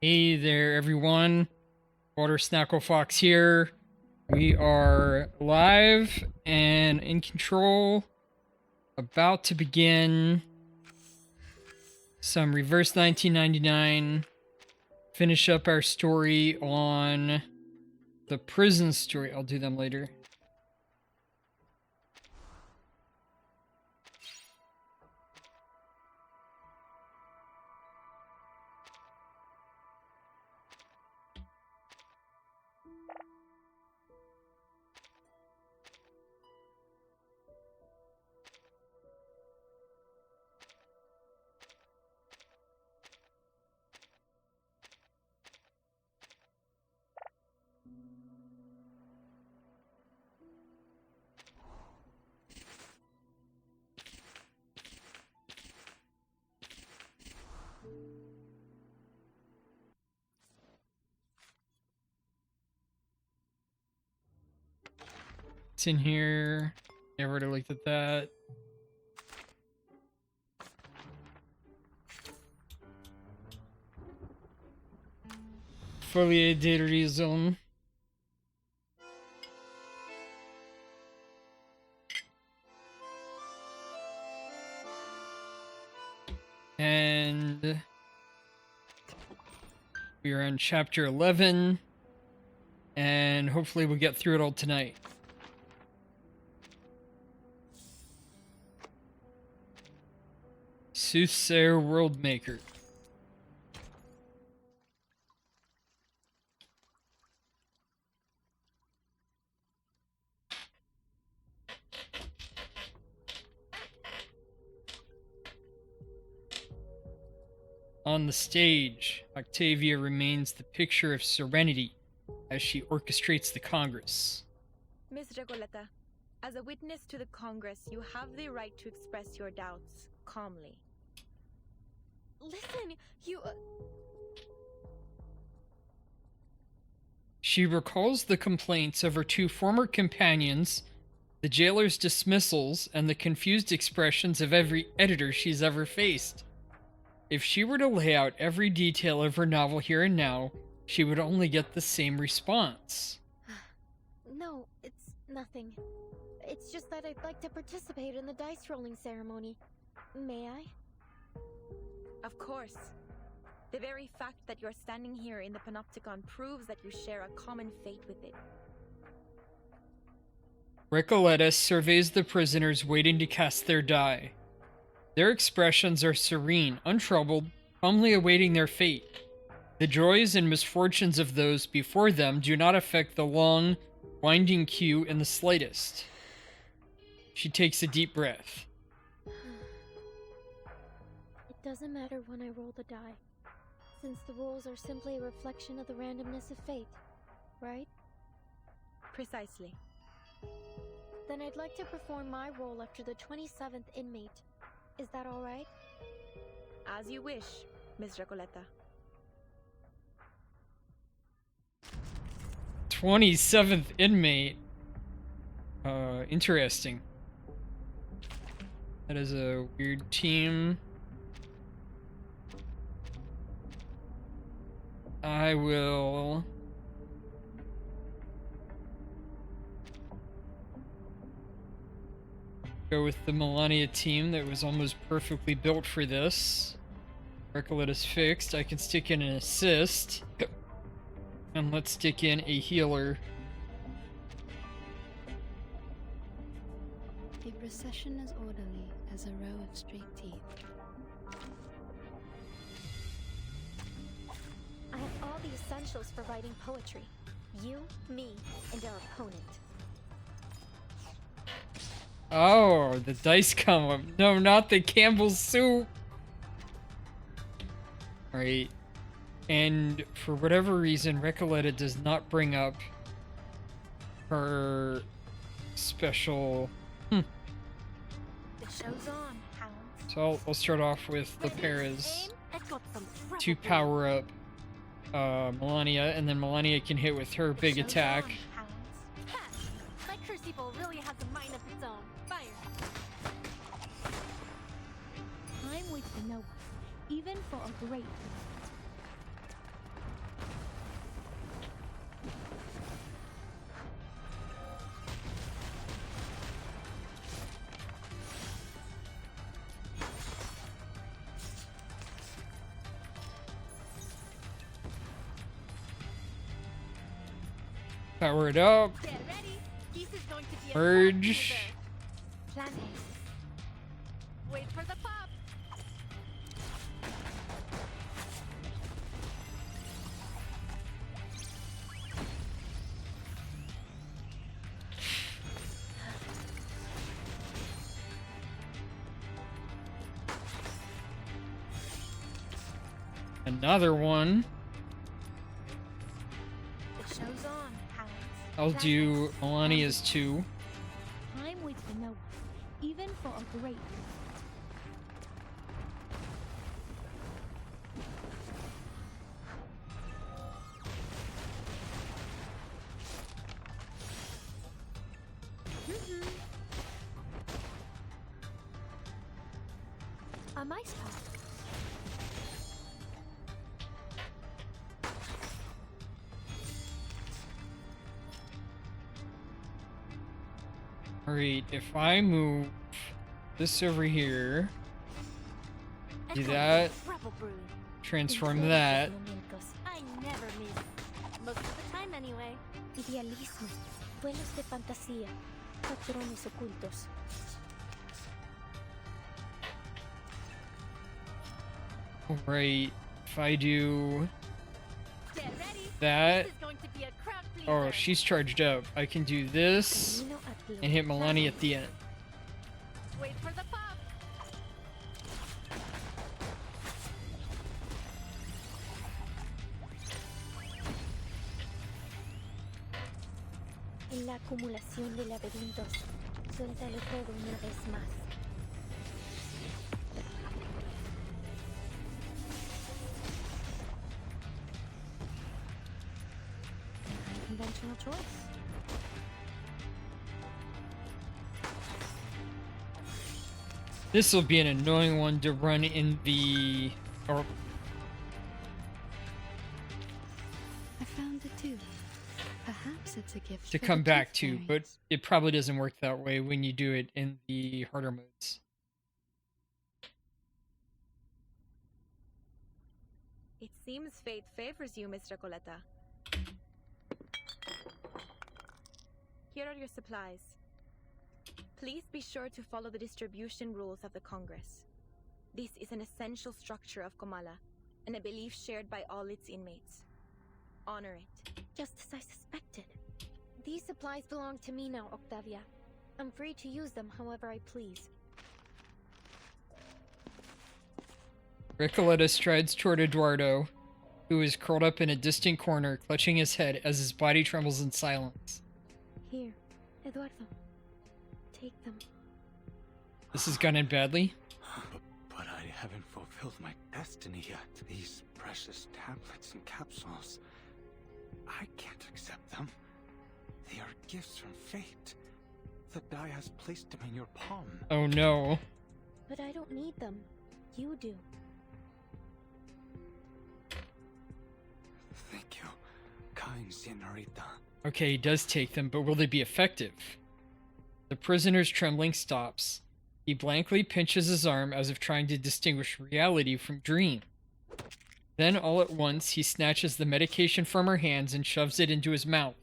Hey there, everyone. Water Snackle Fox here. We are live and in control. About to begin some reverse 1999. Finish up our story on the prison story. I'll do them later. It's in here. I've already looked at that. Folie Déraison. And we are on chapter 11, and hopefully we'll get through it all tonight. Soothsayer Worldmaker. On the stage, Octavia remains the picture of serenity as she orchestrates the Congress. Miss Recoleta, as a witness to the Congress, you have the right to express your doubts calmly. Listen, you... She recalls the complaints of her two former companions, the jailer's dismissals, and the confused expressions of every editor she's ever faced. If she were to lay out every detail of her novel here and now, she would only get the same response. No, it's nothing. It's just that I'd like to participate in the dice rolling ceremony. May I? Of course. The very fact that you're standing here in the Panopticon proves that you share a common fate with it. Recoleta surveys the prisoners waiting to cast their die. Their expressions are serene, untroubled, calmly awaiting their fate. The joys and misfortunes of those before them do not affect the long, winding queue in the slightest. She takes a deep breath. It doesn't matter when I roll the die, since the rolls are simply a reflection of the randomness of fate, right? Precisely. Then I'd like to perform my role after the 27th inmate. Is that all right? As you wish, Miss Recoleta. 27th inmate. Interesting. That is a weird team. I will... go with the Melania team that was almost perfectly built for this. Recoleta's fixed. I can stick in an assist. And let's stick in a healer. The procession is orderly as a row of straight teeth. I have all the essentials for writing poetry. You, me, and our opponent. Oh, the dice come up. No, not the Campbell's soup. Right. And for whatever reason, Recoleta does not bring up her special... The show's on, hounds. So I'll start off with the Paras to power up Melania, and then Melania can hit with her big attack. My crucible really has a mind of its own. Fire! Time waits for no one, even for a great. Power it up. Get ready. This is going to be a Merge. Plan wait for the pop. Another one. The show's on, hounds. I'll do Melania's 2. I'm with no one, even for a great. A mice pack. Alright, if I move this over here, do that, transform that. I never miss. Most of the time anyway. Idealismo, duelos de fantasía, patrones ocultos. Alright, if I do Get ready. that. This is going to be a crowd pleaser. Oh, she's charged up. I can do this Camino at and hit Melania at the end. Wait for the pop. En la acumulación de laberintos, suéltalo todo una vez más. Conventional choice. This will be an annoying one to run in the... or I found it too. Perhaps it's a gift to for come the back tooth to, but fairies. it probably doesn't work that way when you do it in the harder modes. It seems fate favors you, Miss Recoleta. Here are your supplies. Please be sure to follow the distribution rules of the Congress. This is an essential structure of Comala, and a belief shared by all its inmates. Honor it. Just as I suspected. These supplies belong to me now, Octavia. I'm free to use them however I please. Recoleta strides toward Eduardo, who is curled up in a distant corner, clutching his head as his body trembles in silence. Here, Eduardo. Take them. This has gone in badly. But I haven't fulfilled my destiny yet. These precious tablets and capsules. I can't accept them. They are gifts from fate. The die has placed them in your palm. Oh no. But I don't need them. You do. Thank you, kind senorita. Okay, he does take them, but will they be effective? The prisoner's trembling stops. He blankly pinches his arm as if trying to distinguish reality from dream. Then, all at once, he snatches the medication from her hands and shoves it into his mouth.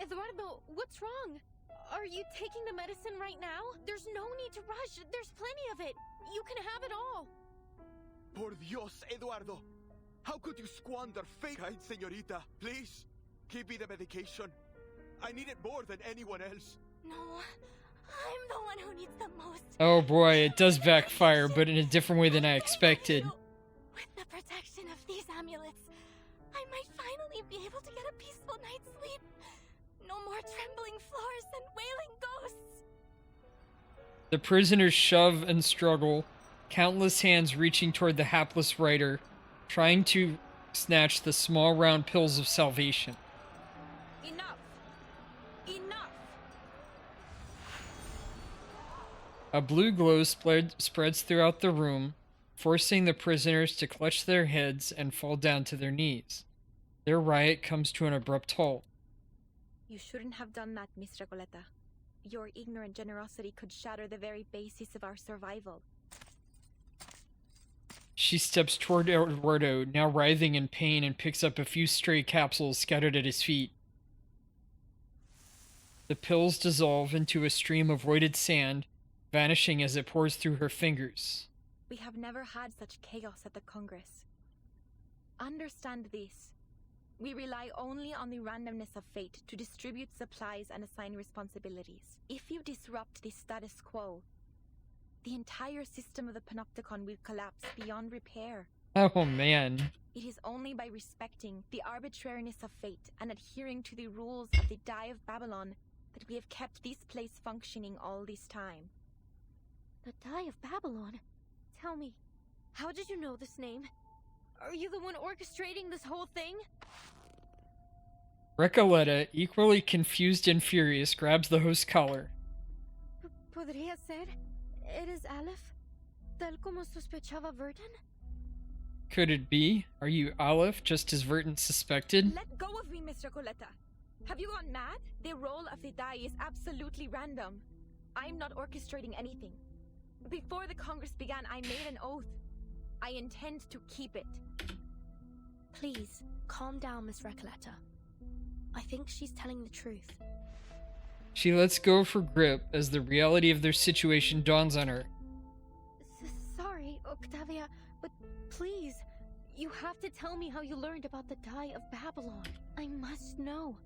Eduardo, what's wrong? Are you taking the medicine right now? There's no need to rush. There's plenty of it. You can have it all. Por Dios, Eduardo. How could you squander fate, kind señorita? Please, give me the medication. I need it more than anyone else. No, I'm the one who needs the most. Oh boy, it does backfire, but in a different way than I expected. With the protection of these amulets, I might finally be able to get a peaceful night's sleep. No more trembling floors and wailing ghosts. The prisoners shove and struggle, countless hands reaching toward the hapless writer, trying to snatch the small round pills of salvation. Enough! Enough! A blue glow spreads throughout the room, forcing the prisoners to clutch their heads and fall down to their knees. Their riot comes to an abrupt halt. You shouldn't have done that, Miss Recoleta. Your ignorant generosity could shatter the very basis of our survival. She steps toward Eduardo, now writhing in pain, and picks up a few stray capsules scattered at his feet. The pills dissolve into a stream of weighted sand, vanishing as it pours through her fingers. We have never had such chaos at the Congress. Understand this. We rely only on the randomness of fate to distribute supplies and assign responsibilities. If you disrupt the status quo, the entire system of the Panopticon will collapse beyond repair. Oh man. It is only by respecting the arbitrariness of fate and adhering to the rules of the Die of Babylon that we have kept this place functioning all this time. The Die of Babylon? Tell me, how did you know this name? Are you the one orchestrating this whole thing? Recoleta, equally confused and furious, grabs the host's collar. ¿Podría ser? ¿Eres Aleph? Tal como sospechaba Verdun? Could it be? Are you Aleph, just as Verton suspected? Let go of me, Mr. Coletta. Have you gone mad? The roll of the die is absolutely random. I'm not orchestrating anything. Before the Congress began, I made an oath. I intend to keep it. Please, calm down, Miss Recoleta. I think she's telling the truth. She lets go of her grip as the reality of their situation dawns on her. Sorry, Octavia, but please, you have to tell me how you learned about the Die of Babylon. I must know.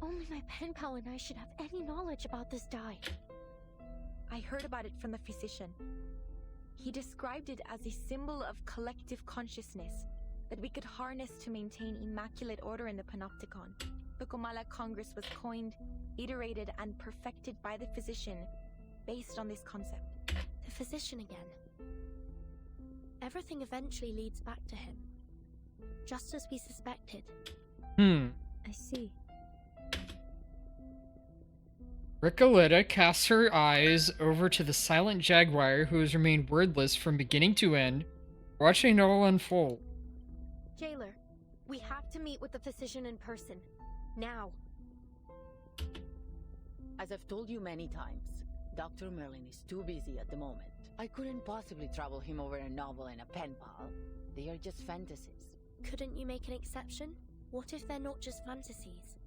Only my pen pal and I should have any knowledge about this die. I heard about it from the physician. He described it as a symbol of collective consciousness that we could harness to maintain immaculate order in the Panopticon. The Comala Congress was coined, iterated, and perfected by the physician based on this concept. The physician again. Everything eventually leads back to him. Just as we suspected. I see. Recoleta casts her eyes over to the silent Jaguar, who has remained wordless from beginning to end, watching it all unfold. Jailer, we have to meet with the physician in person. Now. As I've told you many times, Dr. Merlin is too busy at the moment. I couldn't possibly trouble him over a novel and a pen pal. They are just fantasies. Couldn't you make an exception? What if they're not just fantasies?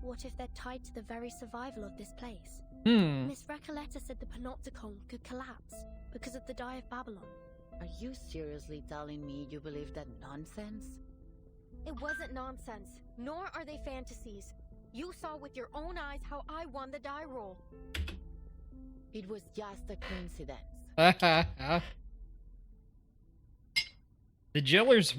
What if they're tied to the very survival of this place? Miss Recoleta said the Panopticon could collapse because of the Die of Babylon. Are you seriously telling me you believe that nonsense? It wasn't nonsense, nor are they fantasies. You saw with your own eyes how I won the die roll. It was just a coincidence. The jailer's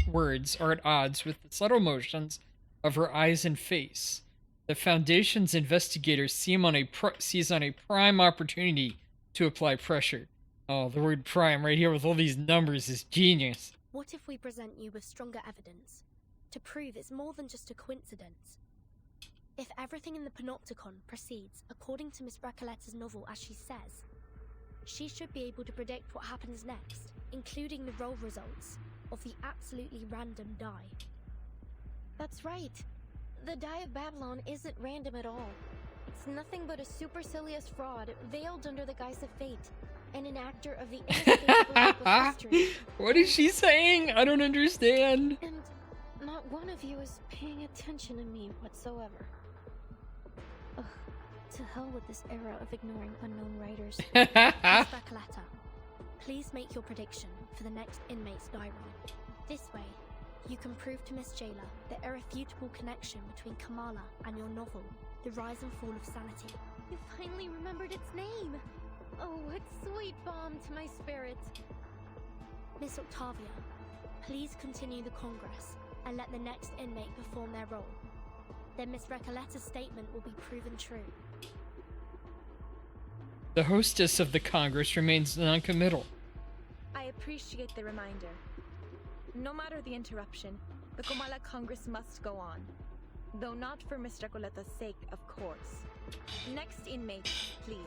words are at odds with the subtle motions of her eyes and face. The Foundation's investigator sees on a prime opportunity to apply pressure. Oh, the word prime right here with all these numbers is genius. What if we present you with stronger evidence to prove it's more than just a coincidence? If everything in the Panopticon proceeds according to Miss Recoleta's novel as she says, she should be able to predict what happens next, including the roll results of the absolutely random die. That's right. The Die of Babylon isn't random at all. It's nothing but a supercilious fraud veiled under the guise of fate, and an actor of the inescapable loop of history. What is she saying? I don't understand. And not one of you is paying attention to me whatsoever. Ugh, to hell with this era of ignoring unknown writers. Miss Recoleta, please make your prediction for the next inmate's die roll. This way, you can prove to Miss Jailer the irrefutable connection between Kamala and your novel, The Rise and Fall of Sanity. You finally remembered its name! Oh, what sweet balm to my spirit! Miss Octavia, please continue the Congress and let the next inmate perform their role. Then Miss Recoleta's statement will be proven true. The hostess of the Congress remains non-committal. I appreciate the reminder. No matter the interruption, the Comala Congress must go on. Though not for Miss Recoleta's sake, of course. Next inmate, please.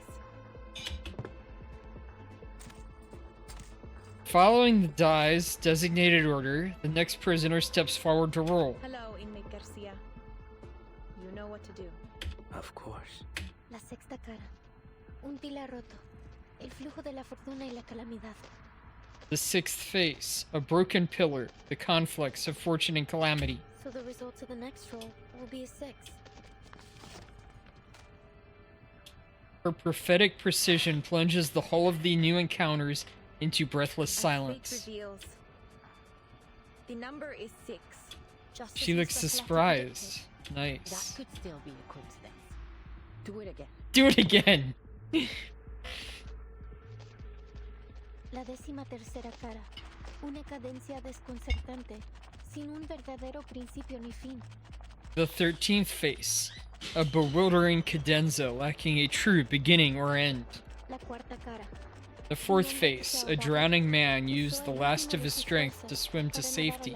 Following the die's designated order, the next prisoner steps forward to roll. Hello, inmate Garcia. You know what to do. Of course. La sexta cara. Un pilar roto. El flujo de la fortuna y la calamidad. The sixth face, a broken pillar, the conflicts of fortune and calamity. So the result of the next roll will be a 6. Her prophetic precision plunges the whole of the new encounters into breathless As silence. fate reveals, the number is 6. Just She as looks Miss Rakalata surprised. That Nice. could still be a coincidence. Do it again. Do it again! La 13ª cara. Una cadencia desconcertante, sin un verdadero principio ni fin. The 13th face. A bewildering cadenza lacking a true beginning or end. La cuarta cara. The 4th face. A drowning man used the last of his strength to swim to safety,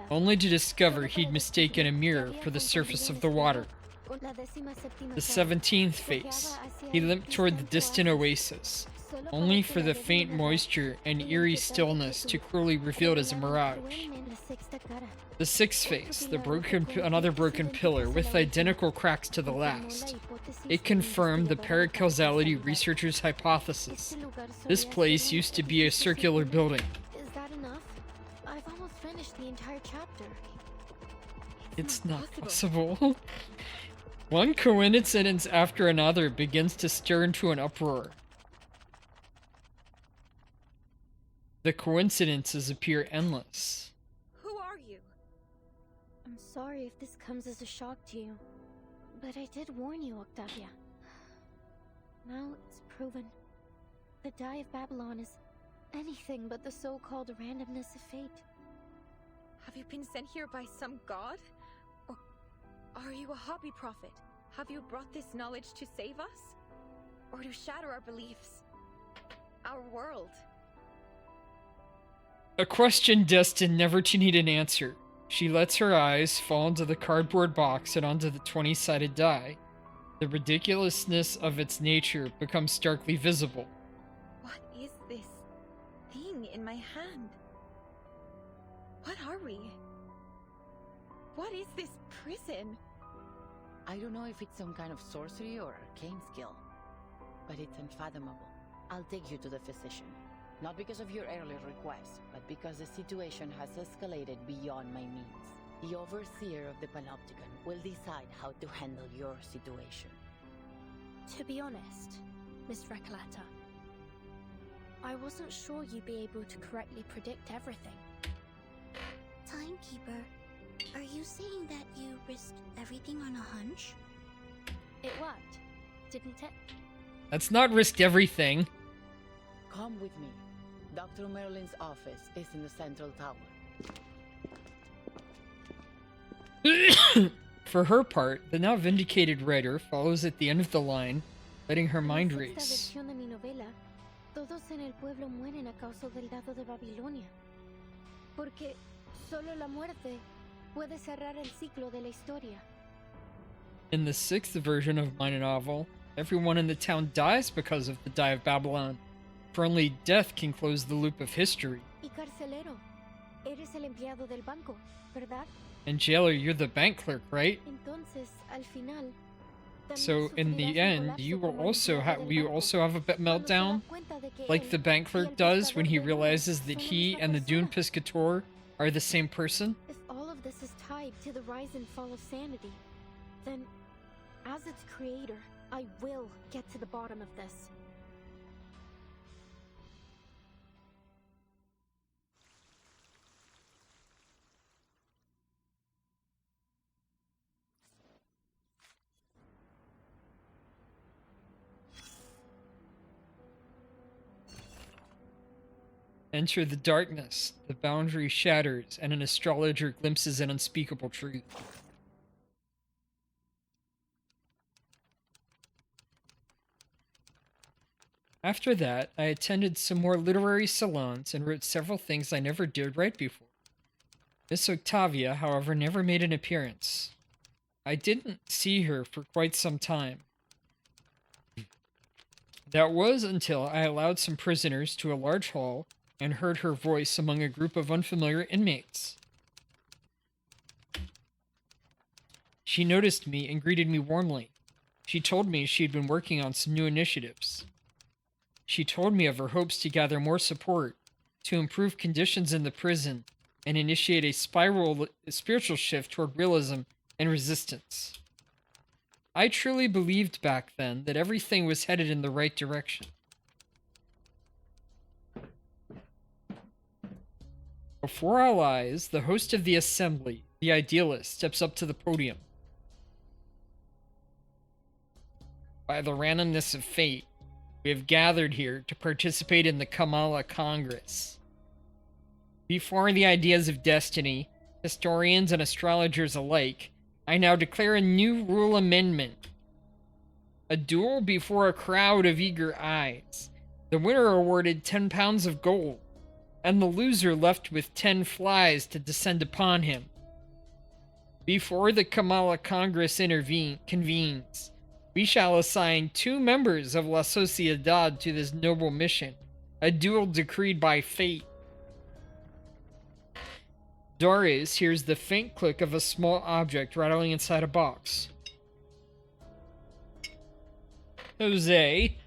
only to discover he'd mistaken a mirror for the surface of the water. The 17th face. He limped toward the distant oasis, only for the faint moisture and eerie stillness to clearly revealed as a mirage. The 6th face, another broken pillar with identical cracks to the last. It confirmed the paracausality researchers' hypothesis. This place used to be a circular building. Is that enough? I've almost finished the entire chapter. It's not possible. One coincidence after another begins to stir into an uproar. The coincidences appear endless. Who are you? I'm sorry if this comes as a shock to you, but I did warn you, Octavia. Now it's proven. The Die of Babylon is anything but the so-called randomness of fate. Have you been sent here by some god? Or are you a hobby prophet? Have you brought this knowledge to save us? Or to shatter our beliefs? Our world? A question destined never to need an answer. She lets her eyes fall into the cardboard box and onto the 20-sided die. The ridiculousness of its nature becomes starkly visible. What is this thing in my hand? What are we? What is this prison? I don't know if it's some kind of sorcery or arcane skill, but it's unfathomable. I'll take you to the physician. Not because of your earlier request, but because the situation has escalated beyond my means. The overseer of the Panopticon will decide how to handle your situation. To be honest, Miss Rakalata, I wasn't sure you'd be able to correctly predict everything. Timekeeper, are you saying that you risked everything on a hunch? It worked, didn't it? That's not risk everything. Come with me. Dr. Merlin's office is in the central tower. For her part, the now vindicated writer follows at the end of the line, letting her mind En la race. sexta versión de mi novela, todos en el pueblo mueren a causa del dado de Babilonia. Porque solo la muerte puede cerrar el ciclo de la historia. In the 6th version of my novel, everyone in the town dies because of the Die of Babylon, for only death can close the loop of history. Y carcelero, eres el empleado del banco, ¿verdad? And jailer, you're the bank clerk, right? Entonces, al final, también So in the sufrirás un end, colapso you will como el also empleado have del will you banco, also have a cuando se da meltdown, cuenta de que like the él bank y clerk el does when pescador he de luna realizes that son la he misma and the Dune persona. Piscator are the same person? If all of this is tied to the rise and fall of sanity, then, as its creator, I will get to the bottom of this. Enter the darkness, the boundary shatters, and an astrologer glimpses an unspeakable truth. After that, I attended some more literary salons and wrote several things I never dared write before. Miss Octavia, however, never made an appearance. I didn't see her for quite some time. That was until I allowed some prisoners to a large hall and heard her voice among a group of unfamiliar inmates. She noticed me and greeted me warmly. She told me she had been working on some new initiatives. She told me of her hopes to gather more support, to improve conditions in the prison, and initiate a spiritual shift toward realism and resistance. I truly believed back then that everything was headed in the right direction. Before our eyes, the host of the assembly, the idealist, steps up to the podium. By the randomness of fate, we have gathered here to participate in the Kamala Congress. Before the ideas of destiny, historians and astrologers alike, I now declare a new rule amendment. A duel before a crowd of eager eyes. The winner awarded 10 pounds of gold, and the loser left with 10 flies to descend upon him. Before the Kamala Congress convenes, we shall assign 2 members of La Sociedad to this noble mission, a duel decreed by fate. Doris hears the faint click of a small object rattling inside a box. Jose,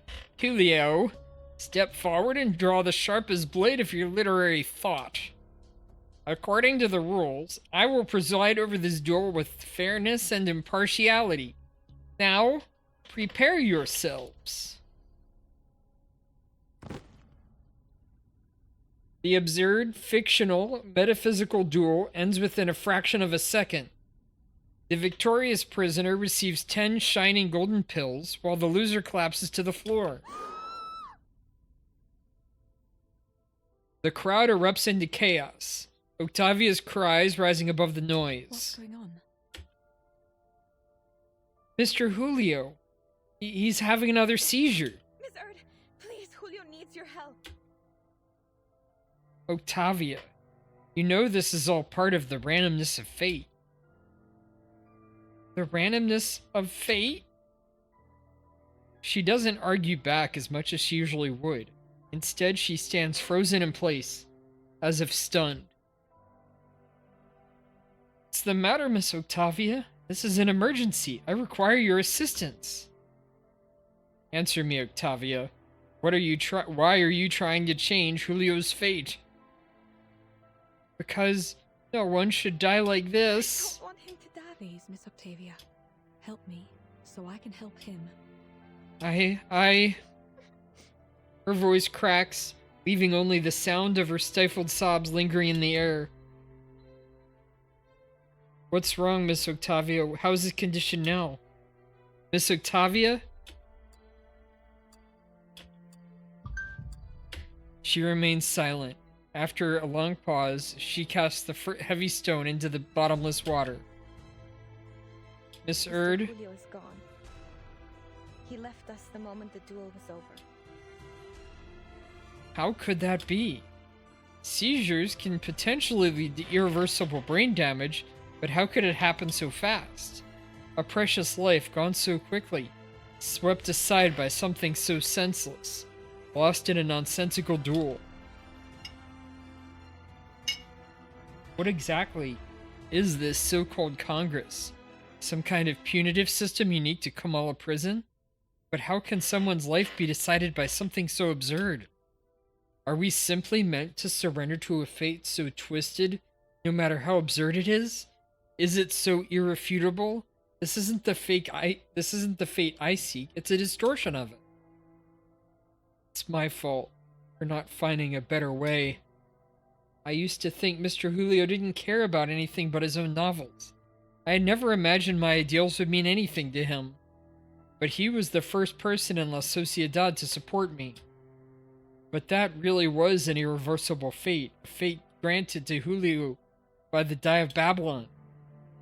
Julio, step forward and draw the sharpest blade of your literary thought. According to the rules, I will preside over this duel with fairness and impartiality. Now, prepare yourselves. The absurd, fictional, metaphysical duel ends within a fraction of a second. The victorious prisoner receives 10 shining golden pills, while the loser collapses to the floor. The crowd erupts into chaos, Octavia's cries rising above the noise. What's going on? Mr. Julio, he's having another seizure. Miss Erd, please, Julio needs your help. Octavia, you know this is all part of the randomness of fate. The randomness of fate? She doesn't argue back as much as she usually would. Instead, she stands frozen in place, as if stunned. What's the matter, Miss Octavia? This is an emergency. I require your assistance. Answer me, Octavia. Why are you trying to change Julio's fate? Because no one should die like I this. don't want him to die. Please, Miss Octavia, help me so I can help him. Her voice cracks, leaving only the sound of her stifled sobs lingering in the air. What's wrong, Miss Octavia? How's his condition now? Miss Octavia? She remains silent. After a long pause, she casts the heavy stone into the bottomless water. Miss Erd? Julio is gone. He left us the moment the duel was over. How could that be? Seizures can potentially lead to irreversible brain damage, but how could it happen so fast? A precious life gone so quickly, swept aside by something so senseless, lost in a nonsensical duel. What exactly is this so-called Congress? Some kind of punitive system unique to Kamala Prison? But how can someone's life be decided by something so absurd? Are we simply meant to surrender to a fate so twisted, no matter how absurd it is? Is it so irrefutable? This isn't the fate I seek, it's a distortion of it. It's my fault for not finding a better way. I used to think Mr. Julio didn't care about anything but his own novels. I had never imagined my ideals would mean anything to him. But he was the first person in La Sociedad to support me. But that really was an irreversible fate, a fate granted to Julio by the Die of Babylon.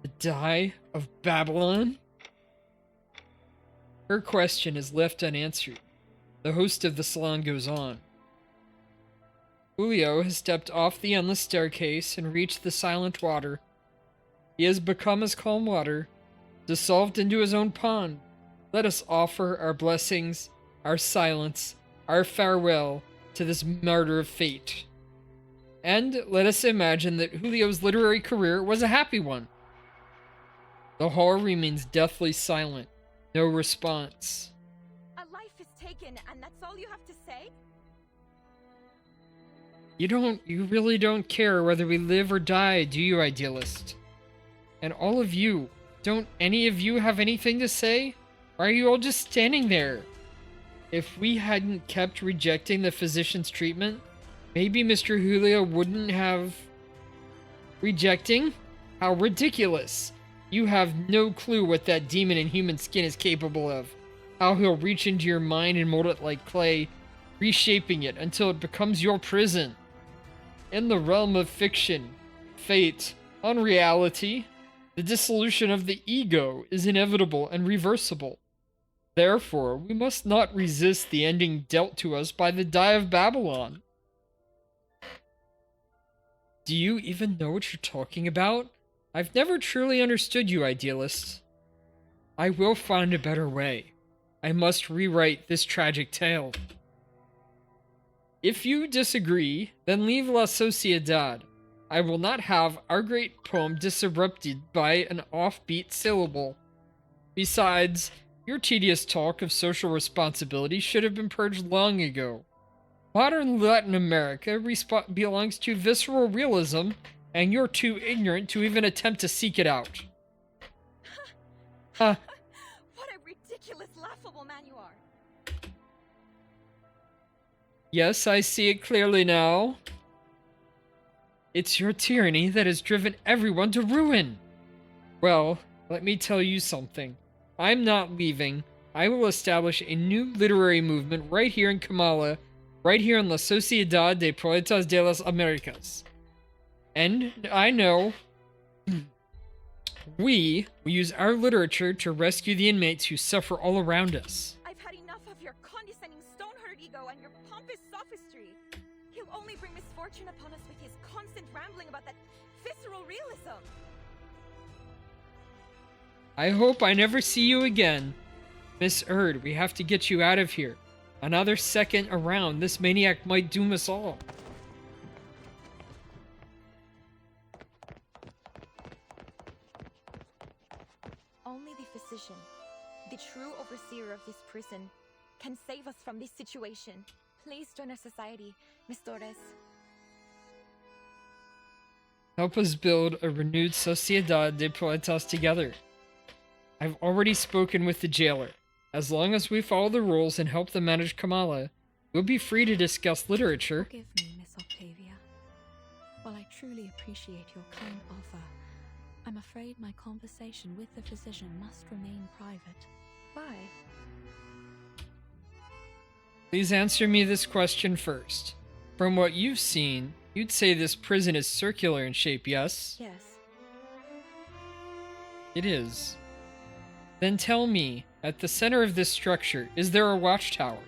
The Die of Babylon? Her question is left unanswered. The host of the salon goes on. Julio has stepped off the endless staircase and reached the silent water. He has become as calm water, dissolved into his own pond. Let us offer our blessings, our silence, our farewell to this martyr of fate. And let us imagine that Julio's literary career was a happy one. The hall remains deathly silent. No response. A life is taken, and that's all you have to say? You really don't care whether we live or die, do you, idealist? And all of you, Don't any of you have anything to say? Why are you all just standing there? If we hadn't kept rejecting the physician's treatment, maybe Mr. Julio wouldn't have... Rejecting? How ridiculous! You have no clue what that demon in human skin is capable of. How he'll reach into your mind and mold it like clay, reshaping it until it becomes your prison. In the realm of fiction, fate, unreality, the dissolution of the ego is inevitable and reversible. Therefore, we must not resist the ending dealt to us by the die of Babylon. Do you even know what you're talking about? I've never truly understood you, idealists. I will find a better way. I must rewrite this tragic tale. If you disagree, then leave La Sociedad. I will not have our great poem disrupted by an offbeat syllable. Besides, your tedious talk of social responsibility should have been purged long ago. Modern Latin America belongs to visceral realism, and you're too ignorant to even attempt to seek it out. Huh. What a ridiculous, laughable man you are. Yes, I see it clearly now. It's your tyranny that has driven everyone to ruin. Well, let me tell you something. I'm not leaving. I will establish a new literary movement right here in Kamala, right here in La Sociedad de Poetas de las Americas. And I know we will use our literature to rescue the inmates who suffer all around us. I've had enough of your condescending stone-hearted ego and your pompous sophistry. He'll only bring misfortune upon us with his constant rambling about that visceral realism. I hope I never see you again. Miss Erd, we have to get you out of here. Another second around, this maniac might doom us all. Only the physician, the true overseer of this prison, can save us from this situation. Please join our society, Miss Torres. Help us build a renewed Sociedad de Poetas together. I've already spoken with the jailer. As long as we follow the rules and help them manage Kamala, we'll be free to discuss literature. Forgive me, Miss Octavia. While I truly appreciate your kind offer, I'm afraid my conversation with the physician must remain private. Why? Please answer me this question first. From what you've seen, you'd say this prison is circular in shape, yes? Yes. It is. Then tell me, at the center of this structure, is there a watchtower?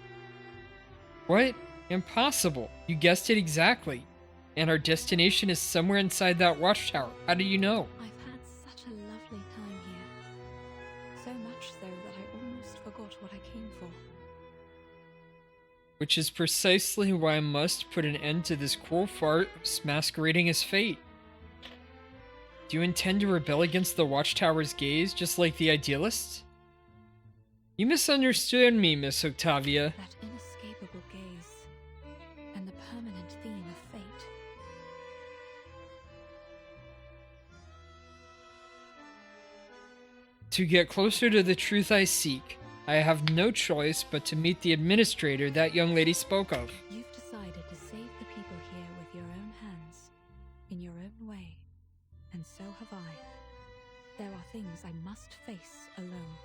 What? Impossible. You guessed it exactly. And our destination is somewhere inside that watchtower. How do you know? I've had such a lovely time here. So much so that I almost forgot what I came for. Which is precisely why I must put an end to this cruel farce masquerading as fate. Do you intend to rebel against the Watchtower's gaze, just like the Idealists? You misunderstood me, Miss Octavia. That inescapable gaze, and the permanent theme of fate. To get closer to the truth I seek, I have no choice but to meet the administrator that young lady spoke of. You've decided to save the people here with your own hands, in your own way, and so have I. There are things I must face alone.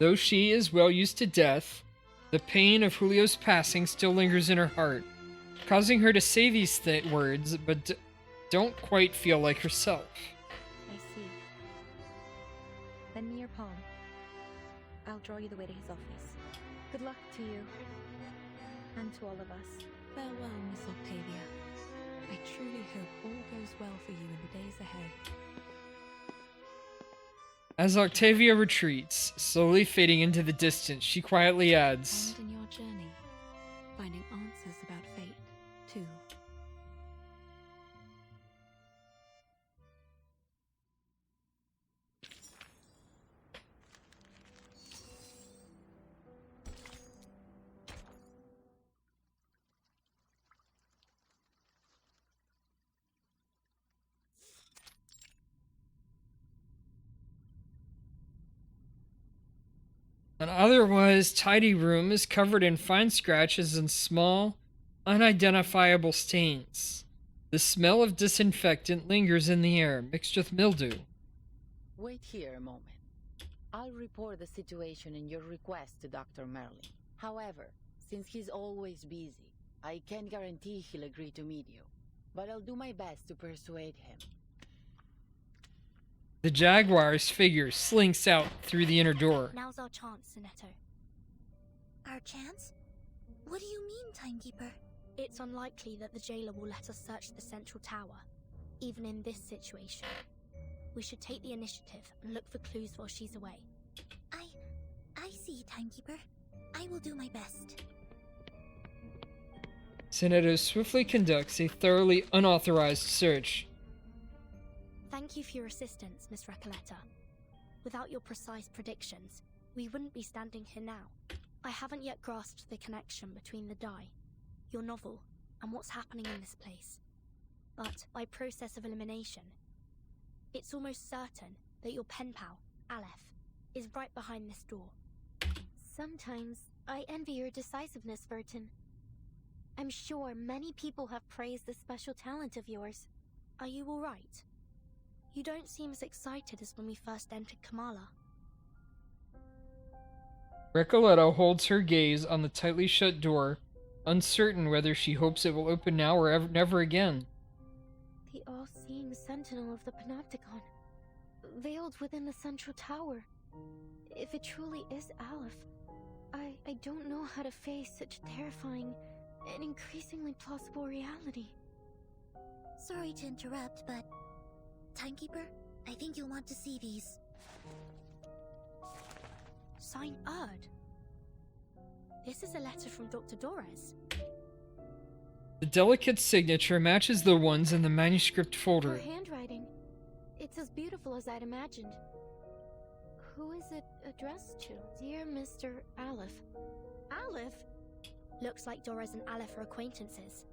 Though she is well used to death, the pain of Julio's passing still lingers in her heart, causing her to say these words, but don't quite feel like herself. I see. Lend me your palm. I'll draw you the way to his office. Good luck to you. And to all of us. Farewell, Miss Octavia. I truly hope all goes well for you in the days ahead. As Octavia retreats, slowly fading into the distance, she quietly adds, And in your journey, finding answers about fate, too. An otherwise tidy room is covered in fine scratches and small, unidentifiable stains. The smell of disinfectant lingers in the air, mixed with mildew. Wait here a moment. I'll report the situation and your request to Dr. Merlin. However, since he's always busy, I can't guarantee he'll agree to meet you. But I'll do my best to persuade him. The Jaguar's figure slinks out through the inner door. Now's our chance, Sinetto. Our chance? What do you mean, Timekeeper? It's unlikely that the jailer will let us search the central tower, even in this situation. We should take the initiative and look for clues while she's away. I see, Timekeeper. I will do my best. Sinetto swiftly conducts a thoroughly unauthorized search. Thank you for your assistance, Miss Recoleta. Without your precise predictions, we wouldn't be standing here now. I haven't yet grasped the connection between the die, your novel, and what's happening in this place. But by process of elimination, it's almost certain that your pen pal, Aleph, is right behind this door. Sometimes I envy your decisiveness, Vertin. I'm sure many people have praised this special talent of yours. Are you all right? You don't seem as excited as when we first entered Kamala. Recoleta holds her gaze on the tightly shut door, uncertain whether she hopes it will open now or never again. The all-seeing sentinel of the Panopticon, veiled within the central tower. If it truly is Aleph, I don't know how to face such terrifying and increasingly plausible reality. Sorry to interrupt, but... Timekeeper, I think you'll want to see these. Sign Erd. This is a letter from Dr. Dorez. The delicate signature matches the ones in the manuscript Her folder. handwriting, it's as beautiful as I'd imagined. Who is it addressed to? Dear Mr. Aleph. Aleph? Looks like Dorez and Aleph are acquaintances.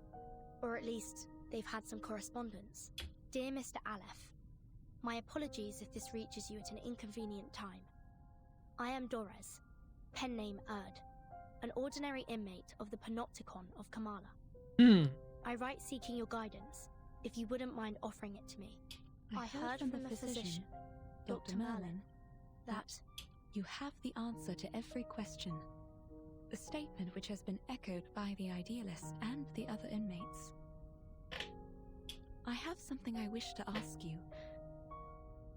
Or at least, they've had some correspondence. Dear Mr. Aleph, my apologies if this reaches you at an inconvenient time. I am Dorez, pen name Erd, an ordinary inmate of the Panopticon of Kamala. I write seeking your guidance, if you wouldn't mind offering it to me. I heard from the physician, Dr. Merlin, that you have the answer to every question. A statement which has been echoed by the idealist and the other inmates. I have something I wish to ask you.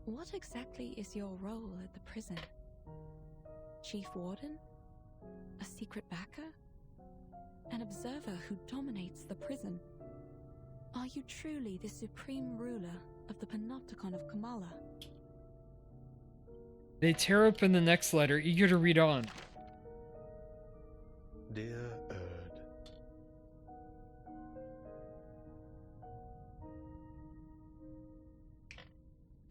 What exactly is your role at the prison? Chief Warden? A secret backer? An observer who dominates the prison? Are you truly the supreme ruler of the Panopticon of Kamala? They tear open the next letter, eager to read on. Dear Erd,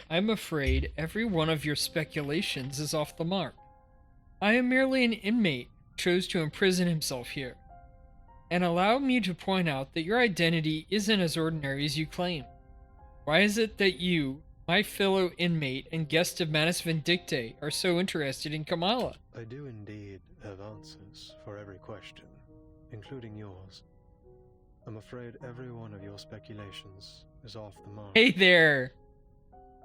I'm afraid every one of your speculations is off the mark. I am merely an inmate who chose to imprison himself here. And allow me to point out that your identity isn't as ordinary as you claim. Why is it that you, my fellow inmate and guest of Manus Vindictae, are so interested in Kamala? I do indeed have answers for every question, including yours. I'm afraid every one of your speculations is off the mark. Hey there!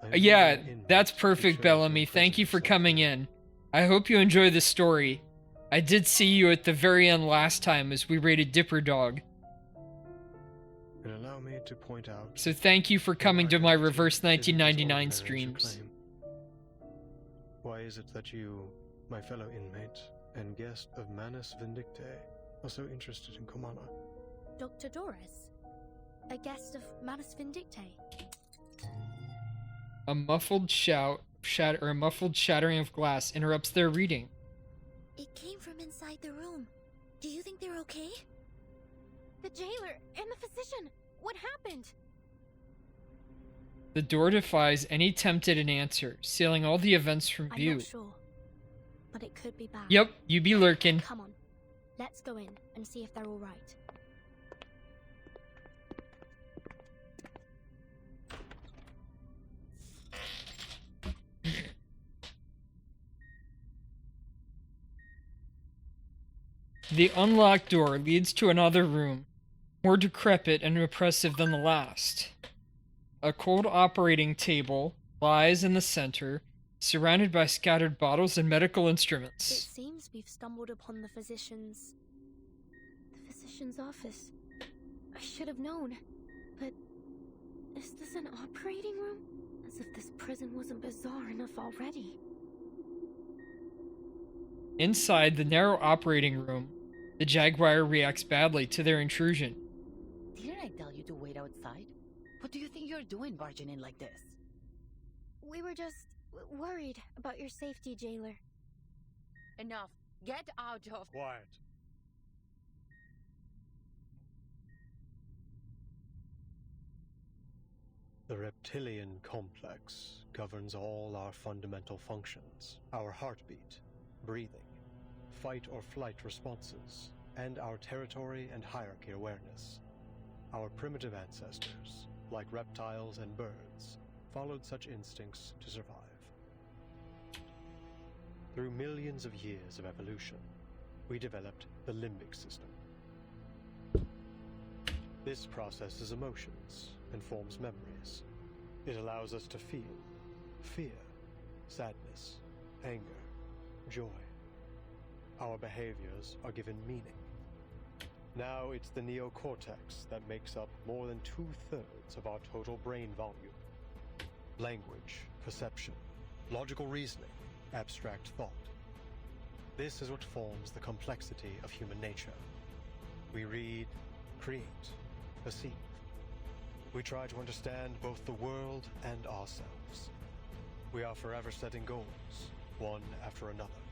I'm Yeah, an inmate that's who perfect, chose to Bellamy. imprison Thank you for himself coming here. in. I hope you enjoy the story. I did see you at the very end last time as we raided Dipper Dog. And allow me to point out So thank you for that coming to my identity reverse isn't as 1999 ordinary as you streams. claim. Why is it that you, my fellow inmate and guest of Manus Vindictae, are so interested in Kamala? Dr. Dorez, a guest of Manus Vindictae. A muffled a muffled shattering of glass interrupts their reading. It came from inside the room. Do you think they're okay? The jailer and the physician! What happened? The door defies any attempt at an answer, sealing all the events from I'm view. not sure, but it could be bad. Yep, you be lurking. Come on, let's go in and see if they're all right. The unlocked door leads to another room, more decrepit and oppressive than the last. A cold operating table lies in the center, surrounded by scattered bottles and medical It instruments. seems we've stumbled upon the physician's office. I should have known. But is this an operating room? As if this prison wasn't bizarre enough already. Inside the narrow operating room, the Jaguar reacts badly to their intrusion. Didn't I tell you to wait outside? What do you think you're doing barging in like this? We were just worried about your safety, jailer. Enough. Get out of... Quiet. The reptilian complex governs all our fundamental functions: our heartbeat, breathing, fight or flight responses, and our territory and hierarchy awareness. Our primitive ancestors, like reptiles and birds, followed such instincts to survive. Through millions of years of evolution, we developed the limbic system. This processes emotions and forms memories. It allows us to feel fear, sadness, anger, joy. Our behaviors are given meaning. Now it's the neocortex that makes up more than 2/3 of our total brain volume. Language, perception, logical reasoning, abstract thought. This is what forms the complexity of human nature. We read, create, perceive. We try to understand both the world and ourselves. We are forever setting goals, one after another.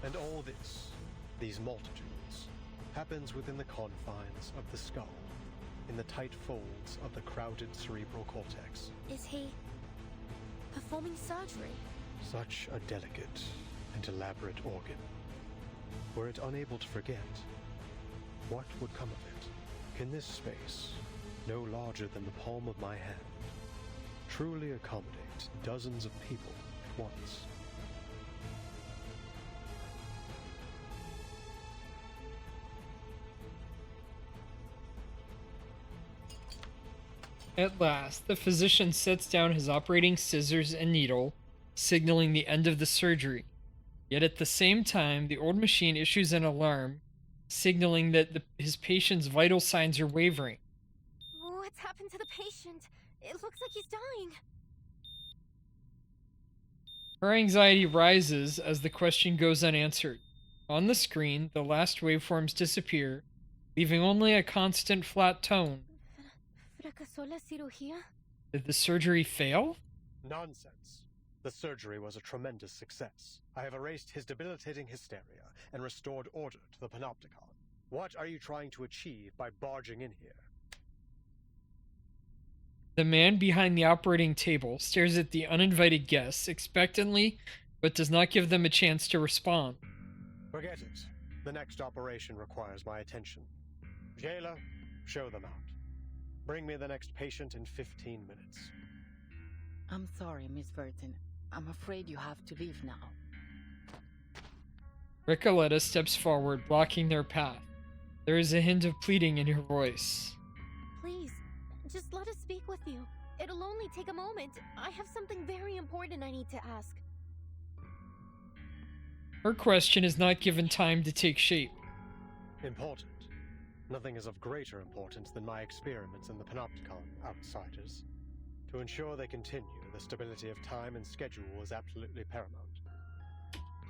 And all this, these multitudes, happens within the confines of the skull, in the tight folds of the crowded cerebral cortex. Is he performing surgery? Such a delicate and elaborate organ. Were it unable to forget, what would come of it? Can this space, no larger than the palm of my hand, truly accommodate dozens of people at once? At last, the physician sets down his operating scissors and needle, signaling the end of the surgery. Yet at the same time, the old machine issues an alarm, signaling that his patient's vital signs are wavering. What's happened to the patient? It looks like he's dying. Her anxiety rises as the question goes unanswered. On the screen, the last waveforms disappear, leaving only a constant flat tone. ¿Fracasó la cirugía? Did the surgery fail? Nonsense. The surgery was a tremendous success. I have erased his debilitating hysteria and restored order to the Panopticon. What are you trying to achieve by barging in here? The man behind the operating table stares at the uninvited guests expectantly, but does not give them a chance to respond. Forget it. The next operation requires my attention. Jailer, show them out. Bring me the next patient in 15 minutes. I'm sorry, Miss Burton. I'm afraid you have to leave now. Recoletta steps forward, blocking their path. There is a hint of pleading in her voice. Please, just let us speak with you. It'll only take a moment. I have something very important I need to ask. Her question is not given time to take shape. Important. Nothing is of greater importance than my experiments in the Panopticon, outsiders. To ensure they continue, the stability of time and schedule is absolutely paramount.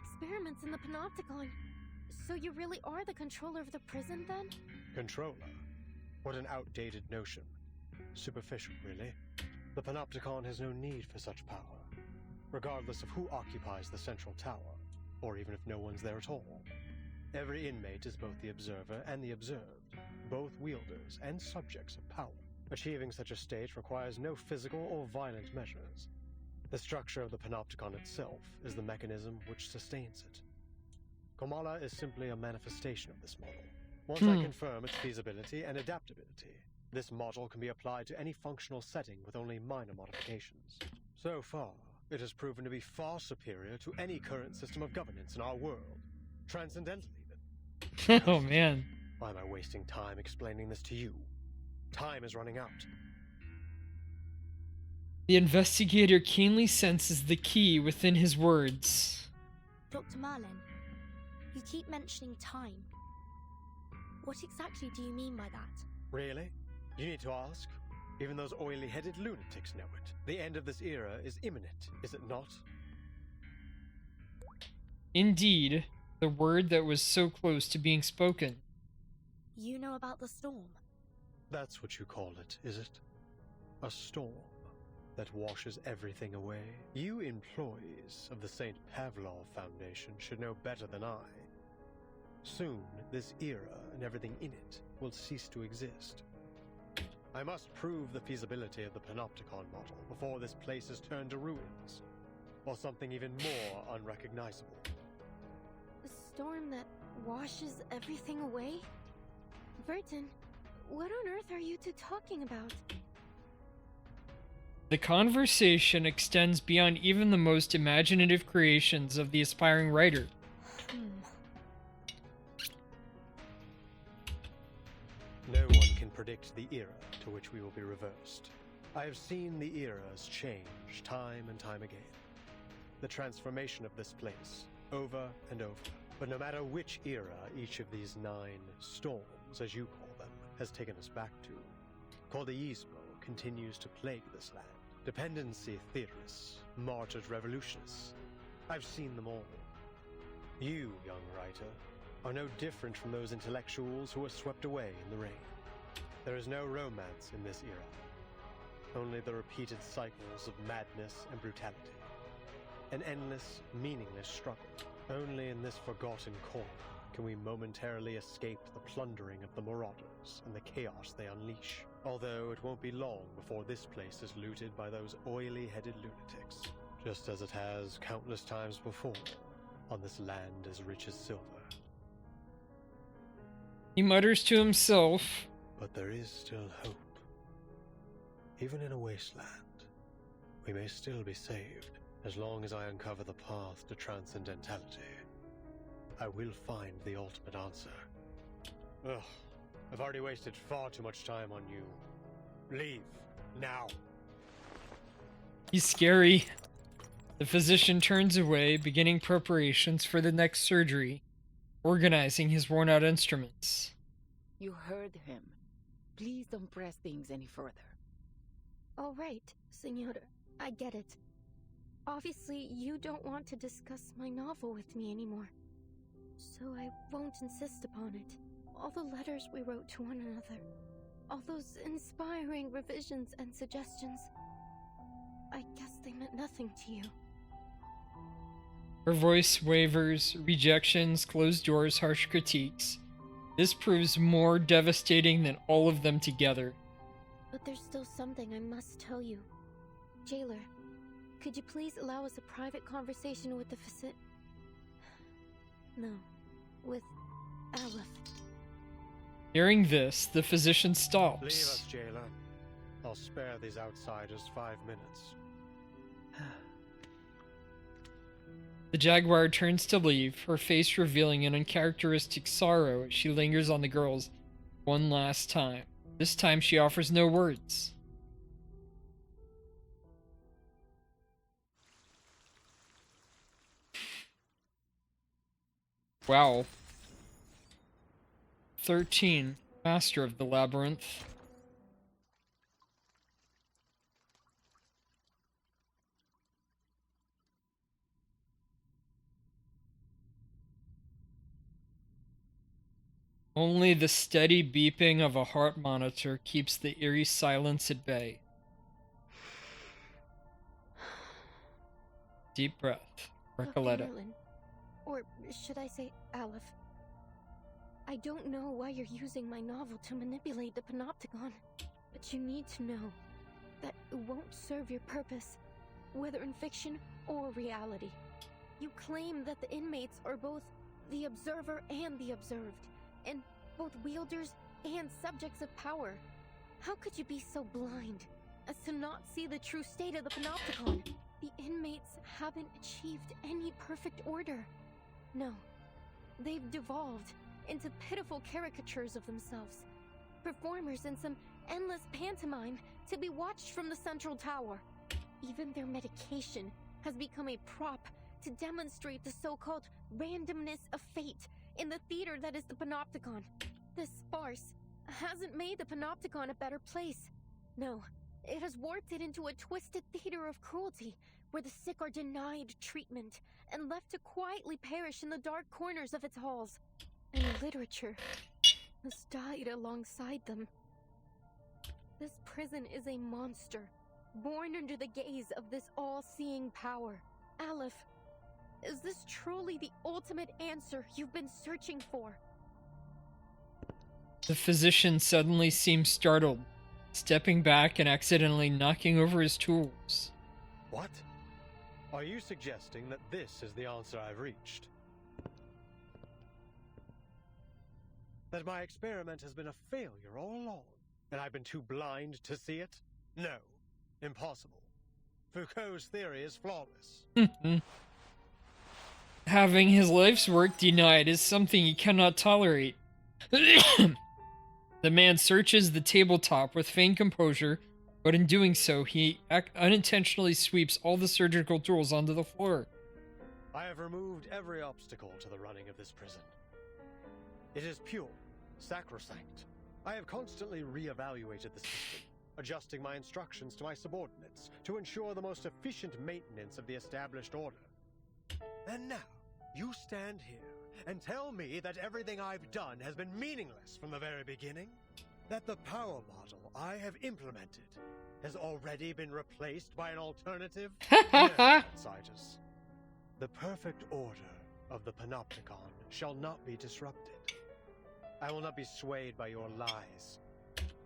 Experiments in the Panopticon. So you really are the controller of the prison, then? Controller? What an outdated notion. Superficial, really. The Panopticon has no need for such power, regardless of who occupies the central tower, or even if no one's there at all. Every inmate is both the observer and the observed, both wielders and subjects of power. Achieving such a state requires no physical or violent measures. The structure of the Panopticon itself is the mechanism which sustains it. Komala is simply a manifestation of this model. Once I confirm its feasibility and adaptability, this model can be applied to any functional setting with only minor modifications. So far, it has proven to be far superior to any current system of governance in our world. Transcendental, even. Oh man. Why am I wasting time explaining this to you? Time is running out. The investigator keenly senses the key within his words. Dr. Merlin, you keep mentioning time. What exactly do you mean by that? Really? You need to ask? Even those oily-headed lunatics know it. The end of this era is imminent, is it not? Indeed, the word that was so close to being spoken. You know about the storm? That's what you call it, is it? A storm that washes everything away? You employees of the St. Pavlov Foundation should know better than I. Soon, this era and everything in it will cease to exist. I must prove the feasibility of the Panopticon model before this place is turned to ruins, or something even more unrecognizable. A storm that washes everything away? Burton, what on earth are you two talking about? The conversation extends beyond even the most imaginative creations of the aspiring writer. No one can predict the era to which we will be reversed. I have seen the eras change time and time again. The transformation of this place, over and over. But no matter which era each of these 9 storms, as you call them, has taken us back to, Cordeismo continues to plague this land. Dependency theorists, martyred revolutionists. I've seen them all. You, young writer, are no different from those intellectuals who were swept away in the rain. There is no romance in this era, only the repeated cycles of madness and brutality. An endless, meaningless struggle. Only in this forgotten corner can we momentarily escape the plundering of the marauders and the chaos they unleash. Although it won't be long before this place is looted by those oily-headed lunatics, just as it has countless times before on this land as rich as silver. He mutters to himself. But there is still hope. Even in a wasteland, we may still be saved, as long as I uncover the path to transcendentality. I will find the ultimate answer. Ugh, I've already wasted far too much time on you. Leave, now. He's scary. The physician turns away, beginning preparations for the next surgery, organizing his worn-out instruments. You heard him. Please don't press things any further. All right, Senora, I get it. Obviously, you don't want to discuss my novel with me anymore, so I won't insist upon it. All the letters we wrote to one another, all those inspiring revisions and suggestions, I guess they meant nothing to you. Her voice wavers, rejections, closed doors, harsh critiques. This proves more devastating than all of them together. But there's still something I must tell you. Jailer, could you please allow us a private conversation with the No, with Aleph. Hearing this, the physician stops. Leave us, jailer. I'll spare these outsiders 5 minutes. The Jaguar turns to leave, her face revealing an uncharacteristic sorrow as she lingers on the girls one last time. This time she offers no words. Wow. 13. Master of the Labyrinth. Only the steady beeping of a heart monitor keeps the eerie silence at bay. Deep breath. Recoletta. Dr. Merlin, or should I say Aleph? I don't know why you're using my novel to manipulate the Panopticon, but you need to know that it won't serve your purpose, whether in fiction or reality. You claim that the inmates are both the observer and the observed, and both wielders and subjects of power. How could you be so blind as to not see the true state of the Panopticon? The inmates haven't achieved any perfect order. No, they've devolved into pitiful caricatures of themselves. Performers in some endless pantomime to be watched from the central tower. Even their medication has become a prop to demonstrate the so-called randomness of fate in the theater that is the Panopticon. This farce hasn't made the Panopticon a better place. No, it has warped it into a twisted theater of cruelty, where the sick are denied treatment and left to quietly perish in the dark corners of its halls. And literature has died alongside them. This prison is a monster, born under the gaze of this all-seeing power. Aleph, is this truly the ultimate answer you've been searching for? The physician suddenly seems startled, stepping back and accidentally knocking over his tools. What? Are you suggesting that this is the answer I've reached? That my experiment has been a failure all along, and I've been too blind to see it? No. Impossible. Foucault's theory is flawless. Having his life's work denied is something he cannot tolerate. The man searches the tabletop with feigned composure, but in doing so, he unintentionally sweeps all the surgical tools onto the floor. I have removed every obstacle to the running of this prison. It is pure, sacrosanct. I have constantly re-evaluated the system, adjusting my instructions to my subordinates to ensure the most efficient maintenance of the established order. And now, you stand here and tell me that everything I've done has been meaningless from the very beginning? That the power model I have implemented has already been replaced by an alternative? No, outsiders. The perfect order of the Panopticon shall not be disrupted. I will not be swayed by your lies.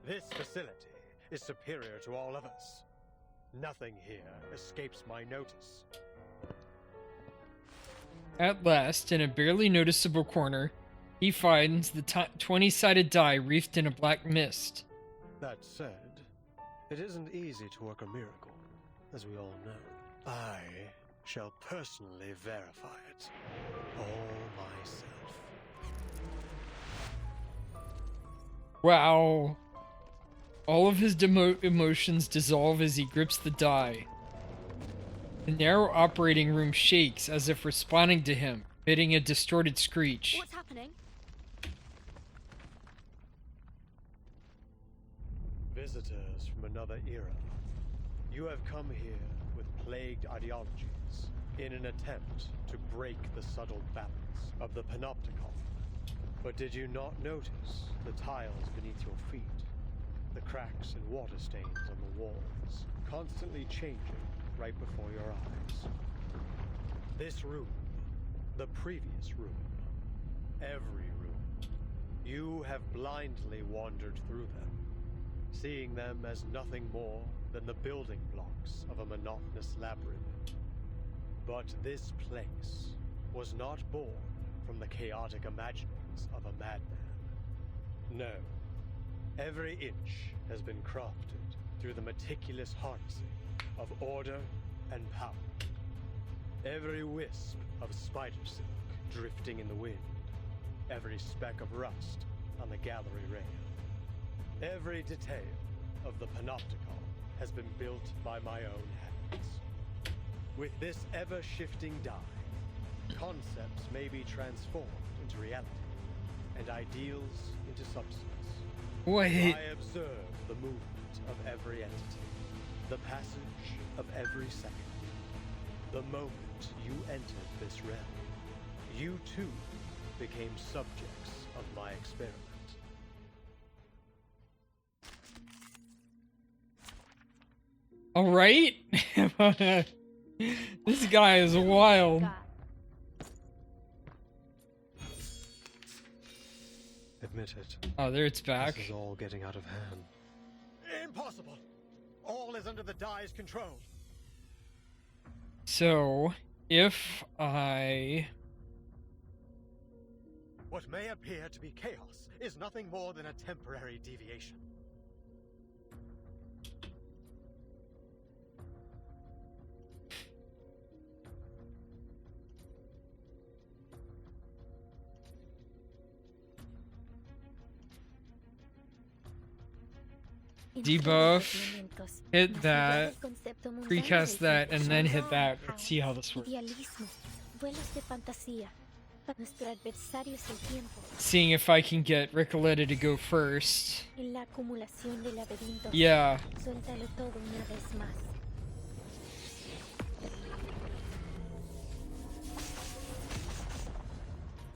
This facility is superior to all others. Nothing here escapes my notice. At last, in a barely noticeable corner, he finds the 20-sided die wreathed in a black mist. That said, it isn't easy to work a miracle, as we all know. I shall personally verify it, all myself. Wow. All of his emotions dissolve as he grips the die. The narrow operating room shakes as if responding to him, emitting a distorted screech. What's happening? Visitors from another era. You have come here with plagued ideologies in an attempt to break the subtle balance of the Panopticon. But did you not notice the tiles beneath your feet? The cracks and water stains on the walls, constantly changing right before your eyes. This room, the previous room, every room, you have blindly wandered through them, seeing them as nothing more than the building blocks of a monotonous labyrinth. But this place was not born from the chaotic imaginings of a madman. No. Every inch has been crafted through the meticulous harnessing of order and power. Every wisp of spider silk drifting in the wind, every speck of rust on the gallery rail. Every detail of the Panopticon has been built by my own hands. With this ever-shifting die, concepts may be transformed into reality, and ideals into substance. Wait. I observe the movement of every entity, the passage of every second. The moment you entered this realm, you too became subjects of my experiment. All right. This guy is wild. Admit it. Oh, there it's back. This is all getting out of hand. Impossible! All is under the die's control. So, if I... What may appear to be chaos is nothing more than a temporary deviation. debuff, hit that, recast that, and then hit that. Let's see how this works. Seeing if I can get Ricoletta to go first. Yeah.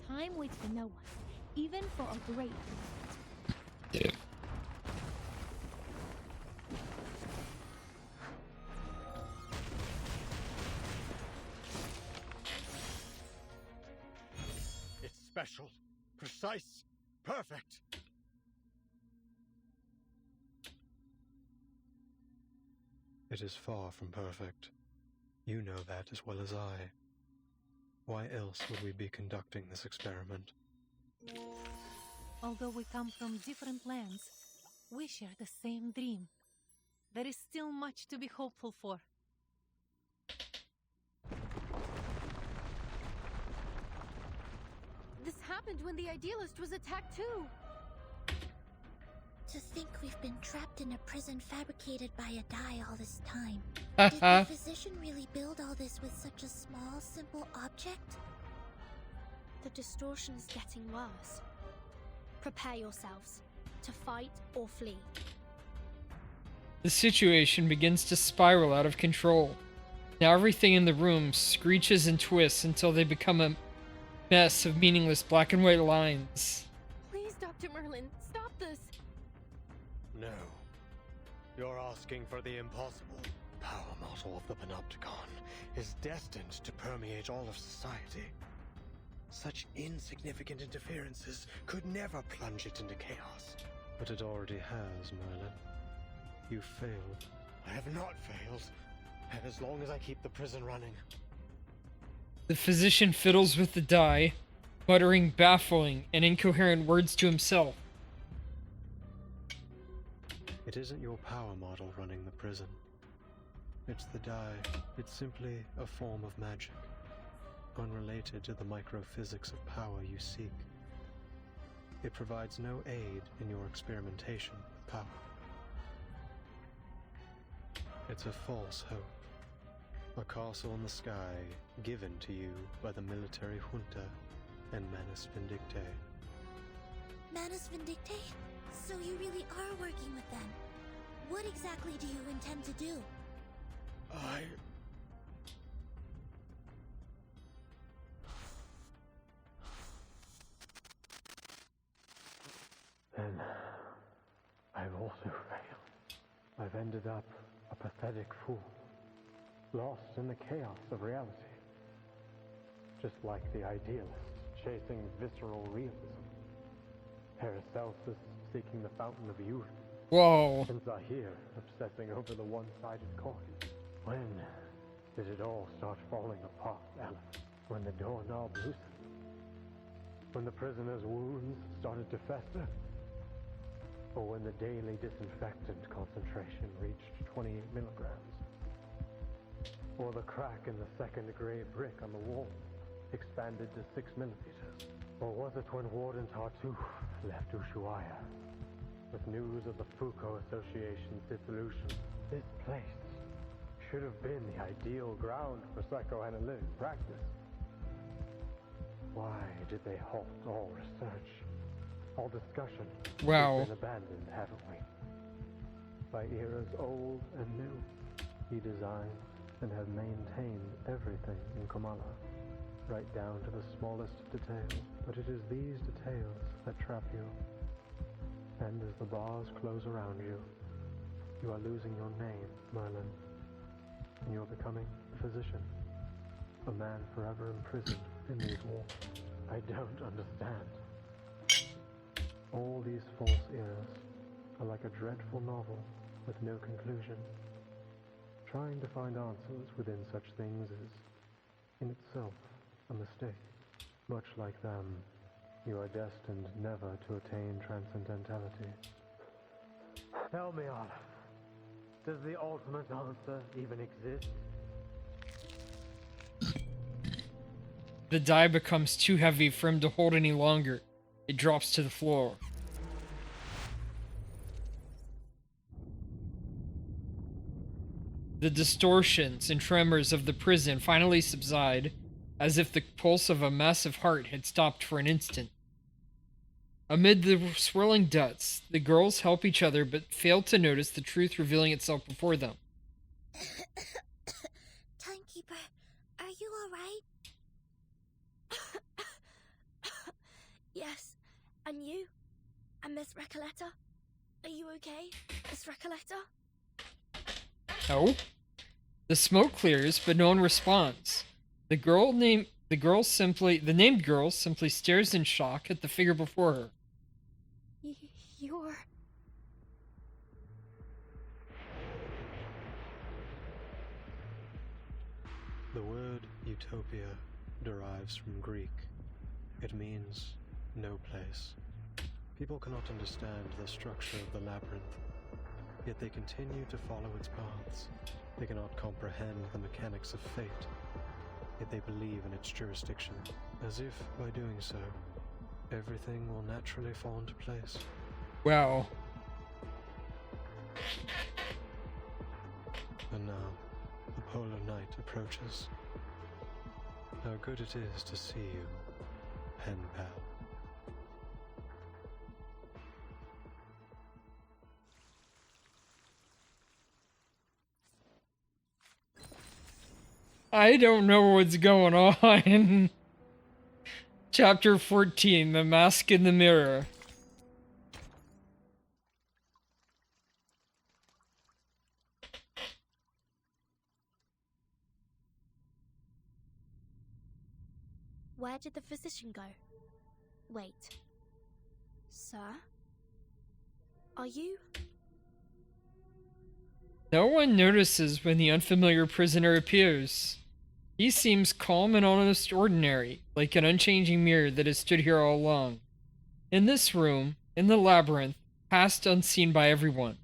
Time waits for no one, even for a great. Yeah. It's special, precise, perfect. It is far from perfect. You know that as well as I. Why else would we be conducting this experiment? Although we come from different lands, we share the same dream. There is still much to be hopeful for. This happened when the Idealist was attacked too. To think we've been trapped in a prison fabricated by a die all this time. Did the physician really build all this with such a small, simple object? The distortion is getting worse. Prepare yourselves to fight or flee. The situation begins to spiral out of control. Now everything in the room screeches and twists until they become a mess of meaningless black and white lines. Please, Dr. Merlin, stop this. No. You're asking for the impossible. Power model of the Panopticon is destined to permeate all of society. Such insignificant interferences could never plunge it into chaos. But it already has, Merlin. You failed. I have not failed. And as long as I keep the prison running. The physician fiddles with the die, muttering baffling and incoherent words to himself. It isn't your power model running the prison. It's the die. It's simply a form of magic, unrelated to the microphysics of power you seek. It provides no aid in your experimentation with power. It's a false hope. A castle in the sky given to you by the military junta and Manus Vindictae. Manus Vindictae? So you really are working with them. What exactly do you intend to do? Then I've also failed. I've ended up a pathetic fool, lost in the chaos of reality. Just like the idealist chasing visceral realism. Paracelsus seeking the fountain of youth. Whoa. And Zahir obsessing over the one-sided coin. When did it all start falling apart, Alice? When the doorknob loosened? When the prisoner's wounds started to fester? Or when the daily disinfectant concentration reached 28 milligrams? Or the crack in the second gray brick on the wall expanded to 6 millimeters? Or was it when Warden Tartuffe left Ushuaia with news of the Foucault Association's dissolution? This place should have been the ideal ground for psychoanalytic practice. Why did they halt all research, all discussion? Wow. We've been abandoned, haven't we? By eras old and new, he designed and had maintained everything in Kamala, right down to the smallest details. But it is these details that trap you. And as the bars close around you, you are losing your name, Merlin. And you're becoming a physician, a man forever imprisoned in these walls. I don't understand. All these false eras are like a dreadful novel with no conclusion. Trying to find answers within such things is, in itself, a mistake. Much like them, you are destined never to attain transcendentality. Tell me, Olive, does the ultimate answer even exist? The die becomes too heavy for him to hold any longer. It drops to the floor. The distortions and tremors of the prison finally subside, as if the pulse of a massive heart had stopped for an instant. Amid the swirling dust, the girls help each other but fail to notice the truth revealing itself before them. Timekeeper, are you alright? Yes, and you? And Miss Recoleta? Are you okay, Miss Recoleta? No. The smoke clears, but no one responds. The named girl simply stares in shock at the figure before her. You're... The word utopia derives from Greek. It means no place. People cannot understand the structure of the labyrinth, yet they continue to follow its paths. They cannot comprehend the mechanics of fate, yet they believe in its jurisdiction, as if, by doing so, everything will naturally fall into place. Wow. And now, the polar night approaches. How good it is to see you, pen pal. I don't know what's going on. Chapter 14, The Mask in the Mirror. Where did the physician go? Wait. Sir? Are you? No one notices when the unfamiliar prisoner appears. He seems calm and almost ordinary, like an unchanging mirror that has stood here all along. In this room, in the labyrinth, past unseen by everyone.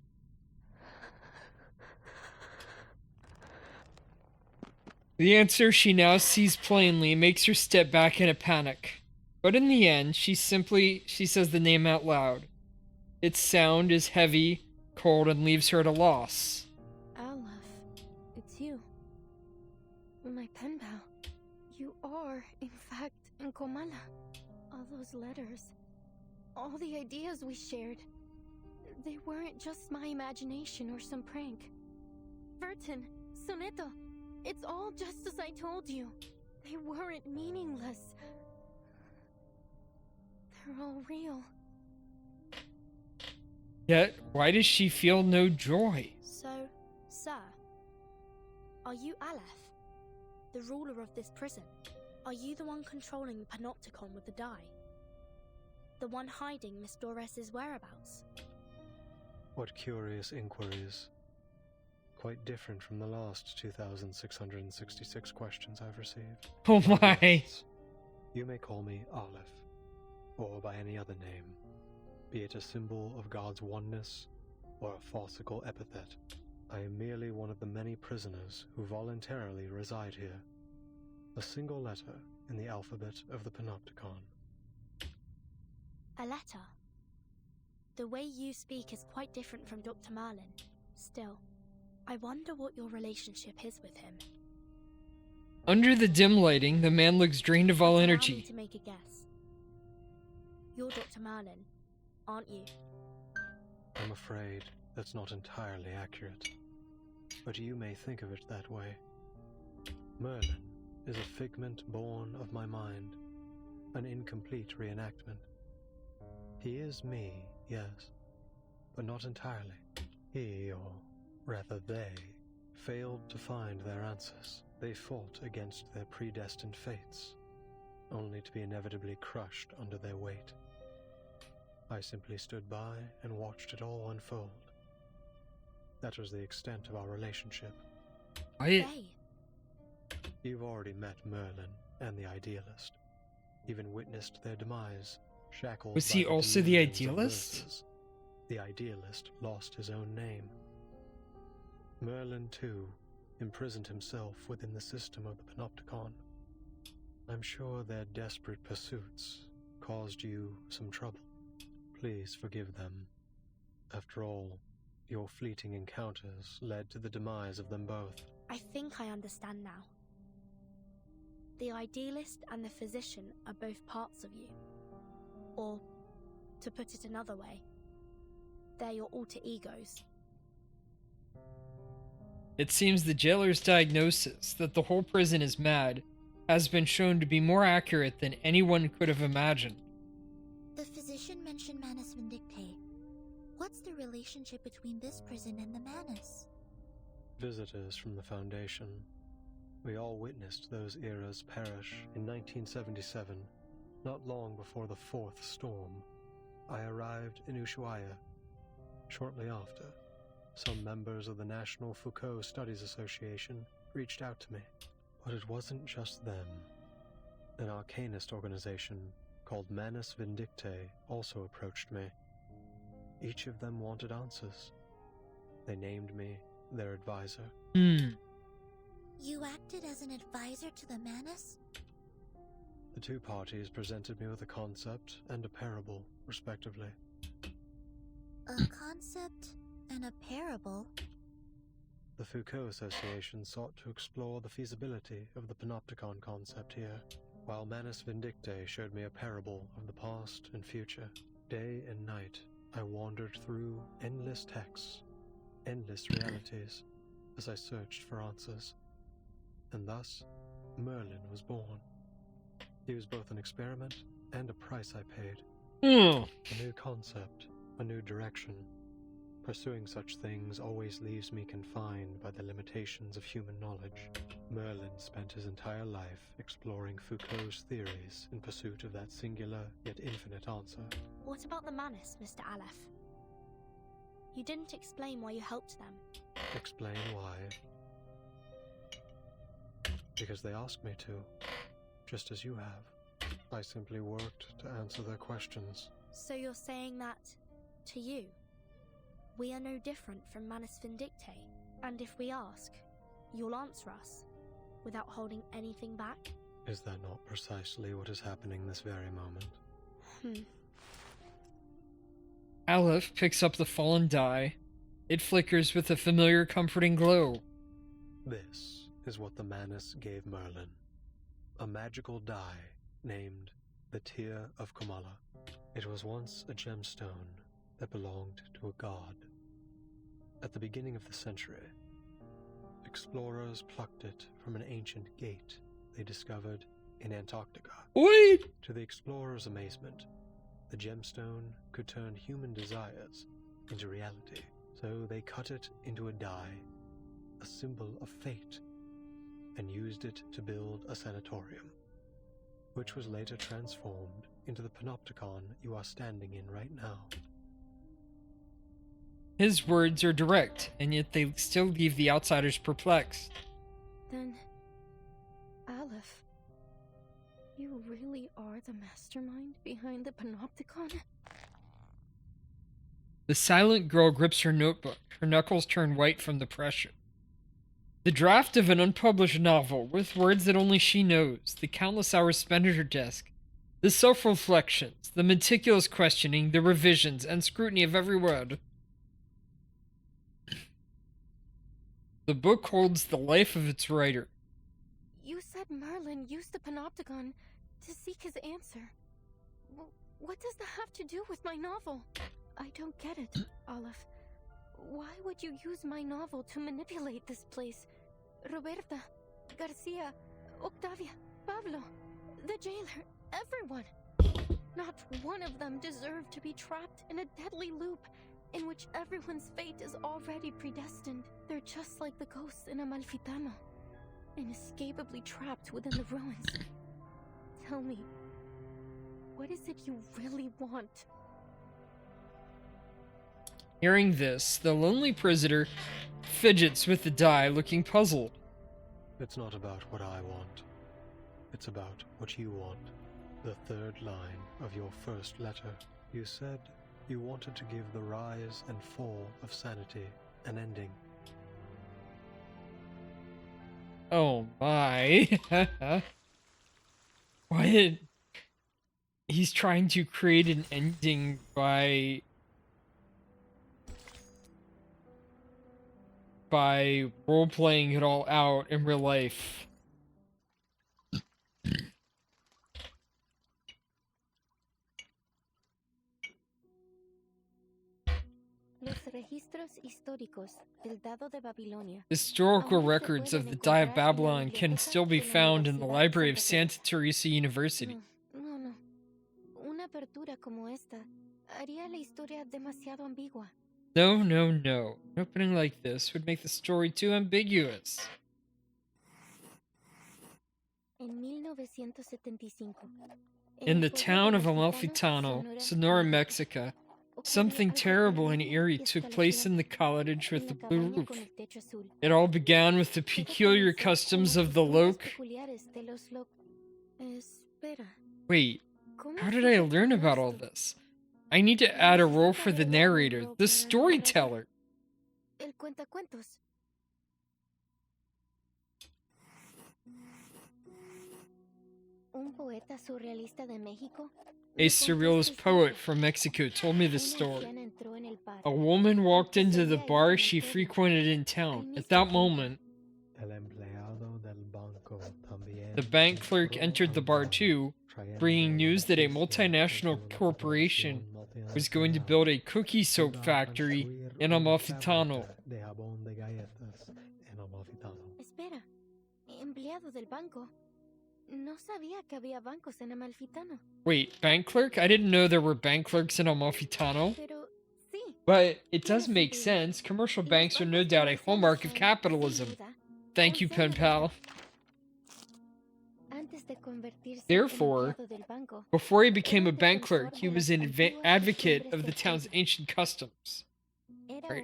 The answer she now sees plainly makes her step back in a panic. But in the end, she says the name out loud. Its sound is heavy, cold, and leaves her at a loss. Aleph, it's you. My pen pal. You are, in fact, in Komala. All those letters. All the ideas we shared. They weren't just my imagination or some prank. Vertin, Soneto, it's all just as I told you. They weren't meaningless. They're all real. Yet, why does she feel no joy? So, sir, are you Aleph, the ruler of this prison? Are you the one controlling the panopticon with the die? The one hiding Miss Dores's whereabouts? What curious inquiries. Quite different from the last 2,666 questions I've received. Oh my. You may call me Aleph, or by any other name, be it a symbol of God's oneness or a farcical epithet. I am merely one of the many prisoners who voluntarily reside here. A single letter in the alphabet of the panopticon. A letter? The way you speak is quite different from Dr. Merlin. Still, I wonder what your relationship is with him. Under the dim lighting, the man looks drained of all Allow me energy. to make a guess. You're Dr. Merlin, aren't you? I'm afraid that's not entirely accurate, but you may think of it that way. Merlin is a figment born of my mind, an incomplete reenactment. He is me, yes, but not entirely. He, or rather they, failed to find their answers. They fought against their predestined fates, only to be inevitably crushed under their weight. I simply stood by and watched it all unfold. That was the extent of our relationship. They? You've already met Merlin and the Idealist, even witnessed their demise, shackled Was by he the also the delusions of Idealist? verses. The Idealist lost his own name. Merlin, too, imprisoned himself within the system of the Panopticon. I'm sure their desperate pursuits caused you some trouble. Please forgive them. After all, Your fleeting encounters led to the demise of them both. I think I understand now. The idealist and the physician are both parts of you. Or, to put it another way, they're your alter egos. It seems the jailer's diagnosis that the whole prison is mad has been shown to be more accurate than anyone could have imagined. The physician mentioned Manus Vindictae. What's the relationship between this prison and the Manus? Visitors from the Foundation. We all witnessed those eras perish. In 1977, not long before the fourth storm, I arrived in Ushuaia. Shortly after, some members of the National Foucault Studies Association reached out to me. But it wasn't just them. An arcanist organization called Manus Vindictae also approached me. Each of them wanted answers. They named me their advisor. You acted as an advisor to the Manus? The two parties presented me with a concept and a parable, respectively. A concept and a parable? The Foucault Association sought to explore the feasibility of the panopticon concept here, while Manus Vindictae showed me a parable of the past and future. Day and night, I wandered through endless texts, endless realities, as I searched for answers. And thus, Merlin was born. He was both an experiment and a price I paid. A new concept, a new direction. Pursuing such things always leaves me confined by the limitations of human knowledge. Merlin spent his entire life exploring Foucault's theories in pursuit of that singular yet infinite answer. What about the Manus, Mr. Aleph? You didn't explain why you helped them. Explain why? Because they asked me to, just as you have. I simply worked to answer their questions. So you're saying that, to you, we are no different from Manus Vindictae, and if we ask, you'll answer us, without holding anything back? Is that not precisely what is happening this very moment? Aleph picks up the fallen die. It flickers with a familiar comforting glow. This is what the Manus gave Merlin. A magical die named the Tear of Comala. It was once a gemstone that belonged to a god. At the beginning of the century, explorers plucked it from an ancient gate they discovered in Antarctica. Wait! To the explorers' amazement, the gemstone could turn human desires into reality. So they cut it into a die, a symbol of fate, and used it to build a sanatorium, which was later transformed into the panopticon you are standing in right now. His words are direct, and yet they still leave the outsiders perplexed. Then, Aleph, you really are the mastermind behind the panopticon? The silent girl grips her notebook, her knuckles turn white from the pressure. The draft of an unpublished novel, with words that only she knows, the countless hours spent at her desk, the self-reflections, the meticulous questioning, the revisions, and scrutiny of every word. The book holds the life of its writer. You said Merlin used the panopticon to seek his answer. What does that have to do with my novel? I don't get it, Aleph. Why would you use my novel to manipulate this place? Roberta, Garcia, Octavia, Pablo, the jailer, everyone. Not one of them deserved to be trapped in a deadly loop in which everyone's fate is already predestined. They're just like the ghosts in Amalfitano, inescapably trapped within the ruins. Tell me, what is it you really want? Hearing this, the lonely prisoner fidgets with the die, looking puzzled. It's not about what I want. It's about what you want. The third line of your first letter. You said you wanted to give the rise and fall of sanity an ending. Oh my. What? He's trying to create an ending by by role playing it all out in real life. Los registros históricos del Dado de Babilonia. Historical records of the Die of Babylon can still be found in the library of Santa Teresa University. No, no. Una apertura como esta haría la historia demasiado ambigua. No, no, no. An opening like this would make the story too ambiguous. En 1975. In the town of Amalfitano, Sonora, Mexico, something terrible and eerie took place in the cottage with the blue roof. It all began with the peculiar customs of the Wait, how did I learn about all this? I need to add a role for the narrator, the storyteller. El cuentacuentos. Un poeta surrealista de México. A surrealist poet from Mexico told me this story. A woman walked into the bar she frequented in town. At that moment, the bank clerk entered the bar too, bringing news that a multinational corporation was going to build a cookie soap factory in Amalfitano. Espera, empleado del banco. No sabía que había bancos en Amalfitano. Wait, bank clerk? I didn't know there were bank clerks in Amalfitano. Pero sí. But it does make sense. Commercial banks are no doubt a hallmark of capitalism. Thank you, pen pal. Therefore, before he became a bank clerk, he was an advocate of the town's ancient customs. Right.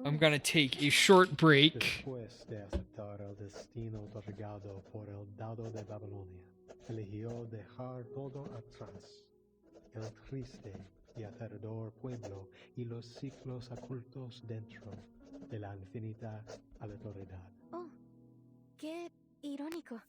I'm gonna take a short break. Después de aceptar el destino otorgado por el Dado de Babilonia, eligió dejar todo atrás. El triste y aterrador pueblo y los ciclos ocultos dentro de la infinita aleatoriedad. Oh, qué irónico.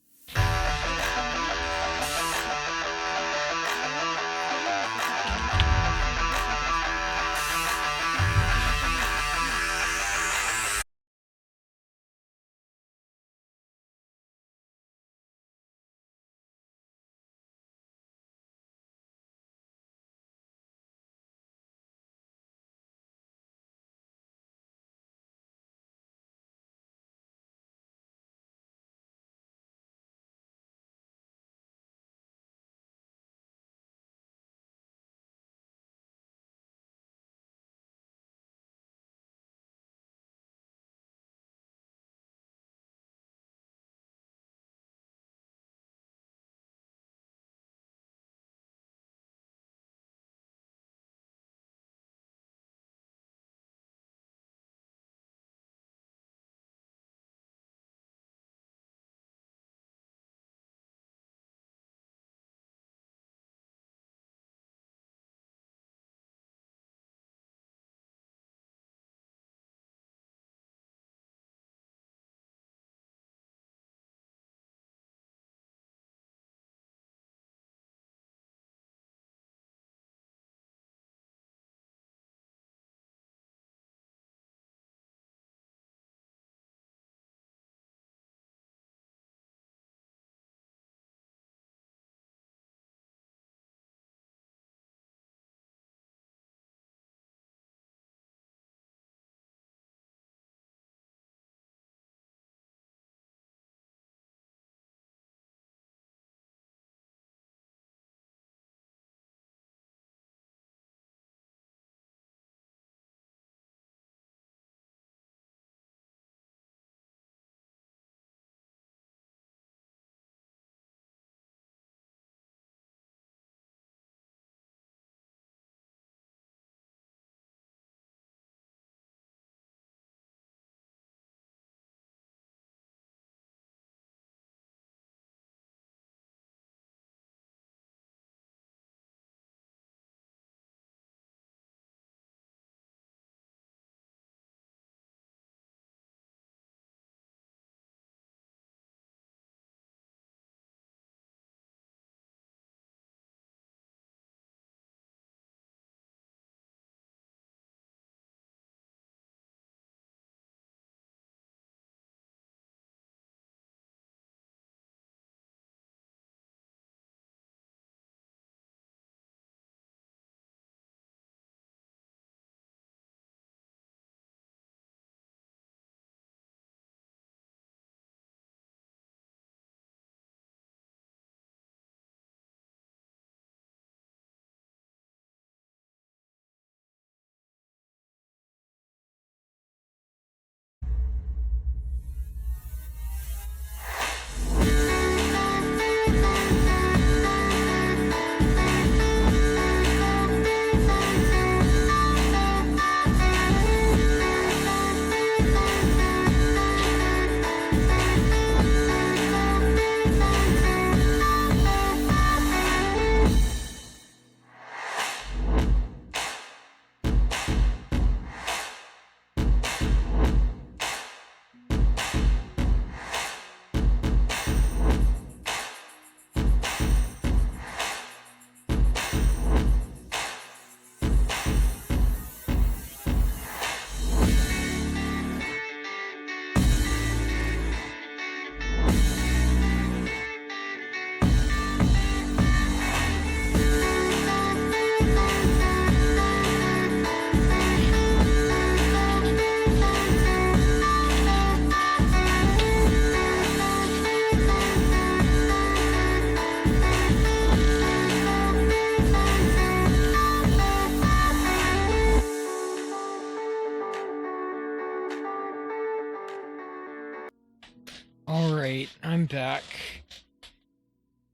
Alright, I'm back.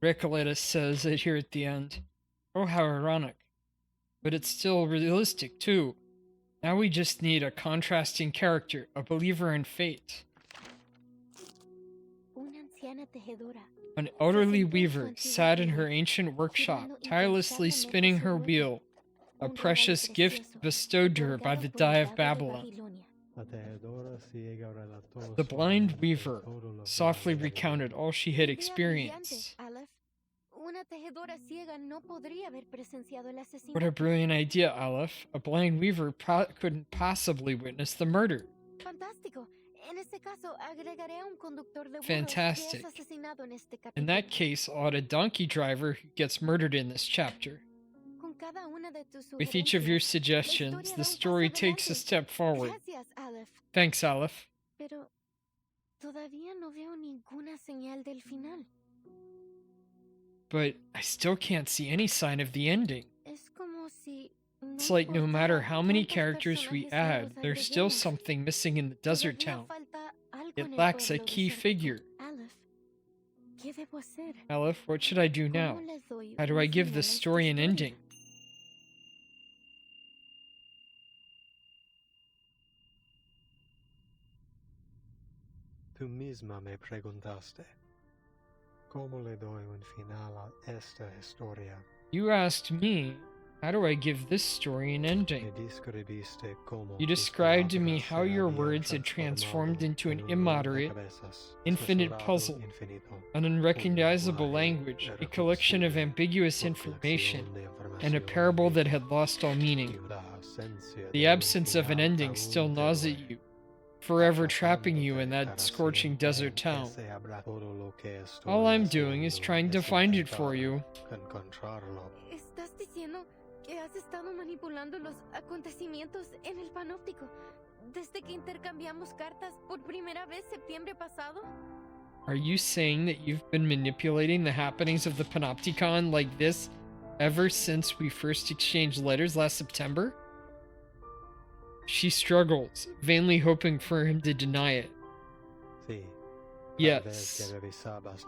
Recoleta says it here at the end. Oh, how ironic. But it's still realistic, too. Now we just need a contrasting character, a believer in fate. An elderly weaver sat in her ancient workshop, tirelessly spinning her wheel, a precious gift bestowed to her by the Dye of Babylon. The blind weaver softly recounted all she had experienced. What a brilliant idea, Aleph. A blind weaver couldn't possibly witness the murder. Fantastic. In that case, I'll add a donkey driver who gets murdered in this chapter. With each of your suggestions, the story takes a step forward. Thanks, Aleph. But I still can't see any sign of the ending. It's like no matter how many characters we add, there's still something missing in the desert town. It lacks a key figure. Aleph, what should I do now? How do I give this story an ending? Tú misma me preguntaste, ¿cómo le doy un final a esta historia? You asked me, how do I give this story an ending? You described to me how your words had transformed into an immoderate, infinite puzzle, an unrecognizable language, a collection of ambiguous information, and a parable that had lost all meaning. The absence of an ending still gnaws at you, forever trapping you in that scorching desert town. All I'm doing is trying to find it for you. Has estado manipulando los acontecimientos en el panóptico desde que intercambiamos cartas por primera vez septiembre pasado? Are you saying that you've been manipulating the happenings of the Panopticon like this ever since we first exchanged letters last September? She struggles, vainly hoping for him to deny it. Yes.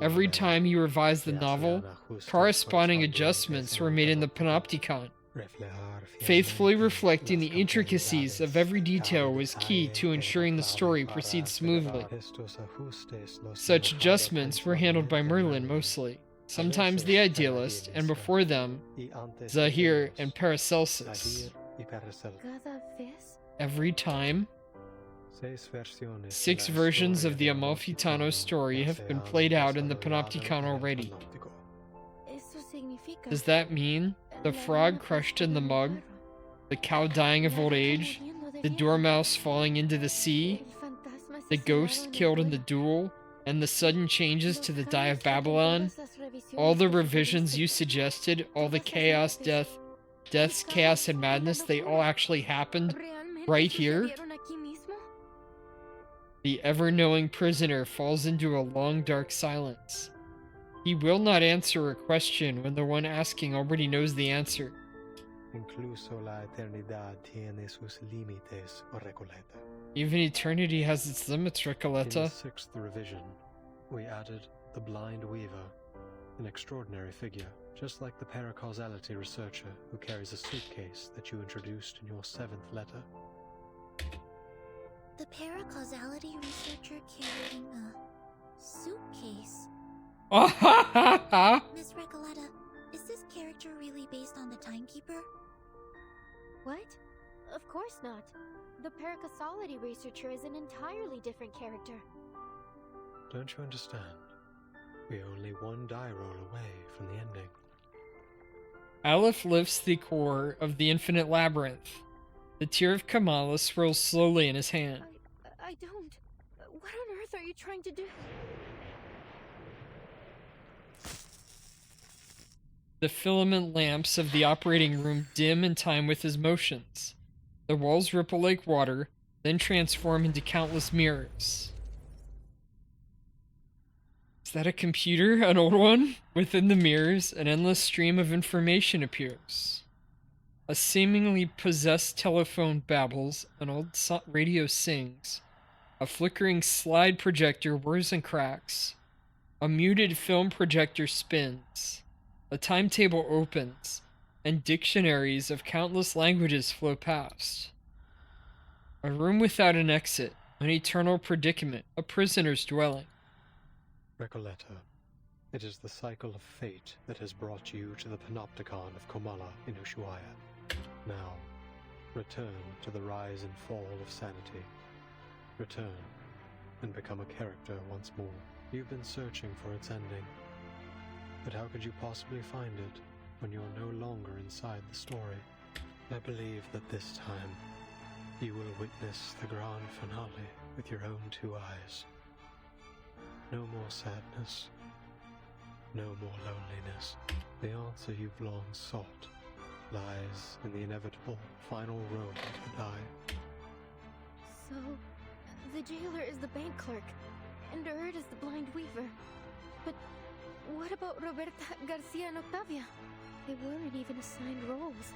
Every time you revised the novel, corresponding adjustments were made in the Panopticon. Faithfully reflecting the intricacies of every detail was key to ensuring the story proceeds smoothly. Such adjustments were handled by Merlin mostly, sometimes the Idealist, and before them, Zahir and Paracelsus. Every time, 6 versions of the Amalfitano story have been played out in the Panopticon already. Does that mean the frog crushed in the mug, the cow dying of old age, the dormouse falling into the sea, the ghost killed in the duel, and the sudden changes to the Dye of Babylon? All the revisions you suggested, all the chaos, deaths, chaos, and madness, they all actually happened right here? The ever-knowing prisoner falls into a long, dark silence. He will not answer a question when the one asking already knows the answer. Even eternity has its limits, Recoleta. In the 6th revision, we added the blind weaver, an extraordinary figure, just like the paracausality researcher who carries a suitcase that you introduced in your 7th letter. The paracausality researcher carrying a suitcase. Miss Recoleta, is this character really based on the Timekeeper? What? Of course not. The paracausality researcher is an entirely different character. Don't you understand? We're only one die roll away from the ending. Aleph lifts the core of the infinite labyrinth. The tear of Kamala swirls slowly in his hand. I don't. What on earth are you trying to do? The filament lamps of the operating room dim in time with his motions. The walls ripple like water, then transform into countless mirrors. Is that a computer? An old one? Within the mirrors, an endless stream of information appears. A seemingly possessed telephone babbles, an old radio sings. A flickering slide projector whirs and cracks. A muted film projector spins. A timetable opens, and dictionaries of countless languages flow past. A room without an exit, an eternal predicament, a prisoner's dwelling. Recoleta, it is the cycle of fate that has brought you to the Panopticon of Komala in Ushuaia. Now, return to the rise and fall of sanity. Return, and become a character once more. You've been searching for its ending. But how could you possibly find it when you're no longer inside the story? I believe that this time, you will witness the grand finale with your own 2 eyes. No more sadness. No more loneliness. The answer you've long sought lies in the inevitable final road to the die. So, the jailer is the bank clerk, and Erd is the blind weaver. But what about Roberta, Garcia, and Octavia? They weren't even assigned roles.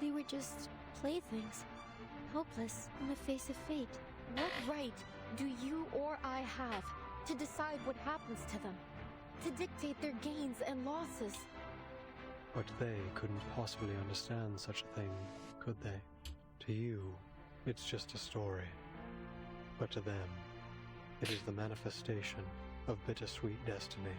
They were just playthings, helpless in the face of fate. What right do you or I have to decide what happens to them? To dictate their gains and losses? But they couldn't possibly understand such a thing, could they? To you, it's just a story. But to them, it is the manifestation of bittersweet destiny.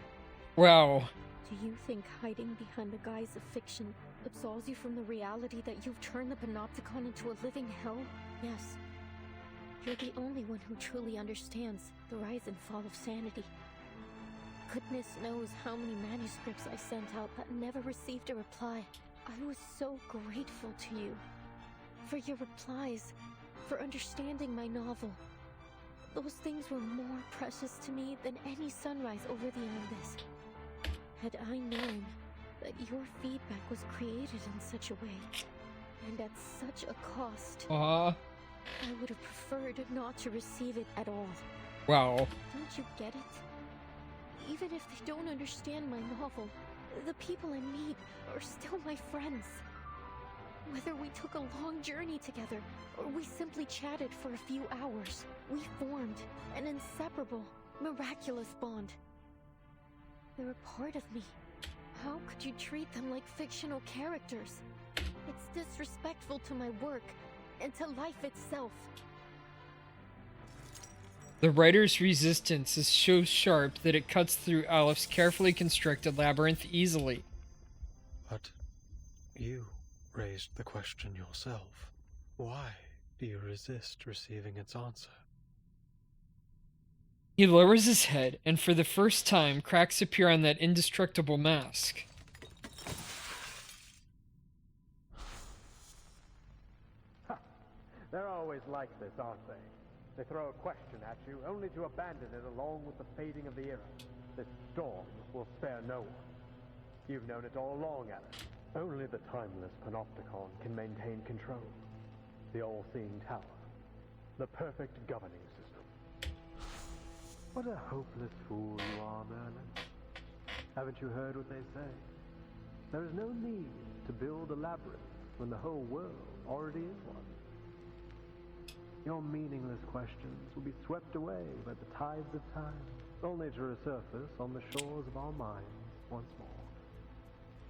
Wow. Do you think hiding behind the guise of fiction absolves you from the reality that you've turned the Panopticon into a living hell? Yes. You're the only one who truly understands the rise and fall of sanity. Goodness knows how many manuscripts I sent out but never received a reply. I was so grateful to you. For your replies, for understanding my novel. Those things were more precious to me than any sunrise over the Andes. Had I known that your feedback was created in such a way, and at such a cost, I would have preferred not to receive it at all. Wow. Don't you get it? Even if they don't understand my novel, the people I meet are still my friends. Whether we took a long journey together, or we simply chatted for a few hours, we formed an inseparable, miraculous bond. They're a part of me. How could you treat them like fictional characters? It's disrespectful to my work, and to life itself. The writer's resistance is so sharp that it cuts through Alepht's carefully constructed labyrinth easily. But you raised the question yourself. Why do you resist receiving its answer? He lowers his head, and for the first time, cracks appear on that indestructible mask. They're always like this, aren't they? They throw a question at you, only to abandon it along with the fading of the era. This storm will spare no one. You've known it all along, Alice. Only the timeless Panopticon can maintain control. The all-seeing tower. The perfect governing system. What a hopeless fool you are, Merlin. Haven't you heard what they say? There is no need to build a labyrinth when the whole world already is one. Your meaningless questions will be swept away by the tides of time, only to resurface on the shores of our minds once more.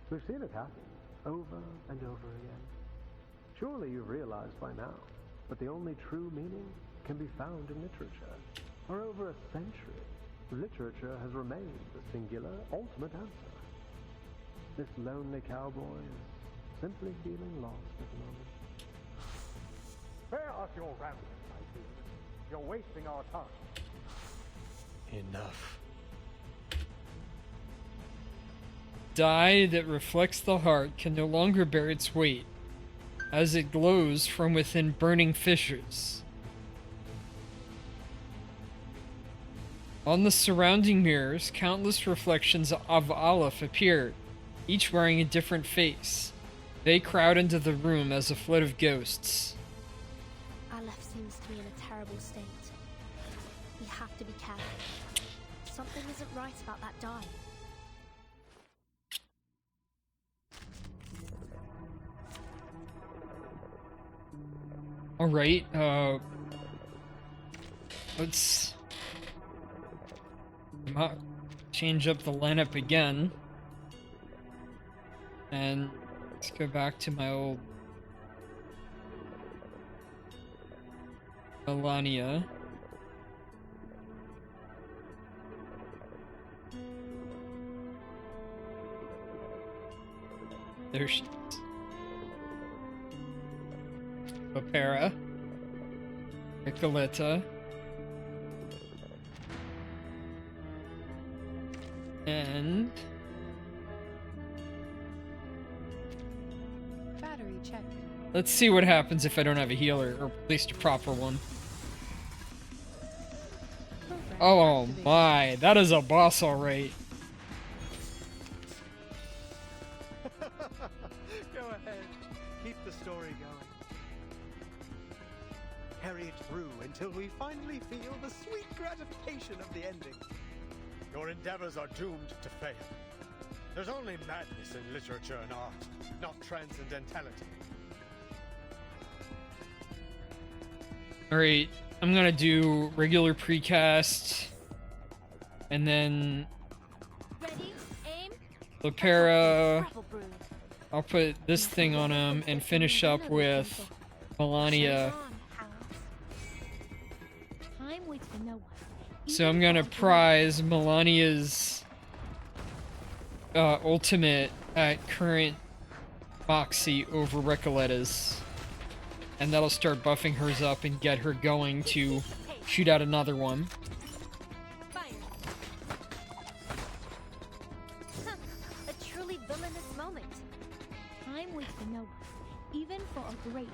We've seen it happen, over and over again. Surely you've realized by now that the only true meaning can be found in literature. For over a century, literature has remained the singular, ultimate answer. This lonely cowboy is simply feeling lost at the moment. Spare us your ramblings, my dear. You're wasting our time. Enough. Dye that reflects the heart can no longer bear its weight, as it glows from within burning fissures. On the surrounding mirrors, countless reflections of Aleph appear, each wearing a different face. They crowd into the room as a flood of ghosts. Aleph seems to be in a terrible state. We have to be careful. Something isn't right about that dye. Alright, let's... change up the lineup again. And let's go back to my old Melania. There she is. Opera. Nicoletta. And Battery checked. let's see what happens if I don't have a healer, or at least a proper one. Oh my, that is a boss, alright. Go ahead. Keep the story going. Carry it through until we finally feel the sweet gratification of the ending. Your endeavors are doomed to fail. There's only madness in literature and art, not transcendentality. Alright, I'm gonna do regular precast, and then Ready, aim, Lepera. travel brood. I'll put this thing on him and finish up with Melania. Time waits for no one. So I'm gonna prize Melania's ultimate at current Moxie over Recoletta's. And that'll start buffing hers up and get her going to shoot out another one. Fire. Huh, a truly villainous moment. Time waits for no one, even for a great.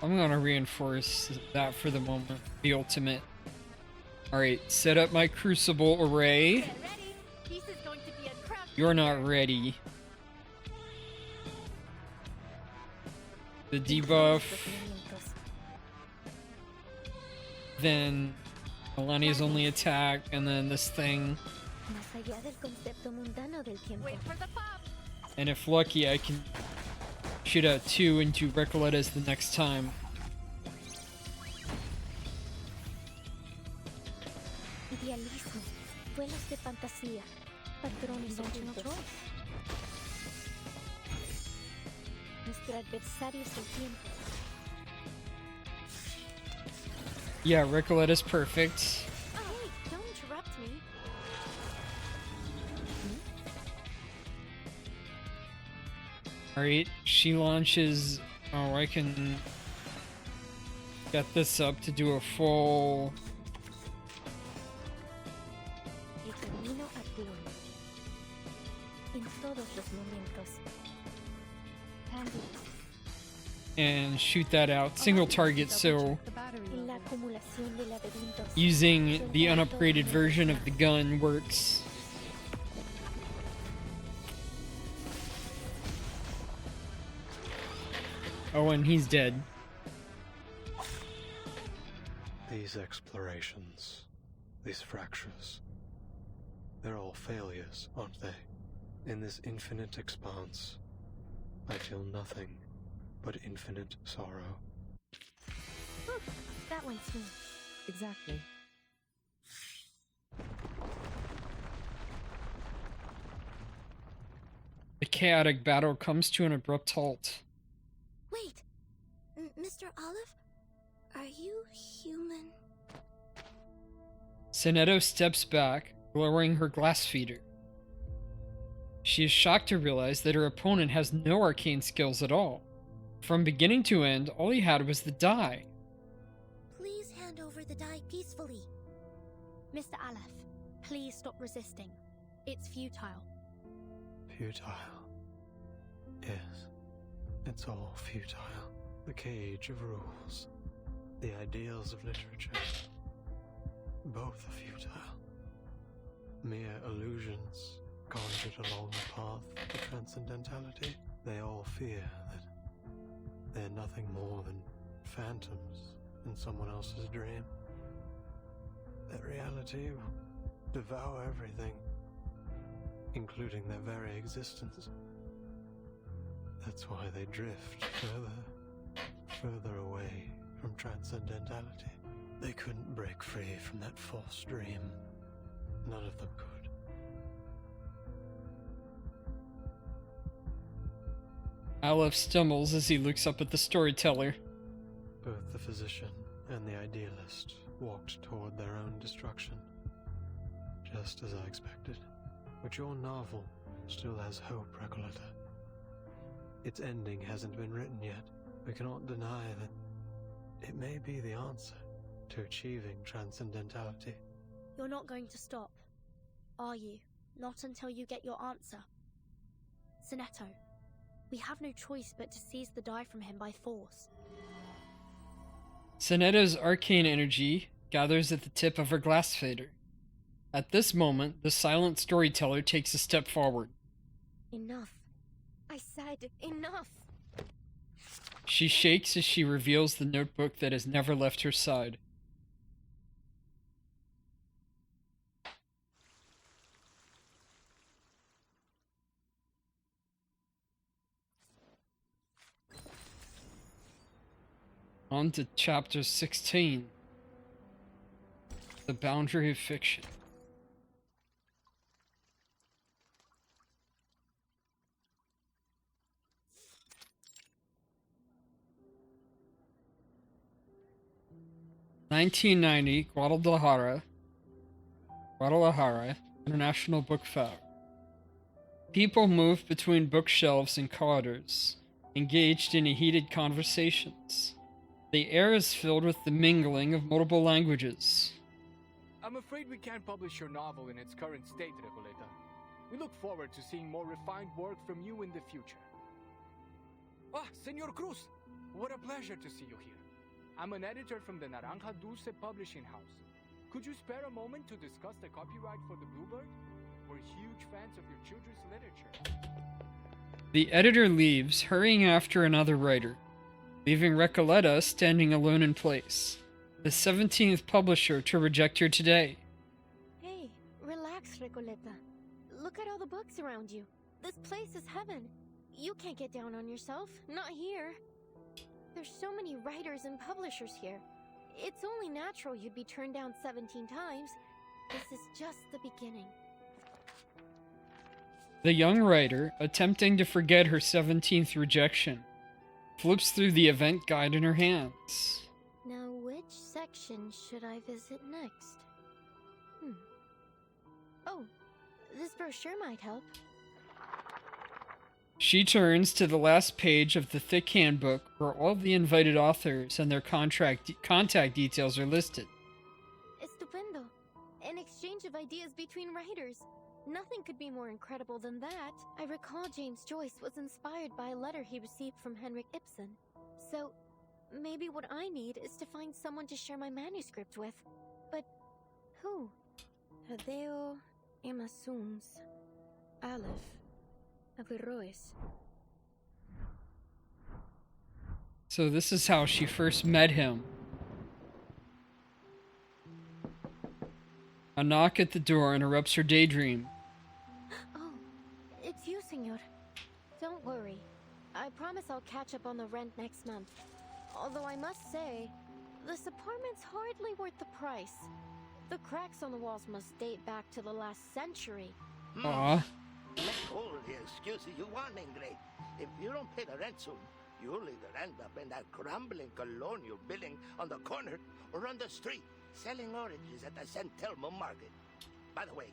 I'm gonna reinforce that for the moment. The ultimate. Alright, set up my crucible array. Get ready. This is going to be a crowd. You're not ready. The debuff. Then Melania's only attack, and then this thing. Más allá del concepto mundano del tiempo. Wait for the pop. And if lucky, I can shoot out 2 into Recoletta's the next time. Idealismo, vuelos de fantasía, patrones ocultos. Nuestro adversario es el tiempo. Yeah, Recoletta's perfect. Oh, hey, don't interrupt me. Alright, she launches. Oh, I can get this up to do a full. El camino a gloria. En todos los momentos. Cambio. And shoot that out. Single target, so En la acumulación de laberintos. using the unupgraded version of the gun works. Oh, and he's dead. These explorations, these fractures, they're all failures, aren't they? In this infinite expanse, I feel nothing but infinite sorrow. Whew, that went smooth. Exactly. The chaotic battle comes to an abrupt halt. Wait, Mr. Olive? Are you human? Sinetto steps back, lowering her glass feeder. She is shocked to realize that her opponent has no arcane skills at all. From beginning to end, all he had was the die. Please hand over the die peacefully. Mr. Aleph, please stop resisting. It's futile. Futile. Yes, it's all futile. The cage of rules, the ideals of literature, both are futile. Mere illusions conjured along the path to transcendentality. They all fear that they're nothing more than phantoms in someone else's dream. That reality will devour everything, including their very existence. That's why they drift further away from transcendentality. They couldn't break free from that false dream. None of them could. Aleph stumbles as he looks up at the storyteller. Both the physician and the idealist walked toward their own destruction, just as I expected. But your novel still has hope, Recoleta. Its ending hasn't been written yet. We cannot deny that it may be the answer to achieving transcendentality. You're not going to stop, are you? Not until you get your answer. Sinetto, we have no choice but to seize the die from him by force. Sinetto's arcane energy gathers at the tip of her glass fader. At this moment, the silent storyteller takes a step forward. Enough. I said enough. She shakes as she reveals the notebook that has never left her side. On to chapter 16. The Boundary of Fiction. (1990) Guadalajara International Book Fair. People moved between bookshelves and corridors, engaged in heated conversations. The air is filled with the mingling of multiple languages. I'm afraid we can't publish your novel in its current state, Recoleta. We look forward to seeing more refined work from you in the future. Ah, Senor Cruz! What a pleasure to see you here. I'm an editor from the Naranja Dulce publishing house. Could you spare a moment to discuss the copyright for the Bluebird? We're huge fans of your children's literature. The editor leaves, hurrying after another writer, leaving Recoleta standing alone in place. The 17th publisher to reject her today. Hey, relax, Recoleta. Look at all the books around you. This place is heaven. You can't get down on yourself. Not here. There's so many writers and publishers here. It's only natural you'd be turned down 17 times. This is just the beginning. The young writer, attempting to forget her 17th rejection, flips through the event guide in her hands. Now, which section should I visit next? Oh, this brochure might help. She turns to the last page of the thick handbook where all the invited authors and their contact details are listed. Estupendo. An exchange of ideas between writers. Nothing could be more incredible than that. I recall James Joyce was inspired by a letter he received from Henrik Ibsen. So, maybe what I need is to find someone to share my manuscript with. But who? Hadeo Emasums. Aleph. Averroes. So this is how she first met him. A knock at the door interrupts her daydream. Oh, it's you, senor. Don't worry. I promise I'll catch up on the rent next month. Although I must say, this apartment's hardly worth the price. The cracks on the walls must date back to the last century. Aw. Make all the excuses you want, Ingrid. If you don't pay the rent soon, you'll either end up in that crumbling colonial building on the corner or on the street, selling oranges at the San Telmo market. By the way,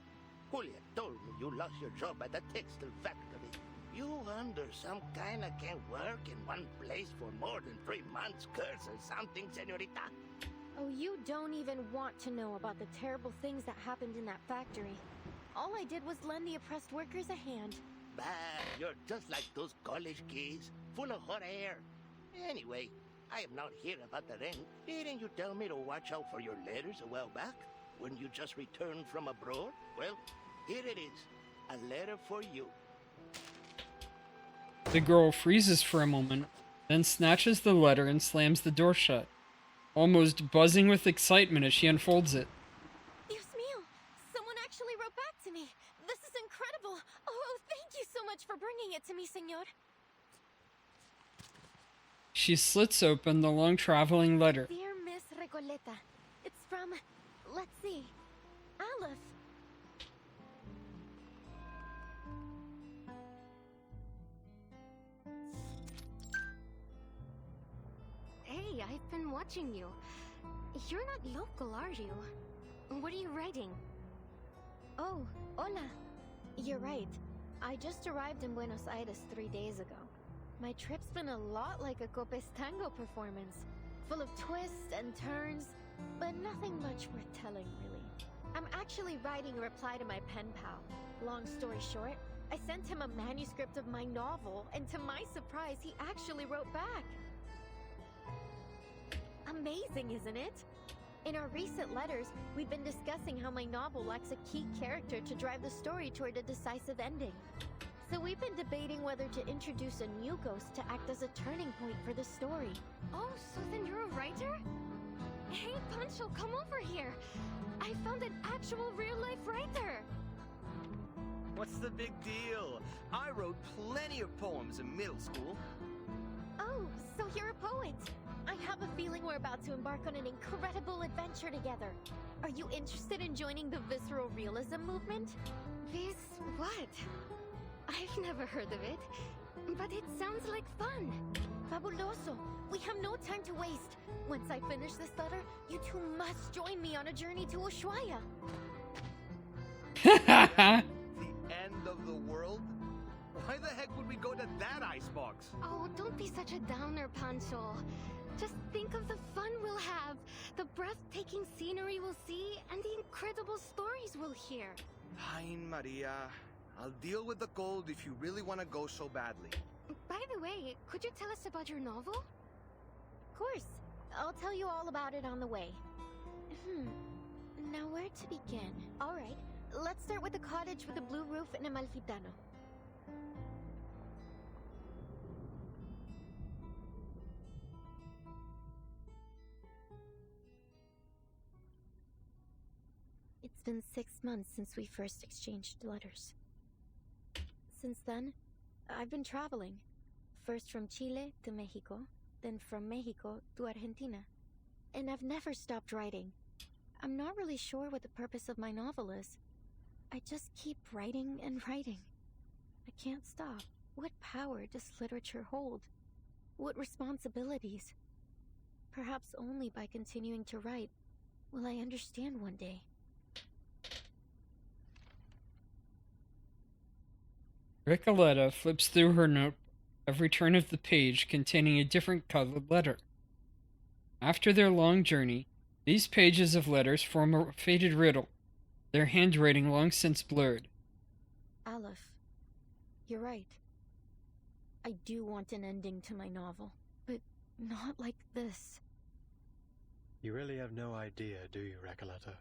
Julia told me you lost your job at the textile factory. You under some kind of can't work in one place for more than 3 months, curse or something, senorita? Oh, you don't even want to know about the terrible things that happened in that factory. All I did was lend the oppressed workers a hand. Bah, you're just like those college kids, full of hot air. Anyway, I am not here about the rent. Didn't you tell me to watch out for your letters a while back? When you just returned from abroad? Well, here it is. A letter for you. The girl freezes for a moment, then snatches the letter and slams the door shut, almost buzzing with excitement as she unfolds it. Dios mío! Someone actually wrote back to me! This is incredible! Oh, thank you so much for bringing it to me, senor! She slits open the long traveling letter. Dear Miss Recoleta, it's from, let's see, Aleph. Hey, I've been watching you. You're not local, are you? What are you writing? Oh, hola. You're right. I just arrived in Buenos Aires 3 days ago. My trip's been a lot like a Copes Tango performance, full of twists and turns, but nothing much worth telling, really. I'm actually writing a reply to my pen pal. Long story short, I sent him a manuscript of my novel, and to my surprise, he actually wrote back. Amazing, isn't it? In our recent letters, we've been discussing how my novel lacks a key character to drive the story toward a decisive ending. So we've been debating whether to introduce a new ghost to act as a turning point for the story. Oh, so then you're a writer? Hey, Pancho, come over here. I found an actual real-life writer. What's the big deal? I wrote plenty of poems in middle school. Oh, so you're a poet. I have a feeling we're about to embark on an incredible adventure together. Are you interested in joining the visceral realism movement? What? I've never heard of it, but it sounds like fun. Fabuloso. We have no time to waste. Once I finish this letter, you two must join me on a journey to Ushuaia. The end of the world? Why the heck would we go to that icebox? Oh, don't be such a downer, Pancho. Just think of the fun we'll have, the breathtaking scenery we'll see, and the incredible stories we'll hear. Ay, Maria. I'll deal with the cold if you really want to go so badly. By the way, could you tell us about your novel? Of course. I'll tell you all about it on the way. Now where to begin? Alright, let's start with the cottage with a blue roof and Amalfitano. It's been 6 months since we first exchanged letters. Since then, I've been traveling. First from Chile to Mexico, then from Mexico to Argentina. And I've never stopped writing. I'm not really sure what the purpose of my novel is. I just keep writing and writing. I can't stop. What power does literature hold? What responsibilities? Perhaps only by continuing to write will I understand one day. Recoleta flips through her note, every turn of the page containing a different colored letter. After their long journey, these pages of letters form a faded riddle, their handwriting long since blurred. Aleph, you're right. I do want an ending to my novel, but not like this. You really have no idea, do you, Recoleta?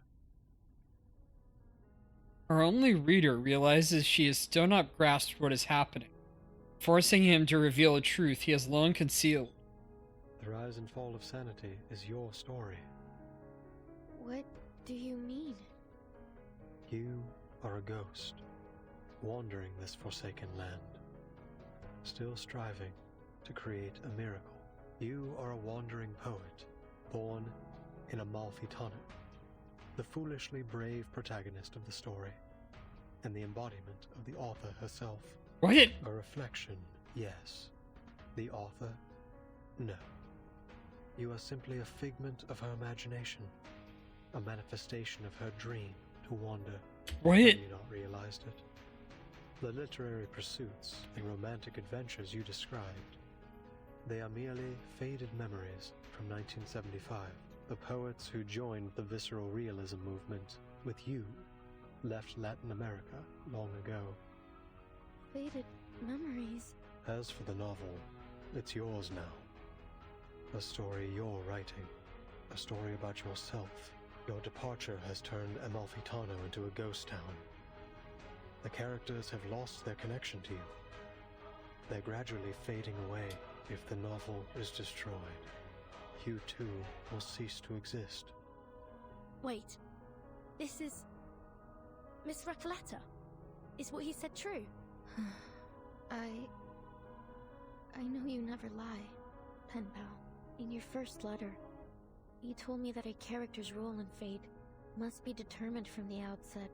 Her only reader realizes she has still not grasped what is happening, forcing him to reveal a truth he has long concealed. The rise and fall of sanity is your story. What do you mean? You are a ghost, wandering this forsaken land, still striving to create a miracle. You are a wandering poet, born in Amalfitano, the foolishly brave protagonist of the story, and the embodiment of the author herself. What? A reflection, yes. The author, no. You are simply a figment of her imagination, a manifestation of her dream to wander. What? Had you not realized it? The literary pursuits and romantic adventures you described, they are merely faded memories from 1975. The poets who joined the visceral realism movement with you left Latin America long ago. Faded memories. As for the novel, it's yours now. A story you're writing. A story about yourself. Your departure has turned Amalfitano into a ghost town. The characters have lost their connection to you. They're gradually fading away. If the novel is destroyed, you too will cease to exist. Wait. This is... Miss Recoleta? Is what he said true? I know you never lie, pen pal. In your first letter, you told me that a character's role in fate must be determined from the outset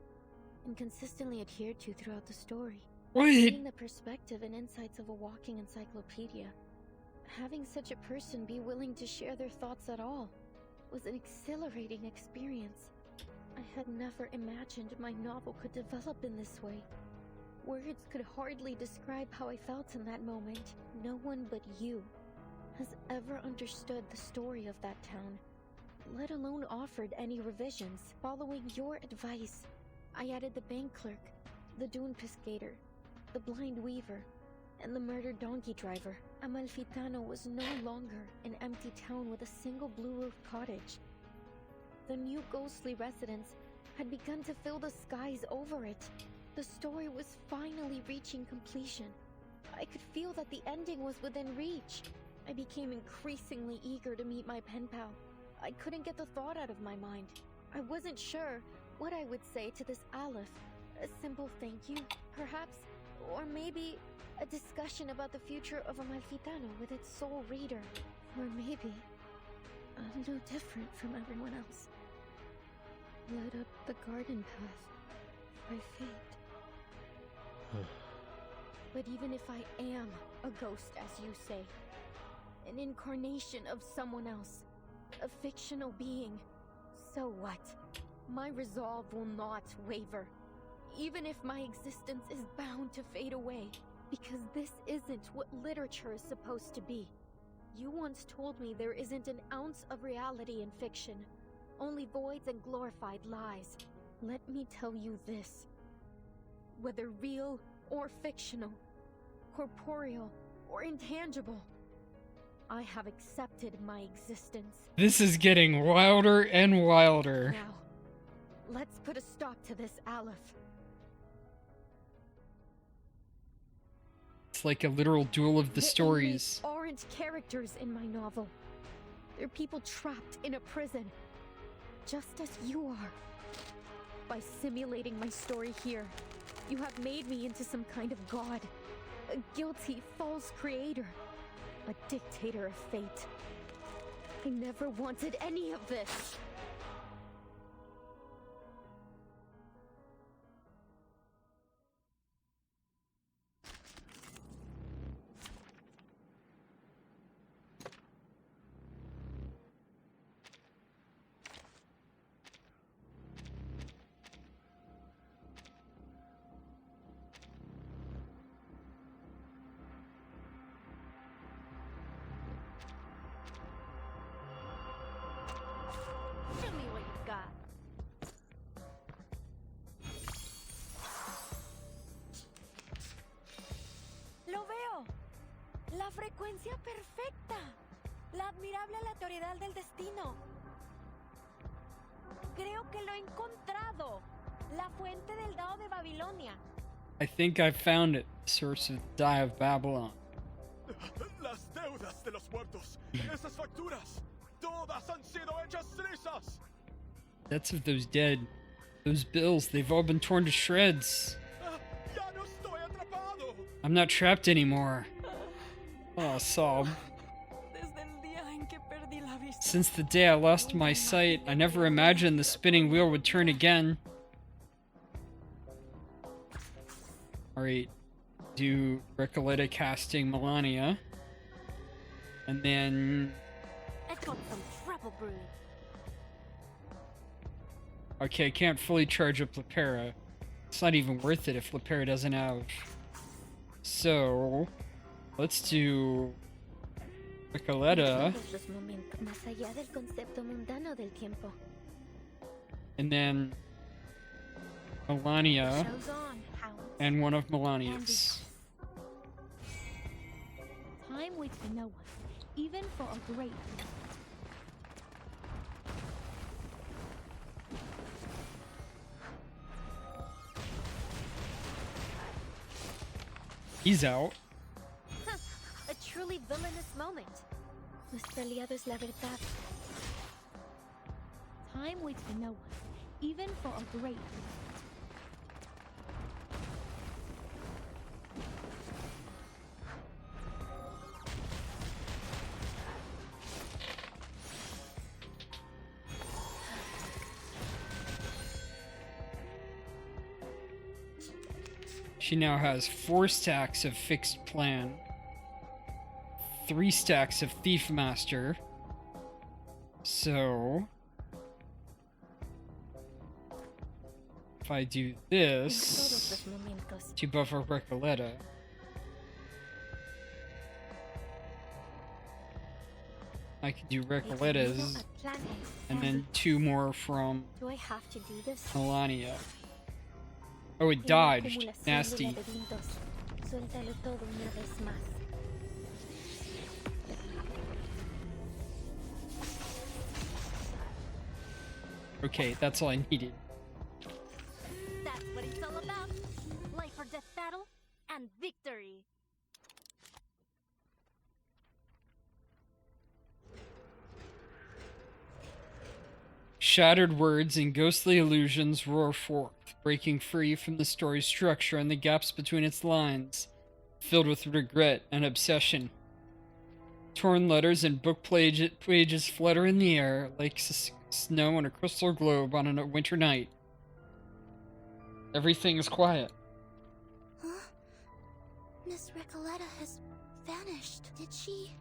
and consistently adhered to throughout the story. Wait. Seeing the perspective and insights of a walking encyclopedia, having such a person be willing to share their thoughts at all was an exhilarating experience. I had never imagined my novel could develop in this way. Words could hardly describe how I felt in that moment. No one but you has ever understood the story of that town, let alone offered any revisions. Following your advice, I added the bank clerk, the dune pescator, the blind weaver, and the murdered donkey driver. Amalfitano was no longer an empty town with a single blue-roofed cottage. The new ghostly residents had begun to fill the skies over it. The story was finally reaching completion. I could feel that the ending was within reach. I became increasingly eager to meet my pen pal. I couldn't get the thought out of my mind. I wasn't sure what I would say to this Aleph. A simple thank you, perhaps, or maybe a discussion about the future of Amalfitano with its sole reader. Or maybe I'm no different from everyone else, led up the garden path by fate. But even if I am a ghost, as you say, an incarnation of someone else, a fictional being, so what? My resolve will not waver, even if my existence is bound to fade away, because this isn't what literature is supposed to be. You once told me there isn't an ounce of reality in fiction, only voids and glorified lies. Let me tell you this. Whether real or fictional, corporeal or intangible, I have accepted my existence. This is getting wilder and wilder. Now, let's put a stop to this, Aleph. It's like a literal duel of the stories. There aren't characters in my novel. They're people trapped in a prison, just as you are. By simulating my story here, you have made me into some kind of god, a guilty, false creator, a dictator of fate. I never wanted any of this. Show me what you've got. Lo veo. La frecuencia perfecta. La admirable aleatoriedad del destino. Creo que lo he encontrado. La fuente del Dao de Babilonia. I think I found it. Source of the Die of Babylon. Las deudas de los muertos. Esas facturas. Todas han sido hechas cenizas. Debts of those dead. Those bills, they've all been torn to shreds. Ya no estoy atrapado. I'm not trapped anymore. Oh, sob. Desde el día en que perdí la vista. Since the day I lost my sight, I never imagined the spinning wheel would turn again. Alright. Do Recoleta casting Melania. And then... I've got some trouble brewing. Okay, I can't fully charge up Lepera. It's not even worth it if Lepera doesn't have... So... Let's do... Recoleta. Los momentos más allá del concepto mundano del tiempo. And then... Melania. Show's on, hounds. And one of Melania's. Time waits for no one, even for a great one. He's out. truly villainous moment. Los peleados la verdad. Time waits for no one, even for a great. She now has 4 stacks of Fixed Plan, 3 stacks of Thief Master. So if I do this to buff our Recoleta, I could do Recoletas and then 2 more from Do I have to do this? Melania. Oh, it dodged. Nasty. Suéltalo todo una vez más. Okay, that's all I needed. That's what it's all about. Life or death battle and victory. Shattered words and ghostly illusions roar forth, breaking free from the story's structure and the gaps between its lines, filled with regret and obsession. Torn letters and book pages flutter in the air like snow on a crystal globe on a winter night. Everything is quiet. Huh? Miss Recoleta has vanished. Did she?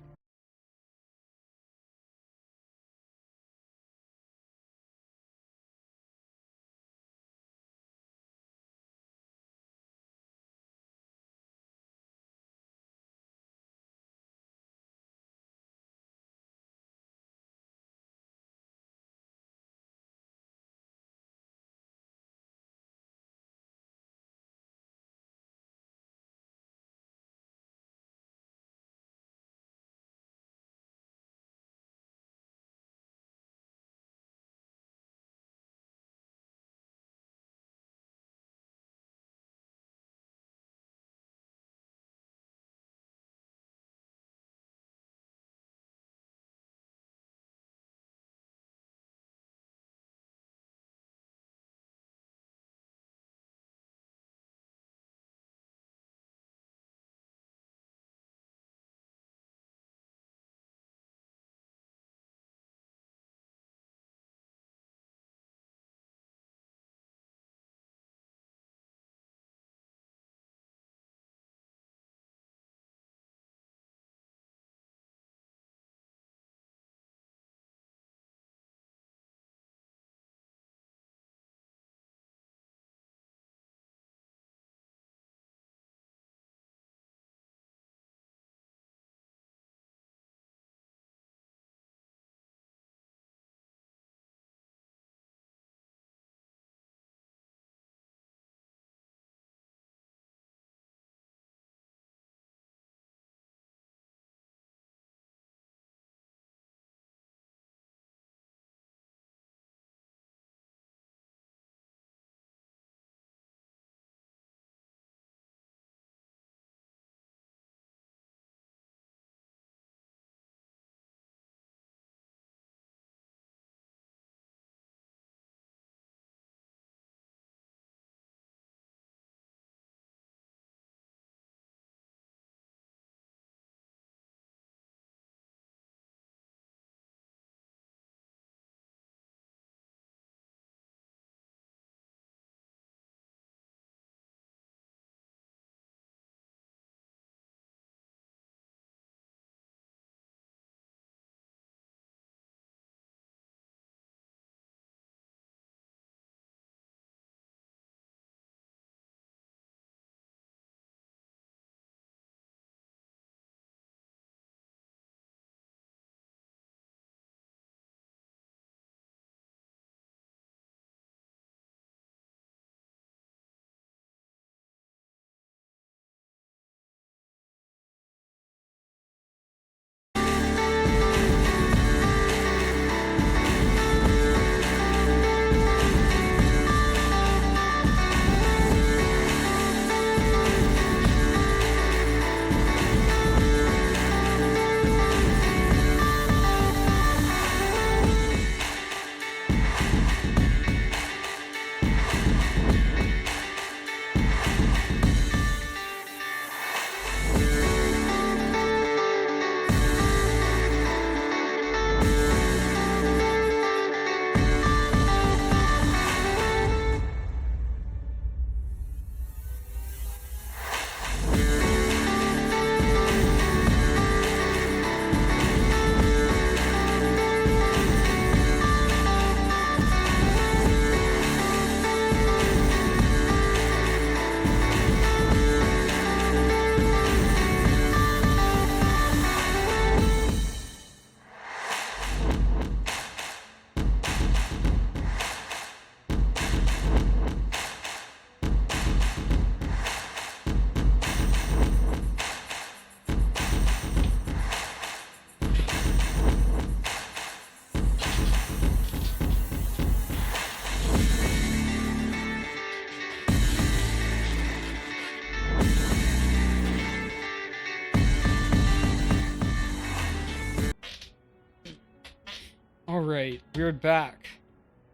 Alright, we're back.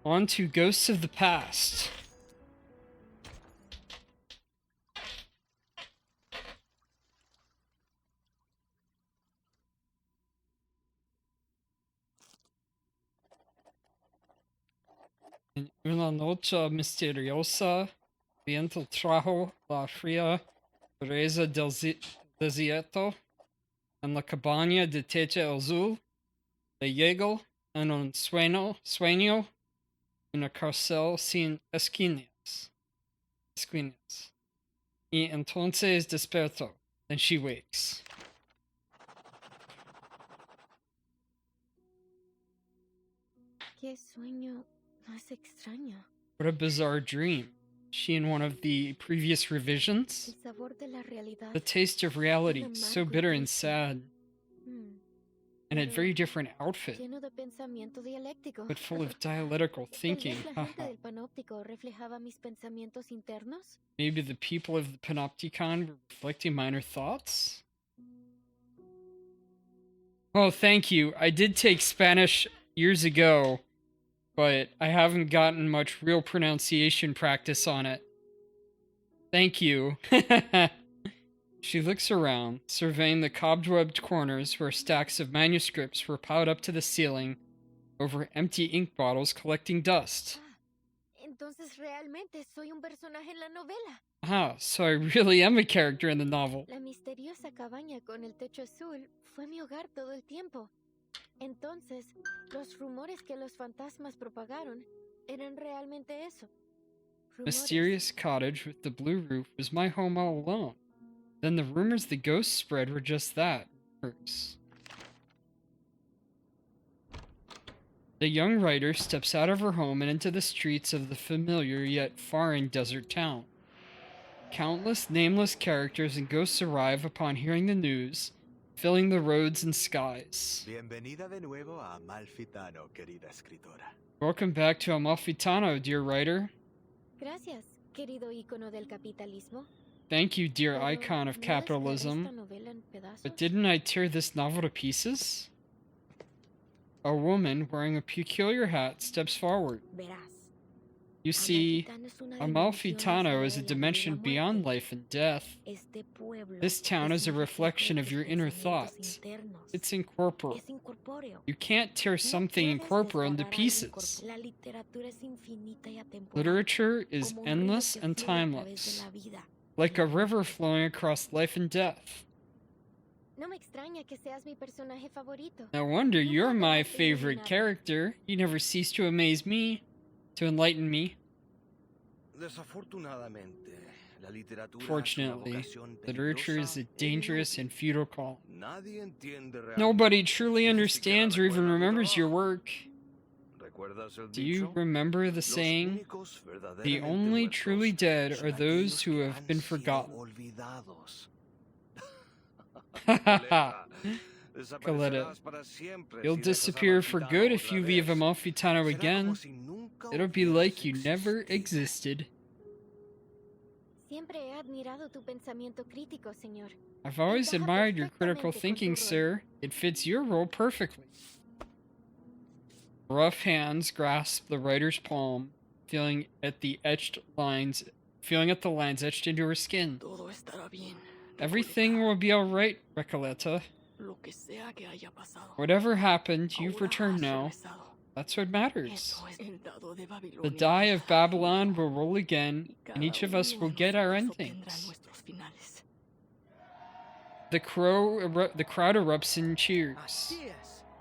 On to Ghosts of the Past. En una noche misteriosa, viento trajo la fría brisa del desierto. En la cabaña de techo azul, le llegó en un sueño una cárcel sin esquinas. Y entonces despertó. Then she wakes. Qué sueño más extraño. What a bizarre dream. She in one of the previous revisions? El sabor de la realidad. The taste of reality, so bitter and sad. And a very different outfit, Lleno de pensamiento dialéctico. but full of dialectical thinking. El reflejante del panóptico reflejaba mis pensamientos internos. Maybe the people of the Panopticon were reflecting my inner thoughts? Oh, thank you. I did take Spanish years ago, but I haven't gotten much real pronunciation practice on it. Thank you. She looks around, surveying the cobwebbed corners where stacks of manuscripts were piled up to the ceiling over empty ink bottles collecting dust. Entonces realmente soy un personaje en la novela. Ah, so I really am a character in the novel. La misteriosa cabaña con el techo azul fue mi hogar todo el tiempo. Entonces, los rumores que los fantasmas propagaron eran realmente eso. Mysterious cottage with the blue roof was my home all alone. Then the rumors the ghosts spread were just that, rumors. The young writer steps out of her home and into the streets of the familiar yet foreign desert town. Countless nameless characters and ghosts arrive upon hearing the news, filling the roads and skies. Bienvenida de nuevo a Amalfitano, querida escritora. Welcome back to Amalfitano, dear writer. Gracias, querido ícono del capitalismo. Thank you, dear icon of capitalism. But didn't I tear this novel to pieces? A woman wearing a peculiar hat steps forward. You see, Amalfitano is a dimension beyond life and death. This town is a reflection of your inner thoughts. It's incorporeal. You can't tear something incorporeal into pieces. Literature is endless and timeless, like a river flowing across life and death. No me extraña que seas mi personaje favorito. No wonder you're my favorite character. You never cease to amaze me, to enlighten me. Fortunately, literature is a dangerous and futile call. Nobody truly understands or even remembers your work. Do you remember the saying, "The only truly dead are those who have been forgotten"? Coletta, you'll disappear for good if you leave Amalfitano again. It'll be like you never existed. Siempre he admirado tu pensamiento crítico, señor. I've always admired your critical thinking, sir. It fits your role perfectly. Rough hands grasp the writer's palm, feeling at the lines etched into her skin. Everything will be alright, Recoleta. Whatever happened, you've returned now. That's what matters. The die of Babylon will roll again, and each of us will get our endings. The crowd erupts in cheers.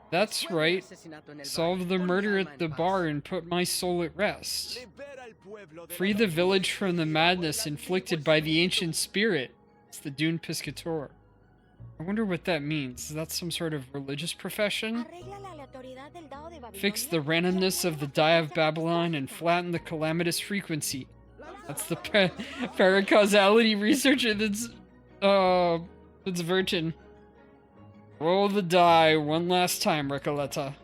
That's right. Solve the murder at the bar and put my soul at rest. Free the village from the madness inflicted by the ancient spirit. It's the Dune Piscator. I wonder what that means. Is that some sort of religious profession? Fix the randomness of the die of Babylon and flatten the calamitous frequency. That's the paracausality researcher that's Vertin. Roll the die one last time, Recoleta.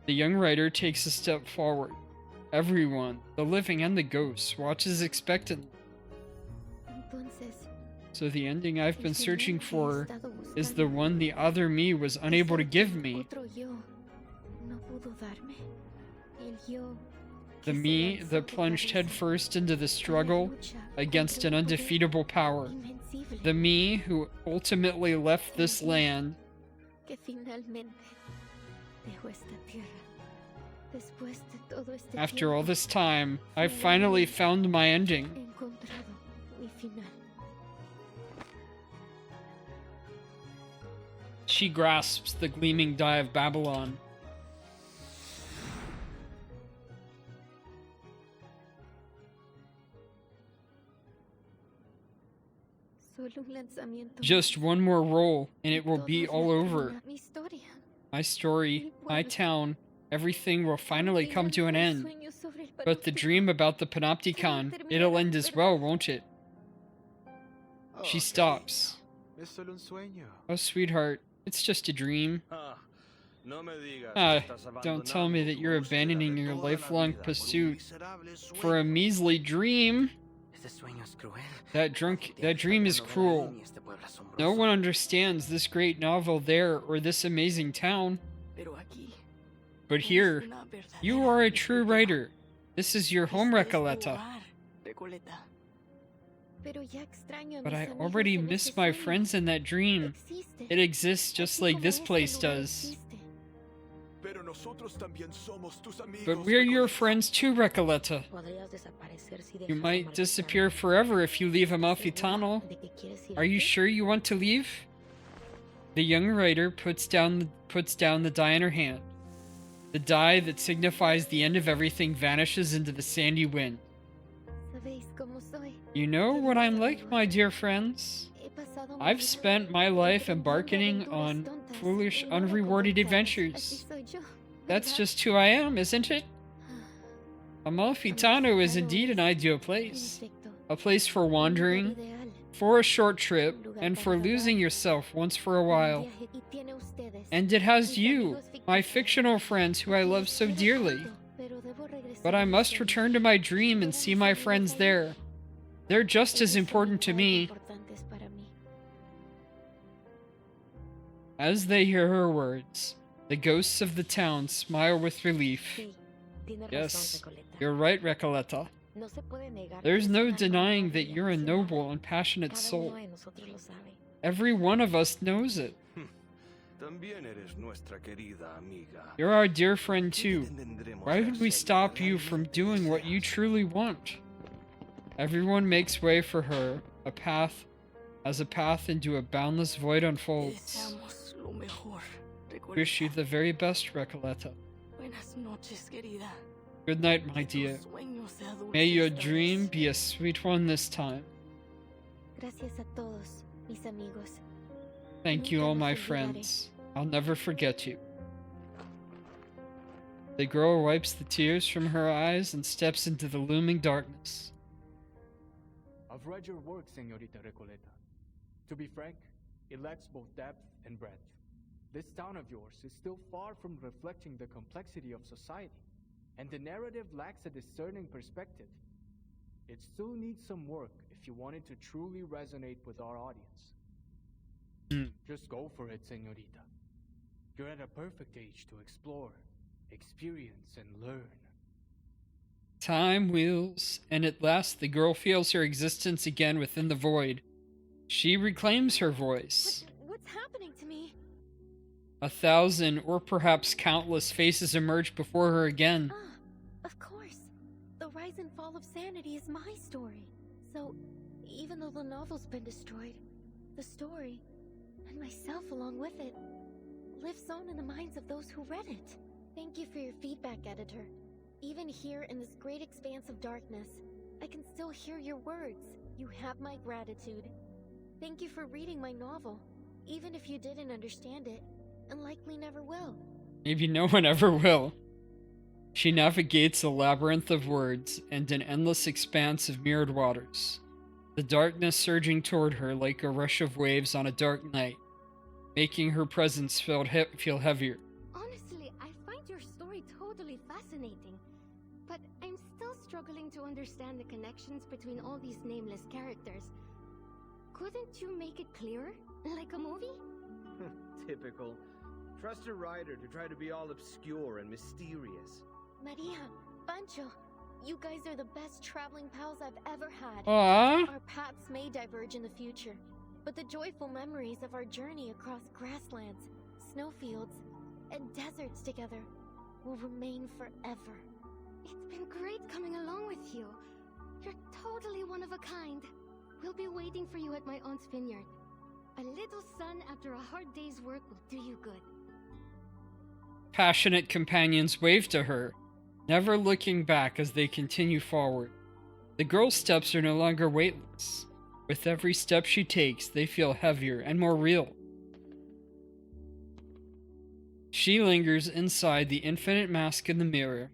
The young writer takes a step forward. Everyone, the living and the ghosts, watches expectantly. So the ending I've been searching for is the one the other me was unable to give me. pudo darme. El yo The me that plunged headfirst into the struggle against an undefeatable power. The me who ultimately left this land. que finalmente dejó esta tierra. Después de todo este After all tiempo, this time, I finally found my ending. he encontrado mi final. She grasps the gleaming die of Babylon. Solo un lanzamiento Just one more roll, and it will todo be all over. termina mi historia. My story, my town, everything will finally come to an end. But the dream about the Panopticon, it'll end as well, won't it? She stops. Es solo un sueño. Oh, sweetheart, it's just a dream. No me digas Ah, que estás don't tell me that you're abandoning your toda la lifelong vida por un pursuit miserable sueño. for a measly dream. Ese sueño es cruel. That dream is cruel. No one understands this great novel there or this amazing town. But here, you are a true writer. This is your home, Recoleta. Pero ya extraño a But mis I amigos already en miss ese my sueño. friends in that dream. It exists just like this place does. Pero nosotros también somos tus amigos. But we're your friends too, Recoleta. Podrías desaparecer si You dejas might Amalfitano. disappear forever if you leave Amalfitano. ¿De que quieres Are you irte? sure you want to leave? The young writer puts down the die in her hand. The die that signifies the end of everything vanishes into the sandy wind. ¿Sabéis cómo soy? You know what I'm like, my dear friends. He pasado mi I've vida spent my life emprendiendo embarking aventuras on tontas foolish, y nada unrewarded correctas. adventures. Así soy yo, That's ¿verdad? just who I am, isn't it? Amalfitano is indeed an ideal place. A place for wandering, for a short trip, and for losing yourself once for a while. Y tiene ustedes, And it has mis you, amigos my ficticios. fictional friends who I love so Quiero dearly. todo, pero debo regresar But I a mi must sueño. return to my dream and see my friends there. They're just as Ellos son important to igual de me. importantes para mí. As they hear her words, the ghosts of the town smile with relief. Sí, tienes razón, Yes, Recoleta. you're right, Recoleta. No se puede negar que There's es no un alma denying noble that y you're a apasionada. noble and passionate Cada soul. uno de nosotros lo sabe. Every one of us knows it. También eres nuestra querida amiga. You're our dear friend too. Why would we stop you from doing what you truly want? Everyone makes way for her, a path into a boundless void unfolds. Deseamos lo mejor, Wish you the very best, Recoleta. Buenas noches, querida. Good night, my dear. Sueño sea dulce May your esta dream vez. be a sweet one this time. Gracias a todos, mis amigos. Thank you, Nunca all los my olvidaré. friends. I'll never forget you. The girl wipes the tears from her eyes and steps into the looming darkness. I've read your work, Señorita Recoleta. To be frank, it lacks both depth and breadth. This town of yours is still far from reflecting the complexity of society, and the narrative lacks a discerning perspective. It still needs some work if you want it to truly resonate with our audience. Just go for it, Señorita. You're at a perfect age to explore, experience, and learn. Time wheels, and at last the girl feels her existence again within the void. She reclaims her voice. What's happening to me? 1,000 or perhaps countless faces emerge before her again. Of course. The rise and fall of sanity is my story. So, even though the novel's been destroyed, the story, and myself along with it, lives on in the minds of those who read it. Thank you for your feedback, editor. Even here in this great expanse of darkness, I can still hear your words. You have my gratitude. Thank you for reading my novel, even if you didn't understand it, and likely never will. Maybe no one ever will. She navigates a labyrinth of words and an endless expanse of mirrored waters, the darkness surging toward her like a rush of waves on a dark night, making her presence feel heavier. Honestly, I find your story totally fascinating, but I'm still struggling to understand the connections between all these nameless characters. Couldn't you make it clearer? Like a movie? Typical. Trust a writer to try to be all obscure and mysterious. Maria, Pancho, you guys are the best traveling pals I've ever had. Aww. Our paths may diverge in the future, but the joyful memories of our journey across grasslands, snowfields, and deserts together will remain forever. It's been great coming along with you. You're totally one of a kind. We'll be waiting for you at my aunt's vineyard. A little sun after a hard day's work will do you good. Passionate companions wave to her, never looking back as they continue forward. The girl's steps are no longer weightless. With every step she takes, they feel heavier and more real. She lingers inside the infinite mask in the mirror,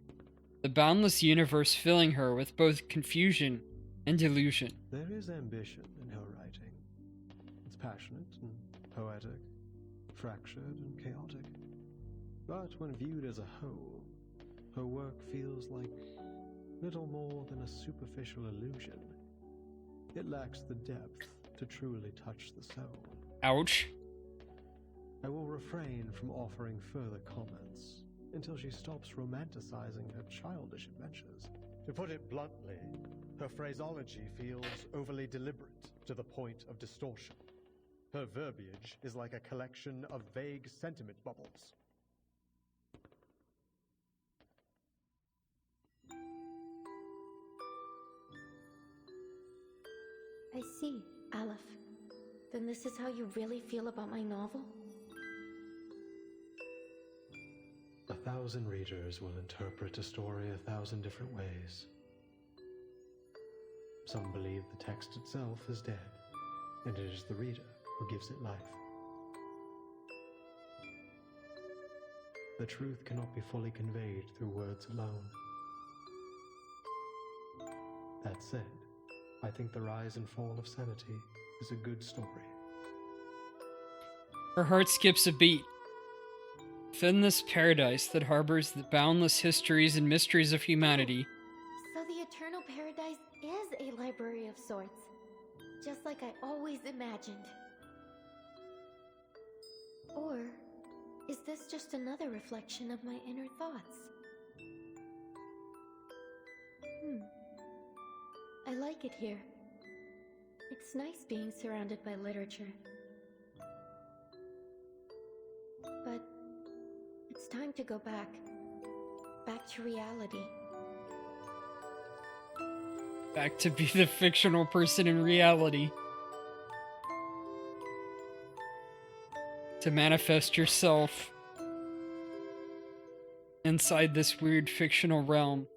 the boundless universe filling her with both confusion and delusion. There is ambition in her writing. It's passionate and poetic, fractured and chaotic. But when viewed as a whole, her work feels like little more than a superficial illusion. It lacks the depth to truly touch the soul. Ouch. I will refrain from offering further comments until she stops romanticizing her childish adventures. To put it bluntly, her phraseology feels overly deliberate to the point of distortion. Her verbiage is like a collection of vague sentiment bubbles. I see, Aleph. Then this is how you really feel about my novel? 1,000 readers will interpret a story 1,000 different ways. Some believe the text itself is dead, and it is the reader who gives it life. The truth cannot be fully conveyed through words alone. That said, I think The Rise and Fall of Sanity is a good story. Her heart skips a beat. Within this paradise that harbors the boundless histories and mysteries of humanity, So the Eternal Paradise is a library of sorts, just like I always imagined. Or is this just another reflection of my inner thoughts? I like it here. It's nice being surrounded by literature. But it's time to go back to reality. back to be the fictional person in reality. To manifest yourself inside this weird fictional realm.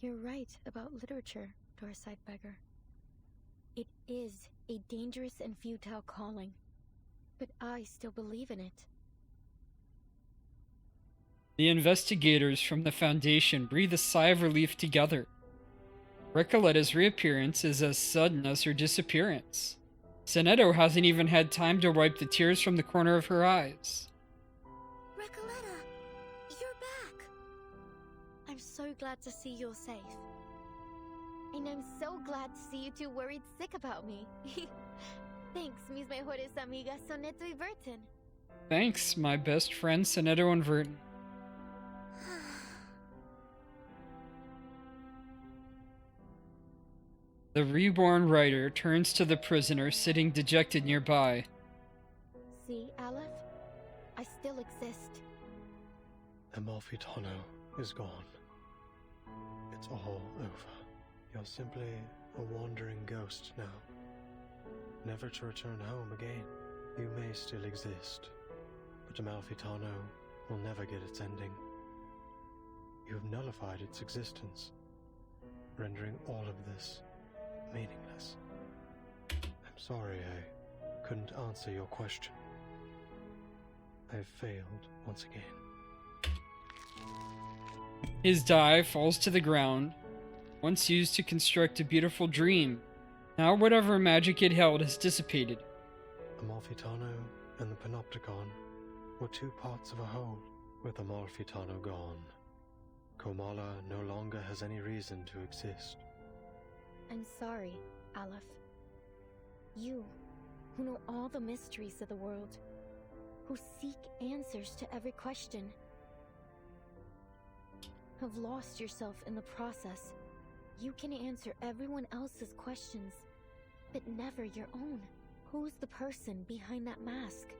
You're right about literature, Dorside Beggar. It is a dangerous and futile calling, but I still believe in it. The investigators from the Foundation breathe a sigh of relief together. Recoletta's reappearance is as sudden as her disappearance. Sonetto hasn't even had time to wipe the tears from the corner of her eyes. Recoletta, you're back. I'm so glad to see you're safe. And I'm so glad to see you two worried sick about me. Thanks, mis mejores amigas Sonetto y Verton. Thanks, my best friends Sonetto and Verton. The reborn writer turns to the prisoner sitting dejected nearby. See, Aleph? I still exist. Amalfitano is gone. It's all over. You're simply a wandering ghost now, never to return home again. You may still exist, but Amalfitano will never get its ending. You have nullified its existence, rendering all of this meaningless. I'm sorry I couldn't answer your question. I've failed once again. His die falls to the ground, once used to construct a beautiful dream. Now whatever magic it held has dissipated. Amalfitano and the Panopticon were two parts of a whole. With Amalfitano gone, Komala no longer has any reason to exist. I'm sorry, Aleph. You, who know all the mysteries of the world, who seek answers to every question, have lost yourself in the process. You can answer everyone else's questions, but never your own. Who's the person behind that mask?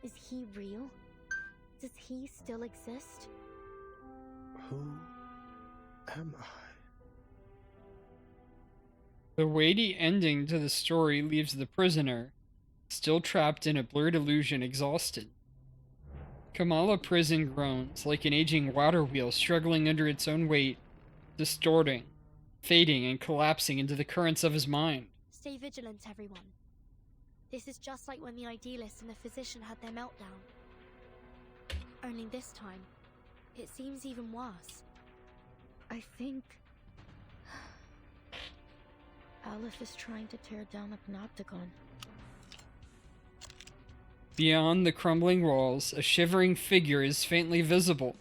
Is he real? Does he still exist? Who am I? The weighty ending to the story leaves the prisoner, still trapped in a blurred illusion, exhausted. Kamala Prison groans like an aging water wheel struggling under its own weight, distorting, fading, and collapsing into the currents of his mind. Stay vigilant, everyone. This is just like when the idealist and the physician had their meltdown. Only this time, it seems even worse. I think Aleph is trying to tear down the Panopticon. Beyond the crumbling walls, a shivering figure is faintly visible.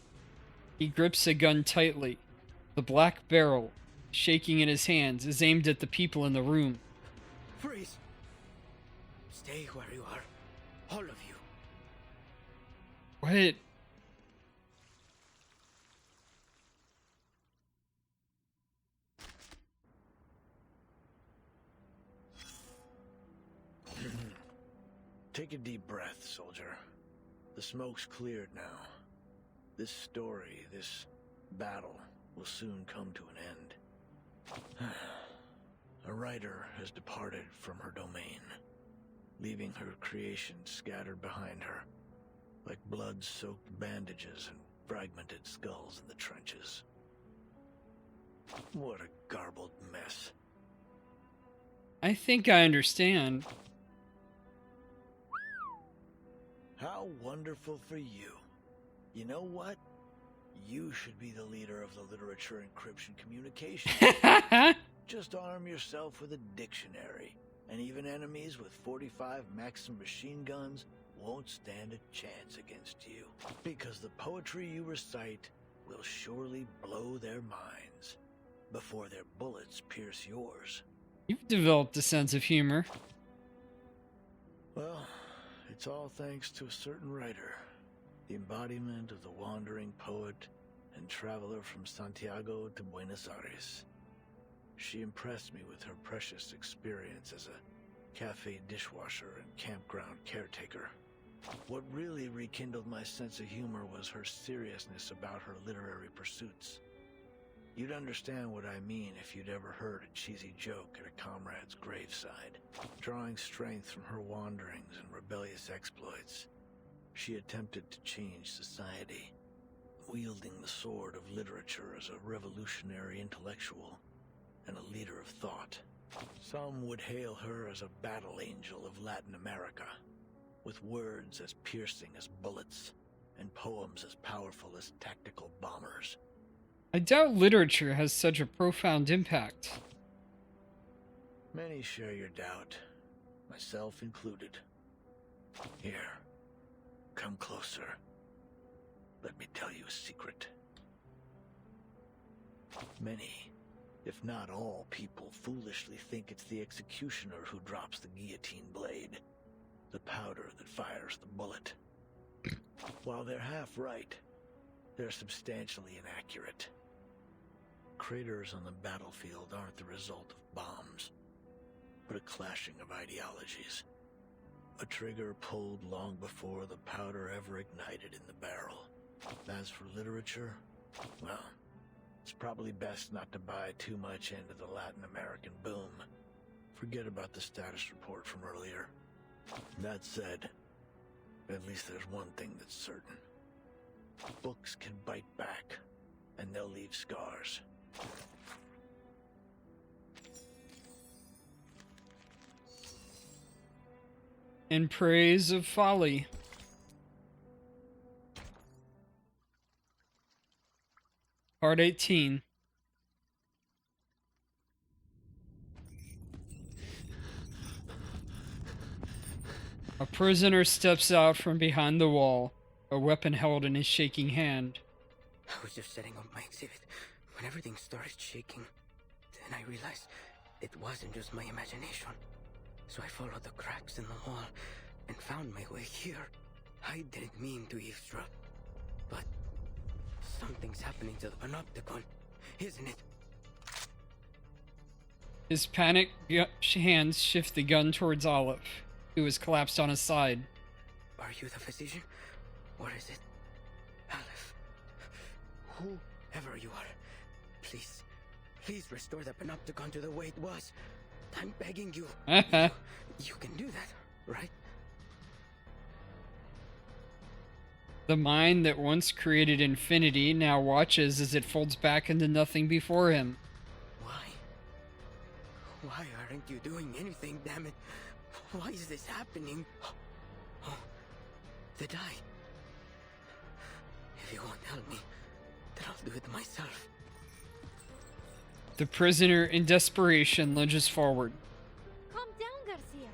He grips a gun tightly. The black barrel, shaking in his hands, is aimed at the people in the room. Freeze! Stay where you are. All of you. What? Take a deep breath, soldier. The smoke's cleared now. This story, this battle, will soon come to an end. A writer has departed from her domain, leaving her creation scattered behind her, like blood-soaked bandages and fragmented skulls in the trenches. What a garbled mess. I think I understand. How wonderful for you. You know what? You should be the leader of the literature encryption communication. Just arm yourself with a dictionary, and even enemies with 45 Maxim machine guns won't stand a chance against you. Because the poetry you recite will surely blow their minds before their bullets pierce yours. You've developed a sense of humor. Well, it's all thanks to a certain writer, the embodiment of the wandering poet and traveler from Santiago to Buenos Aires. She impressed me with her precious experience as a cafe dishwasher and campground caretaker. What really rekindled my sense of humor was her seriousness about her literary pursuits. You'd understand what I mean if you'd ever heard a cheesy joke at a comrade's graveside. Drawing strength from her wanderings and rebellious exploits, she attempted to change society, wielding the sword of literature as a revolutionary intellectual and a leader of thought. Some would hail her as a battle angel of Latin America, with words as piercing as bullets and poems as powerful as tactical bombers. I doubt literature has such a profound impact. Many share your doubt, myself included. Here, come closer. Let me tell you a secret. Many, if not all people, foolishly think it's the executioner who drops the guillotine blade, the powder that fires the bullet. While they're half right, they're substantially inaccurate. Craters on the battlefield aren't the result of bombs, but a clashing of ideologies. A trigger pulled long before the powder ever ignited in the barrel. As for literature, well, it's probably best not to buy too much into the Latin American boom. Forget about the status report from earlier. That said, at least there's one thing that's certain. Books can bite back, and they'll leave scars. In praise of Folie. Part 18. A prisoner steps out from behind the wall, a weapon held in his shaking hand. I was just setting up my exhibit when everything started shaking. Then I realized it wasn't just my imagination. So I followed the cracks in the wall and found my way here. I didn't mean to eavesdrop, but something's happening to the Panopticon, isn't it? His panicked hands shift the gun towards Olive, who is collapsed on his side. Are you the physician? Or is it Aleph? Whoever you are, please, please restore the Panopticon to the way it was. I'm begging you. You can do that, right? The mind that once created infinity now watches as it folds back into nothing before him. Why aren't you doing anything, damn it? Why is this happening? Oh, the die. If you won't help me, then I'll do it myself. The prisoner, in desperation, lunges forward. Calm down, Garcia.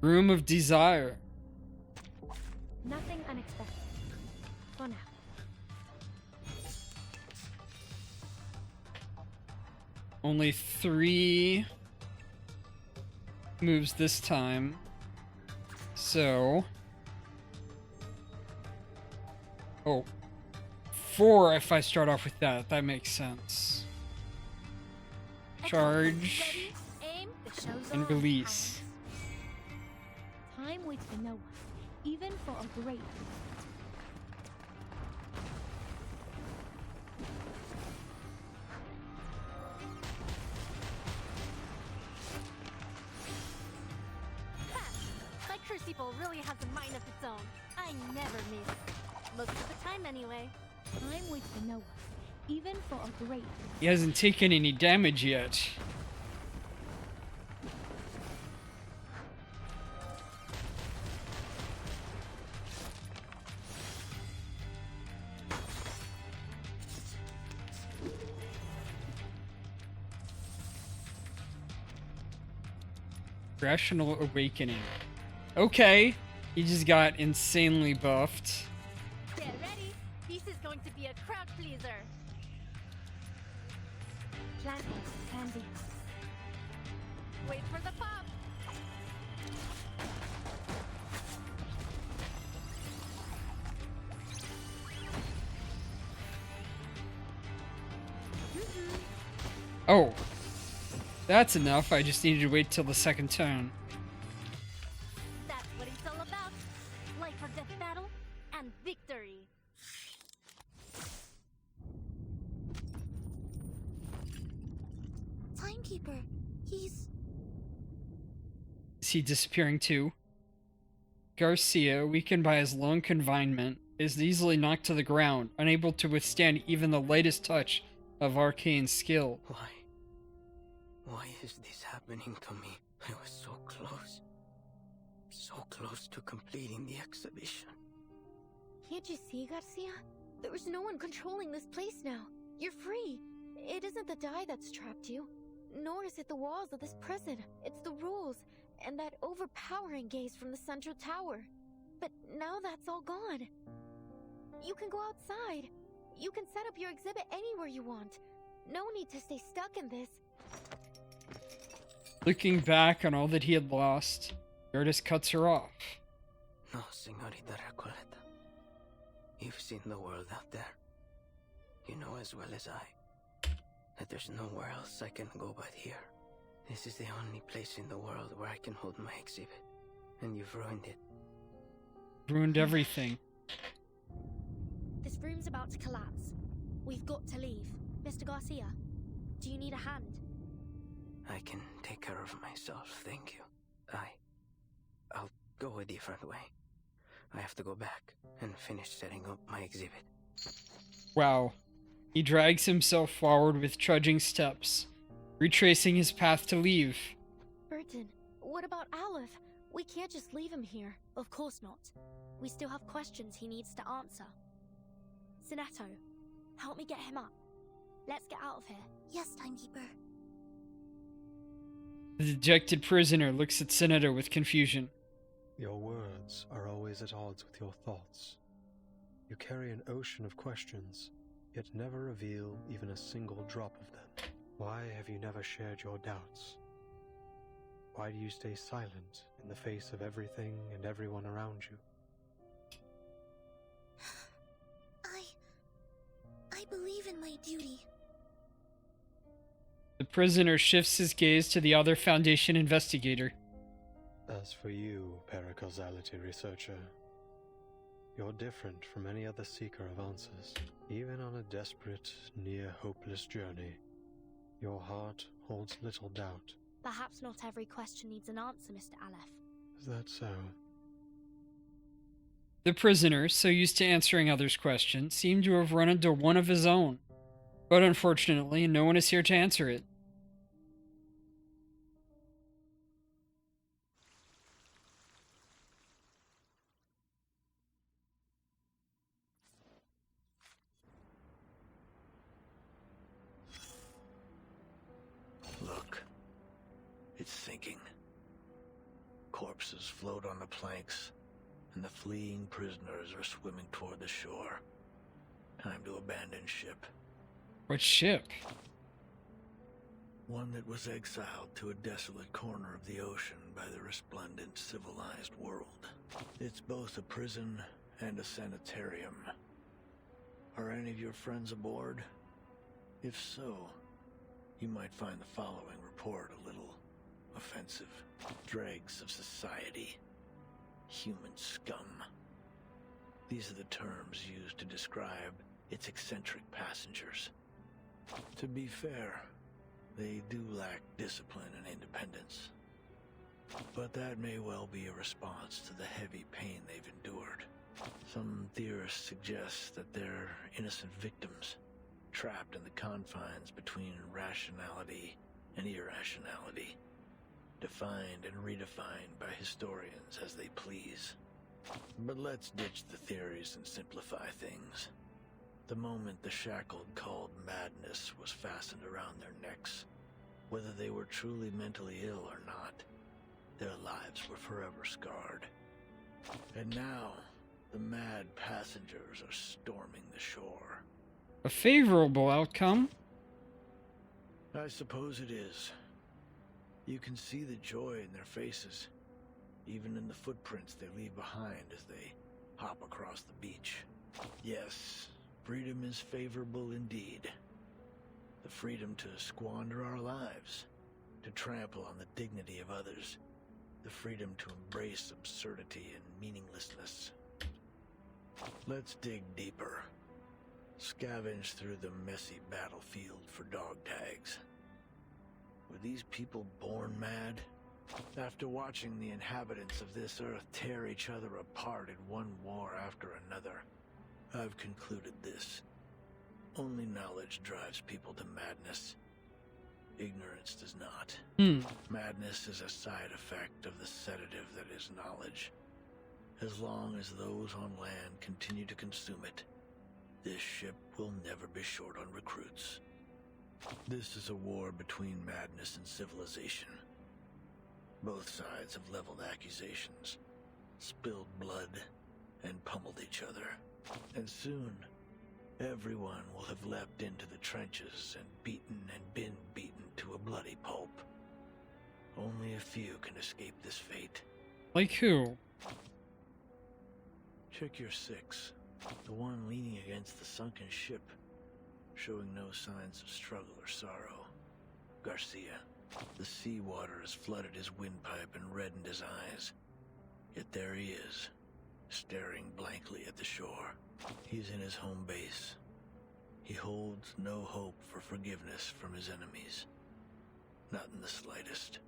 Room of Desire. Nothing unexpected. For now. Only 3 moves this time. So... Oh. 4 if I start off with that. That makes sense. Charge. Aim, the show's And on. release. Time waits for no one, even for a great. My crucible really has a mind of its own. I never miss. Most of the time, anyway. Time waits for no one, even for a great. He hasn't taken any damage yet. Rational Awakening. Okay, he just got insanely buffed. Get ready. This is going to be a crowd pleaser. Plasma, handy. Wait for the pop. Oh, that's enough. I just needed to wait till the second turn. That's what it's all about. Life or death battle and victory. Timekeeper, he's... Is he disappearing too? Garcia, weakened by his long confinement, is easily knocked to the ground, unable to withstand even the lightest touch of arcane skill. Why is this happening to me? I was so close. So close to completing the exhibition. Can't you see, Garcia? There's no one controlling this place now. You're free. It isn't the die that's trapped you, nor is it the walls of this prison. It's the rules, and that overpowering gaze from the central tower. But now that's all gone. You can go outside. You can set up your exhibit anywhere you want. No need to stay stuck in this. Looking back on all that he had lost, Gertis cuts her off. No, Señorita Recoleta. You've seen the world out there. You know as well as I that there's nowhere else I can go but here. This is the only place in the world where I can hold my exhibit. And you've ruined it. Ruined everything. This room's about to collapse. We've got to leave. Mr. Garcia, do you need a hand? I can take care of myself, thank you. I'll go a different way. I have to go back and finish setting up my exhibit. Wow. He drags himself forward with trudging steps, retracing his path to leave. Burton, what about Aleph? We can't just leave him here. Of course not. We still have questions he needs to answer. Sinetto, help me get him up. Let's get out of here. Yes, Timekeeper. The dejected prisoner looks at Senator with confusion. Your words are always at odds with your thoughts. You carry an ocean of questions, yet never reveal even a single drop of them. Why have you never shared your doubts? Why do you stay silent in the face of everything and everyone around you? I believe in my duty. The prisoner shifts his gaze to the other Foundation investigator. As for you, paracausality researcher, you're different from any other seeker of answers. Even on a desperate, near-hopeless journey, your heart holds little doubt. Perhaps not every question needs an answer, Mr. Aleph. Is that so? The prisoner, so used to answering others' questions, seemed to have run into one of his own. But unfortunately, no one is here to answer it. Look. It's sinking. Corpses float on the planks, and the fleeing prisoners are swimming toward the shore. Time to abandon ship. What ship? One that was exiled to a desolate corner of the ocean by the resplendent civilized world. It's both a prison and a sanitarium. Are any of your friends aboard? If so, you might find the following report a little offensive. Dregs of society. Human scum. These are the terms used to describe its eccentric passengers. To be fair, they do lack discipline and independence. But that may well be a response to the heavy pain they've endured. Some theorists suggest that they're innocent victims, trapped in the confines between rationality and irrationality, defined and redefined by historians as they please. But let's ditch the theories and simplify things. The moment the shackle called madness was fastened around their necks, whether they were truly mentally ill or not, their lives were forever scarred. And now, the mad passengers are storming the shore. A favorable outcome? I suppose it is. You can see the joy in their faces, even in the footprints they leave behind as they hop across the beach. Yes, freedom is favorable indeed. The freedom to squander our lives, to trample on the dignity of others, the freedom to embrace absurdity and meaninglessness. Let's dig deeper. Scavenge through the messy battlefield for dog tags. Were these people born mad? After watching the inhabitants of this earth tear each other apart in one war after another, I've concluded this. Only knowledge drives people to madness. Ignorance does not. Madness is a side effect of the sedative that is knowledge. As long as those on land continue to consume it, this ship will never be short on recruits. This is a war between madness and civilization. Both sides have leveled accusations, spilled blood, and pummeled each other. And soon, everyone will have leapt into the trenches and been beaten to a bloody pulp. Only a few can escape this fate. Like who? Check your 6, the one leaning against the sunken ship, showing no signs of struggle or sorrow. Garcia. The seawater has flooded his windpipe and reddened his eyes. Yet there he is, staring blankly at the shore. He's in his home base. He holds no hope for forgiveness from his enemies. Not in the slightest.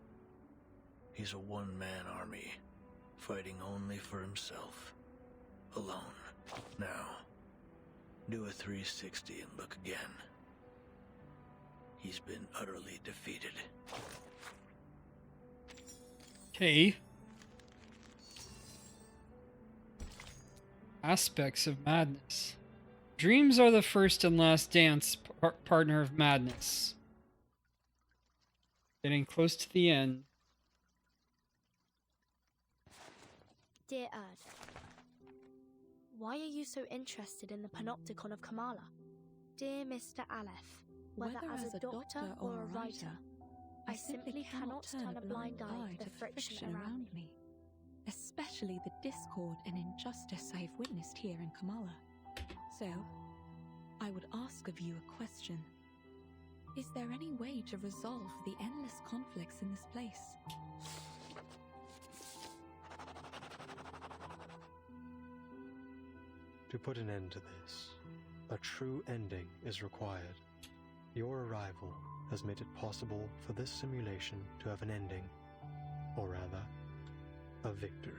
He's a one-man army, fighting only for himself. Alone. Now, do a 360 and look again. He's been utterly defeated. Okay. Aspects of madness. Dreams are the first and last dance partner of madness. Getting close to the end. Dear Earth, why are you so interested in the Panopticon of Kamala? Dear Mr. Aleph, whether as a doctor or a writer, I simply cannot turn a blind eye to the friction around me. Especially the discord and injustice I have witnessed here in Kamala. So, I would ask of you a question. Is there any way to resolve the endless conflicts in this place? To put an end to this, a true ending is required. Your arrival has made it possible for this simulation to have an ending, or rather, a victory.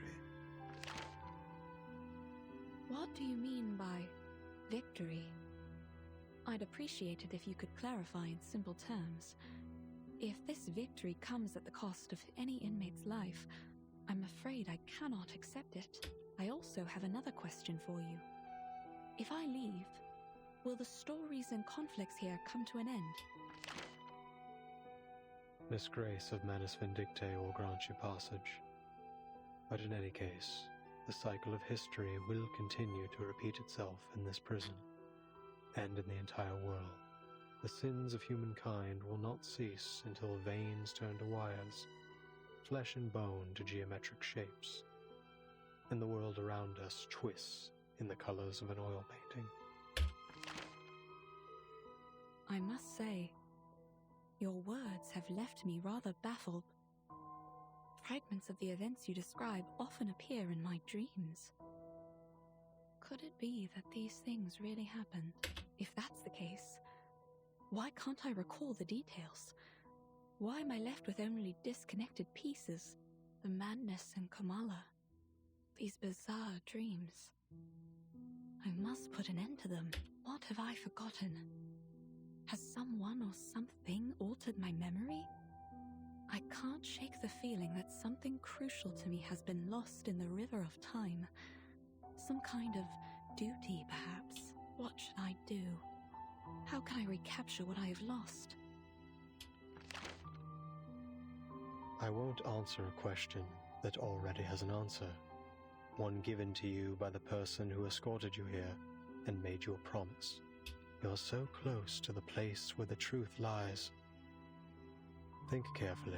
What do you mean by victory? I'd appreciate it if you could clarify in simple terms. If this victory comes at the cost of any inmate's life, I'm afraid I cannot accept it. I also have another question for you. If I leave, will the stories and conflicts here come to an end? Miss Grace of Manus Vindictae will grant you passage. But in any case, the cycle of history will continue to repeat itself in this prison, and in the entire world. The sins of humankind will not cease until veins turn to wires, flesh and bone to geometric shapes, and the world around us twists in the colors of an oil painting. I must say, your words have left me rather baffled. Fragments of the events you describe often appear in my dreams. Could it be that these things really happened? If that's the case, why can't I recall the details? Why am I left with only disconnected pieces? The madness in Kamala. These bizarre dreams. I must put an end to them. What have I forgotten? Has someone or something altered my memory? I can't shake the feeling that something crucial to me has been lost in the river of time. Some kind of duty, perhaps. What should I do? How can I recapture what I have lost? I won't answer a question that already has an answer. One given to you by the person who escorted you here and made you a promise. You're so close to the place where the truth lies. Think carefully.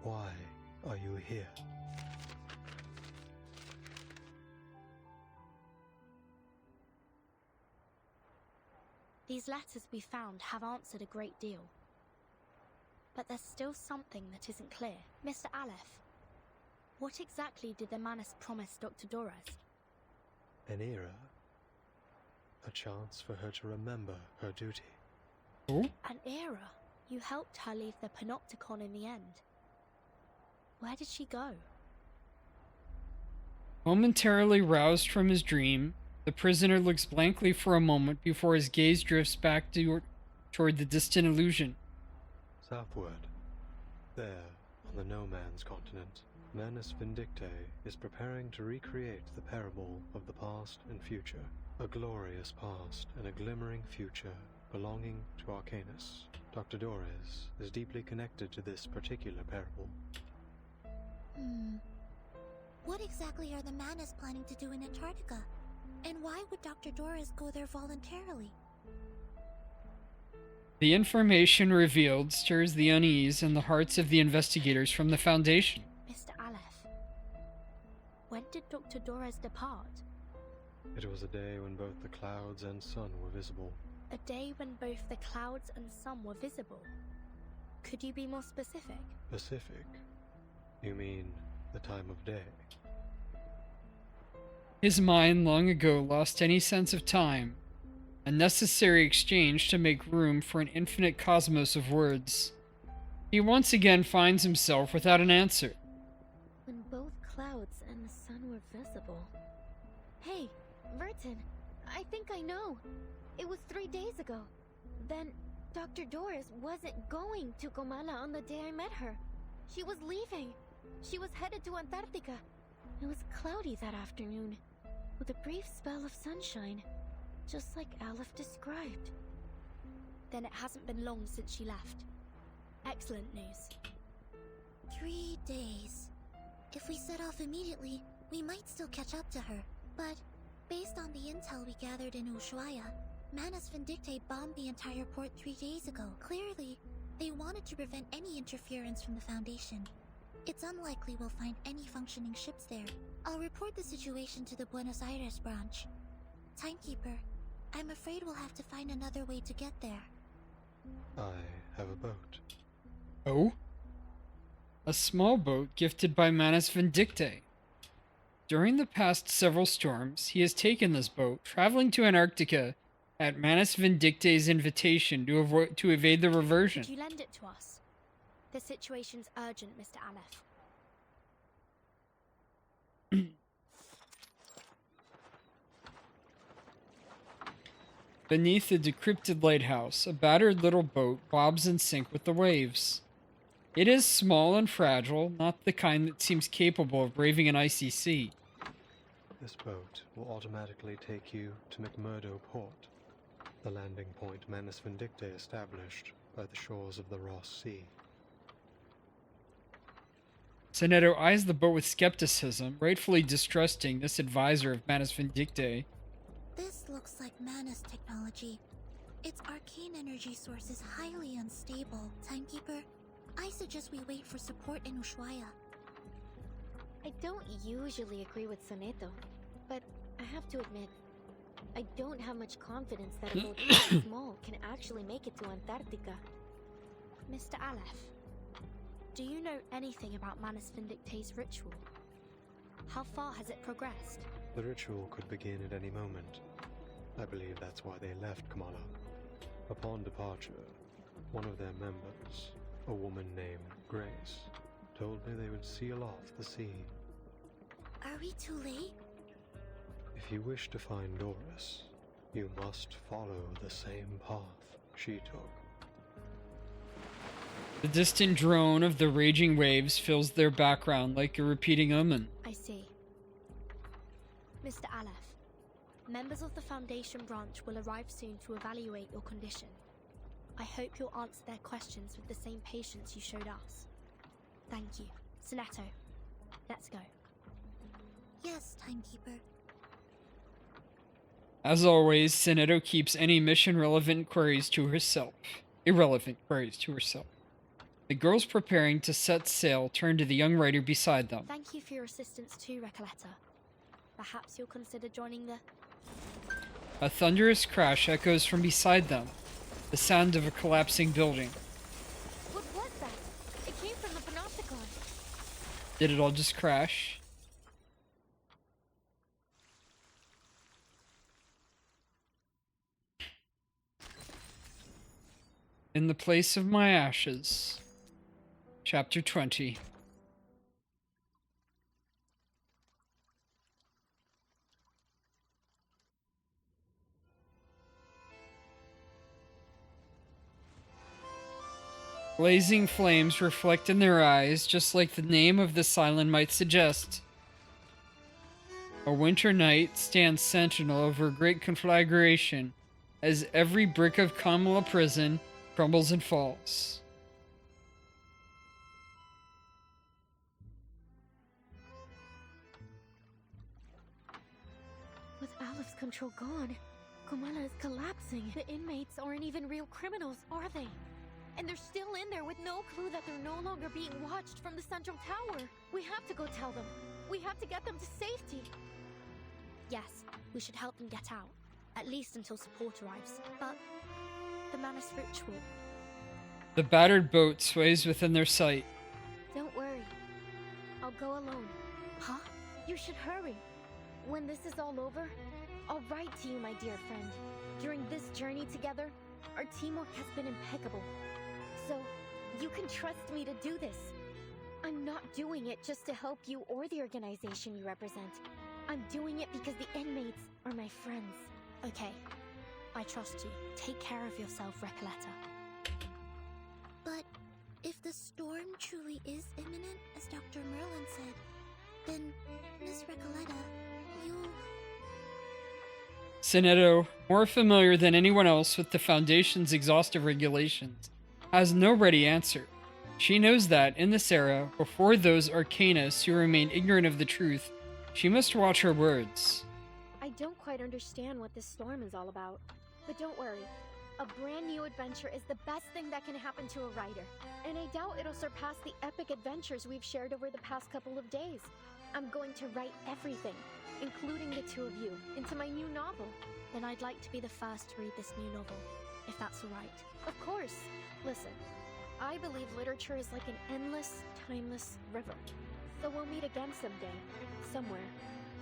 Why are you here? These letters we found have answered a great deal. But there's still something that isn't clear. Mr. Aleph, what exactly did the Manus promise Dr. Dorez? An era. A chance for her to remember her duty. An era? You helped her leave the Panopticon in the end. Where did she go? Momentarily roused from his dream, the prisoner looks blankly for a moment before his gaze drifts back toward the distant illusion. Southward. There, on the No Man's continent, Manus Vindictae is preparing to recreate the parable of the past and future. A glorious past and a glimmering future belonging to Arcanus. Dr. Dorez is deeply connected to this particular parable. What exactly are the Manus planning to do in Antarctica? And why would Dr. Dorez go there voluntarily? The information revealed stirs the unease in the hearts of the investigators from the Foundation. Mr. Aleph, when did Dr. Dorez depart? It was a day when both the clouds and sun were visible. A day when both the clouds and sun were visible. Could you be more specific? Pacific? You mean the time of day? His mind long ago lost any sense of time, a necessary exchange to make room for an infinite cosmos of words. He once again finds himself without an answer. When both clouds and the sun were visible. Hey, Vertin, I think I know. It was 3 days ago. Then Dr. Dorez wasn't going to Kamala on the day I met her. She was leaving. She was headed to Antarctica. It was cloudy that afternoon, with a brief spell of sunshine, just like Aleph described. Then it hasn't been long since she left. Excellent news. 3 days. If we set off immediately, we might still catch up to her. But, based on the intel we gathered in Ushuaia, Manus Vindicte bombed the entire port 3 days ago. Clearly, they wanted to prevent any interference from the Foundation. It's unlikely we'll find any functioning ships there. I'll report the situation to the Buenos Aires branch. Timekeeper, I'm afraid we'll have to find another way to get there. I have a boat. Oh? A small boat gifted by Manus Vindicte. During the past several storms, he has taken this boat, traveling to Antarctica at Manus Vindicte's invitation to evade the reversion. Could you lend it to us? The situation's urgent, Mr. Aleph. Beneath the decrepit lighthouse, a battered little boat bobs in sync with the waves. It is small and fragile, not the kind that seems capable of braving an icy sea. This boat will automatically take you to McMurdo Port, the landing point Manus Vindicte established by the shores of the Ross Sea. Sonetto eyes the boat with skepticism, rightfully distrusting this advisor of Manus Vindicte. This looks like Manus technology. Its arcane energy source is highly unstable. Timekeeper, I suggest we wait for support in Ushuaia. I don't usually agree with Sonetto, but I have to admit, I don't have much confidence that a boat this small can actually make it to Antarctica. Mr. Aleph, do you know anything about Manus Vindicte's ritual? How far has it progressed? The ritual could begin at any moment. I believe that's why they left Kamala. Upon departure, one of their members, a woman named Grace, told me they would seal off the sea. Are we too late? If you wish to find Doris, you must follow the same path she took. The distant drone of the raging waves fills their background like a repeating omen. I see. Mr. Aleph, members of the Foundation branch will arrive soon to evaluate your condition. I hope you'll answer their questions with the same patience you showed us. Thank you. Sonetto, let's go. Yes, Timekeeper. As always, Sonetto keeps any mission-relevant queries to herself. Irrelevant queries to herself. The girls preparing to set sail turn to the young writer beside them. Thank you for your assistance too, Recoleta. Perhaps you'll consider joining the... A thunderous crash echoes from beside them, the sound of a collapsing building. What was that? It came from the Panopticon. Did it all just crash? In the place of my ashes. Chapter 20. Blazing flames reflect in their eyes, just like the name of this island might suggest. A winter night stands sentinel over a great conflagration, as every brick of Kamala prison crumbles and falls. With Aleph's control gone, Kamala is collapsing. The inmates aren't even real criminals, are they? And they're still in there with no clue that they're no longer being watched from the central tower. We have to go tell them. We have to get them to safety. Yes, we should help them get out. At least until support arrives. But the Manus ritual... The battered boat sways within their sight. Don't worry. I'll go alone. Huh? You should hurry. When this is all over, I'll write to you, my dear friend. During this journey together, our teamwork has been impeccable. So, you can trust me to do this. I'm not doing it just to help you or the organization you represent. I'm doing it because the inmates are my friends. Okay, I trust you. Take care of yourself, Recoleta. But if the storm truly is imminent, as Dr. Merlin said, then, Miss Recoleta, you... Sonetto, more familiar than anyone else with the Foundation's exhaustive regulations, has no ready answer. She knows that, in this era, before those arcanists who remain ignorant of the truth, she must watch her words. I don't quite understand what this storm is all about. But don't worry. A brand new adventure is the best thing that can happen to a writer. And I doubt it'll surpass the epic adventures we've shared over the past couple of days. I'm going to write everything, including the two of you, into my new novel. Then I'd like to be the first to read this new novel, if that's alright. Of course. Listen, I believe literature is like an endless, timeless river. So we'll meet again someday, somewhere.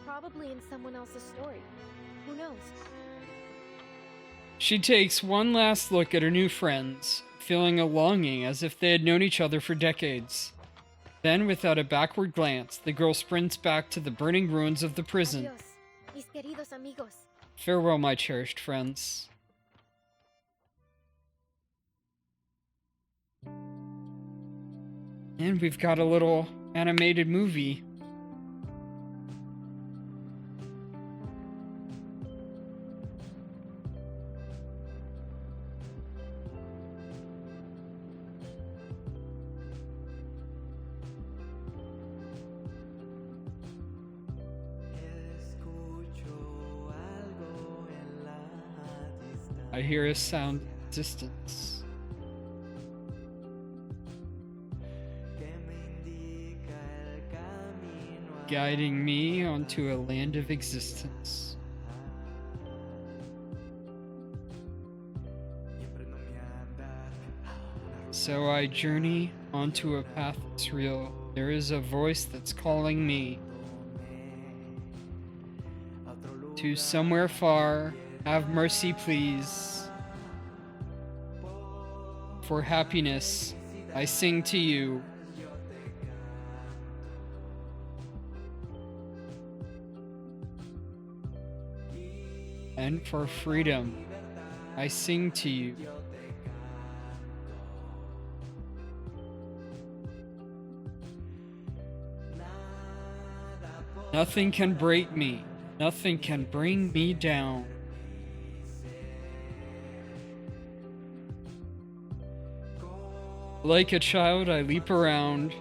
Probably in someone else's story. Who knows? She takes one last look at her new friends, feeling a longing as if they had known each other for decades. Then, without a backward glance, the girl sprints back to the burning ruins of the prison. Adios, mis queridos amigos. Farewell, my cherished friends. And we've got a little animated movie. I hear a sound distance. Guiding me onto a land of existence. So I journey onto a path that's real. There is a voice that's calling me to somewhere far. Have mercy, please. For happiness, I sing to you. And for freedom, I sing to you. Nothing can break me. Nothing can bring me down. Like a child, I leap around.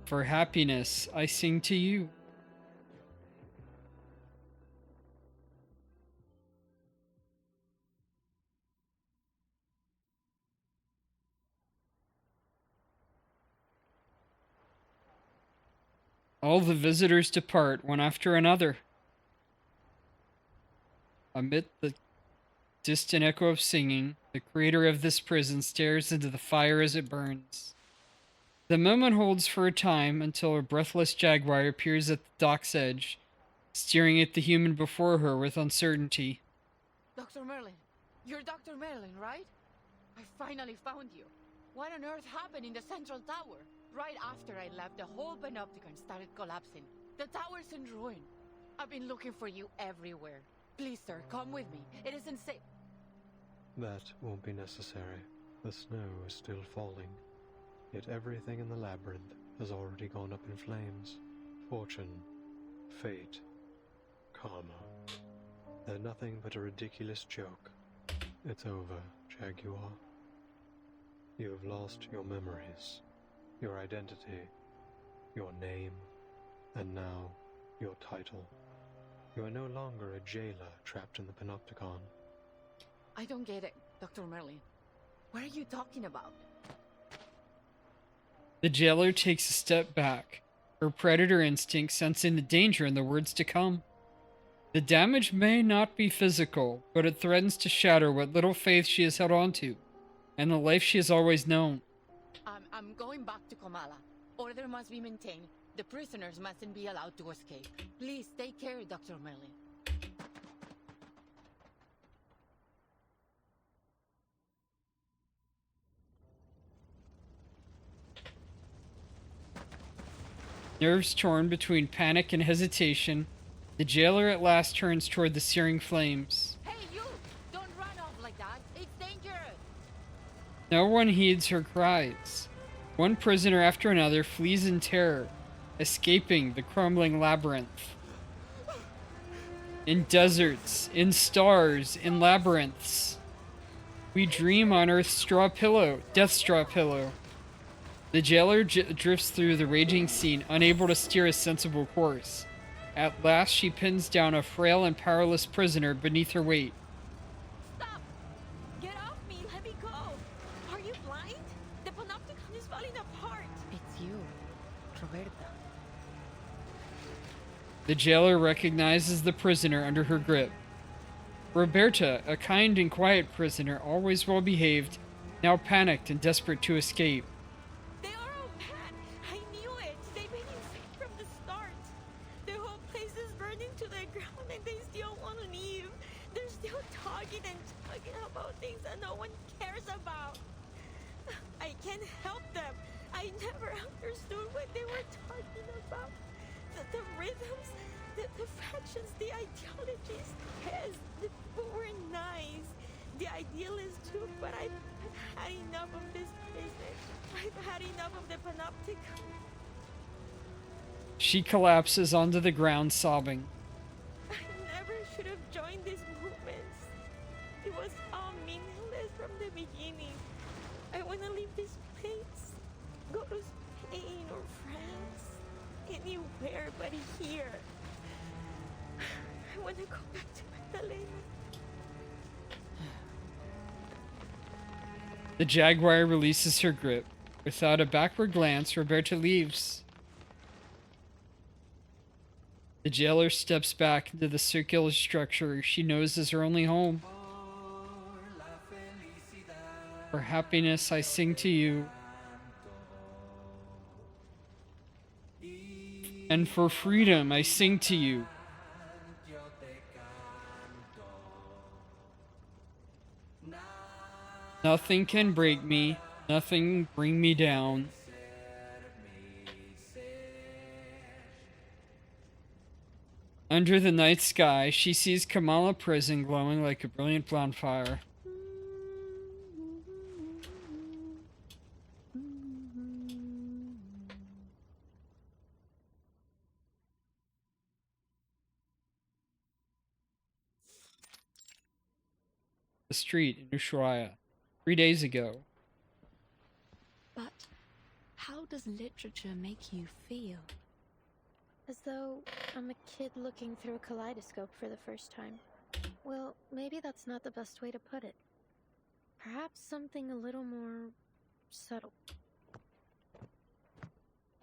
For happiness, I sing to you. All the visitors depart, one after another. Amid the distant echo of singing, the creator of this prison stares into the fire as it burns. The moment holds for a time until a breathless jaguar appears at the dock's edge, staring at the human before her with uncertainty. Dr. Merlin, you're Dr. Merlin, right? I finally found you. What on earth happened in the central tower? Right after I left, the whole Panopticon started collapsing. The tower's in ruin. I've been looking for you everywhere. Please, sir, come with me. It isn't safe. That won't be necessary. The snow is still falling. Yet everything in the labyrinth has already gone up in flames. Fortune, fate, karma. They're nothing but a ridiculous joke. It's over, Jaguar. You have lost your memories, your identity, your name, and now your title. You are no longer a jailer trapped in the Panopticon. I don't get it, Dr. Merlin. What are you talking about? The jailer takes a step back, her predator instinct sensing the danger in the words to come. The damage may not be physical, but it threatens to shatter what little faith she has held on to, and the life she has always known. I'm going back to Kamala. Order must be maintained. The prisoners mustn't be allowed to escape. Please take care, Dr. Merlin. Nerves torn between panic and hesitation, the jailer at last turns toward the searing flames. Hey, you! Don't run off like that. It's dangerous. No one heeds her cries. One prisoner after another flees in terror, escaping the crumbling labyrinth. in deserts, in stars, in labyrinths. We dream on Earth's straw pillow, Death's straw pillow. The jailer drifts through the raging scene, unable to steer a sensible course. At last, she pins down a frail and powerless prisoner beneath her weight. Stop! Get off me! Let me go! Are you blind? The panopticon is falling apart! It's you, Roberta. The jailer recognizes the prisoner under her grip. Roberta, a kind and quiet prisoner, always well behaved, now panicked and desperate to escape. They are all bad! I knew it! They've been insane from the start! The whole place is burning to the ground and they still want to leave! They're still talking and talking about things that no one cares about! I can't help them! I never understood what they were talking about! The rhythms, the factions, the ideologies, yes, the people were nice. The idealists too, but I've had enough of this business. I've had enough of the panopticon. She collapses onto the ground, sobbing. I never should have joined these movements. It was all meaningless from the beginning. I want to leave this place, go to Spain or France, anywhere but here. I want to go back to Magdalena. The jaguar releases her grip. Without a backward glance, Roberta leaves. The jailer steps back into the circular structure she knows is her only home. For happiness, I sing to you. And for freedom, I sing to you. Nothing can break me, nothing bring me down. Under the night sky, she sees Kamala Prison glowing like a brilliant bonfire. The street in Ushuaia, 3 days ago. But how does literature make you feel? As though I'm a kid looking through a kaleidoscope for the first time. Well, maybe that's not the best way to put it. Perhaps something a little more subtle.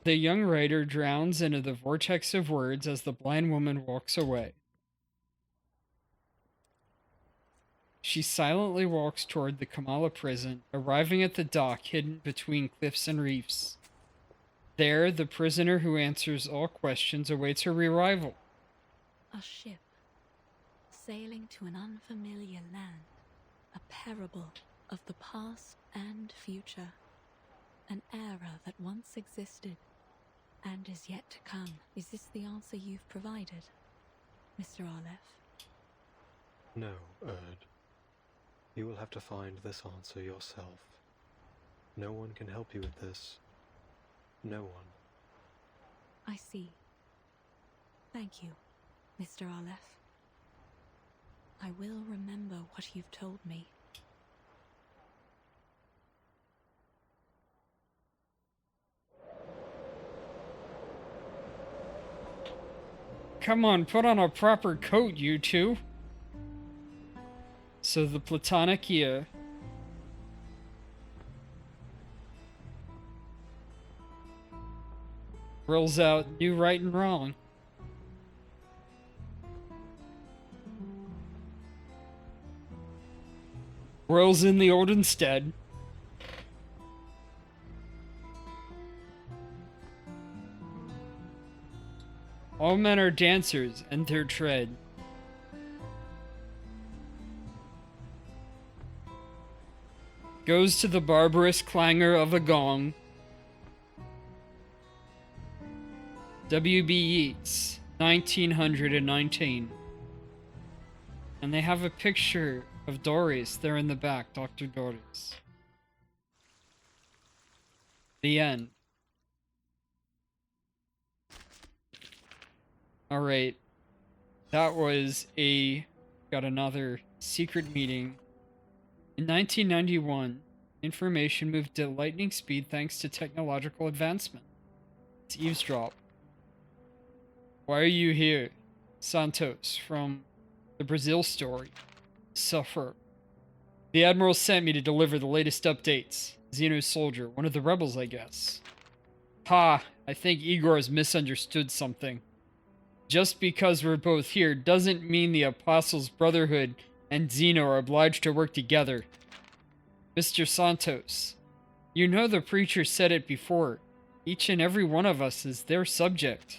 The young writer drowns into the vortex of words as the blind woman walks away. She silently walks toward the Kamala prison, arriving at the dock hidden between cliffs and reefs. There, the prisoner who answers all questions awaits her arrival. A ship, sailing to an unfamiliar land, a parable of the past and future, an era that once existed and is yet to come. Is this the answer you've provided, Mr. Aleph? No, Erd. You will have to find this answer yourself. No one can help you with this. No one. I see. Thank you, Mr. Aleph. I will remember what you've told me. Come on, put on a proper coat, you two. So the Platonicia rolls out new right and wrong. Rolls in the old instead. All men are dancers, and their tread. Goes to the barbarous clangor of a gong. W.B. Yeats, 1919. And they have a picture of Doris there in the back, Dr. Doris. The end. Alright. That was got another secret meeting. In 1991, information moved at lightning speed thanks to technological advancement. Let's eavesdrop. Why are you here? Santos, from the Brazil story. Suffer. The Admiral sent me to deliver the latest updates. Xeno's soldier, one of the rebels, I guess. Ha, I think Igor has misunderstood something. Just because we're both here doesn't mean the Apostles' Brotherhood and Xeno are obliged to work together. Mr. Santos, you know the preacher said it before. Each and every one of us is their subject.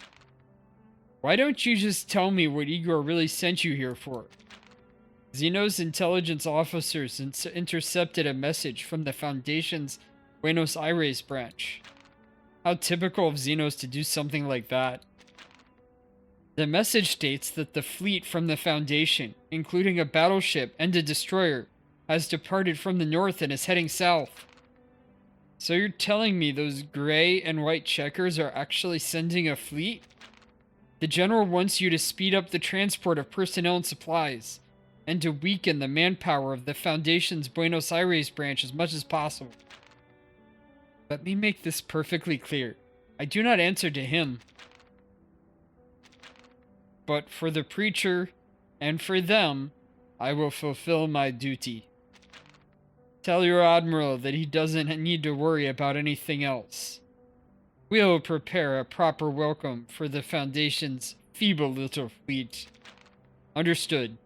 Why don't you just tell me what Igor really sent you here for? Xeno's intelligence officers intercepted a message from the Foundation's Buenos Aires branch. How typical of Xenos to do something like that. The message states that the fleet from the Foundation, including a battleship and a destroyer, has departed from the north and is heading south. So you're telling me those gray and white checkers are actually sending a fleet? The General wants you to speed up the transport of personnel and supplies, and to weaken the manpower of the Foundation's Buenos Aires branch as much as possible. Let me make this perfectly clear. I do not answer to him. But for the preacher, and for them, I will fulfill my duty. Tell your Admiral that he doesn't need to worry about anything else. We'll prepare a proper welcome for the Foundation's feeble little fleet. Understood.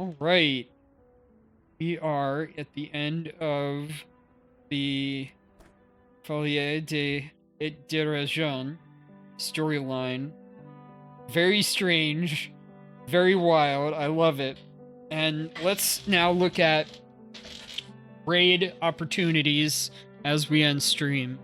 Alright. We are at the end of the Folie de Déraison storyline. Very strange. Very wild. I love it. And let's now look at raid opportunities as we end stream.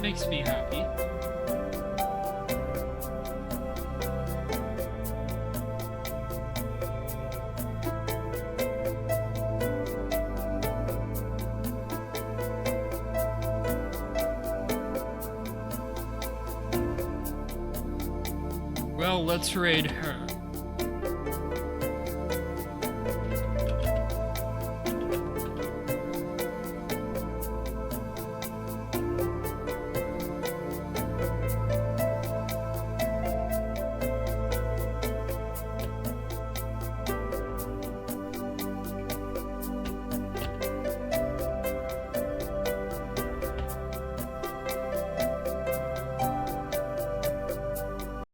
Makes me happy. Well, let's raid her.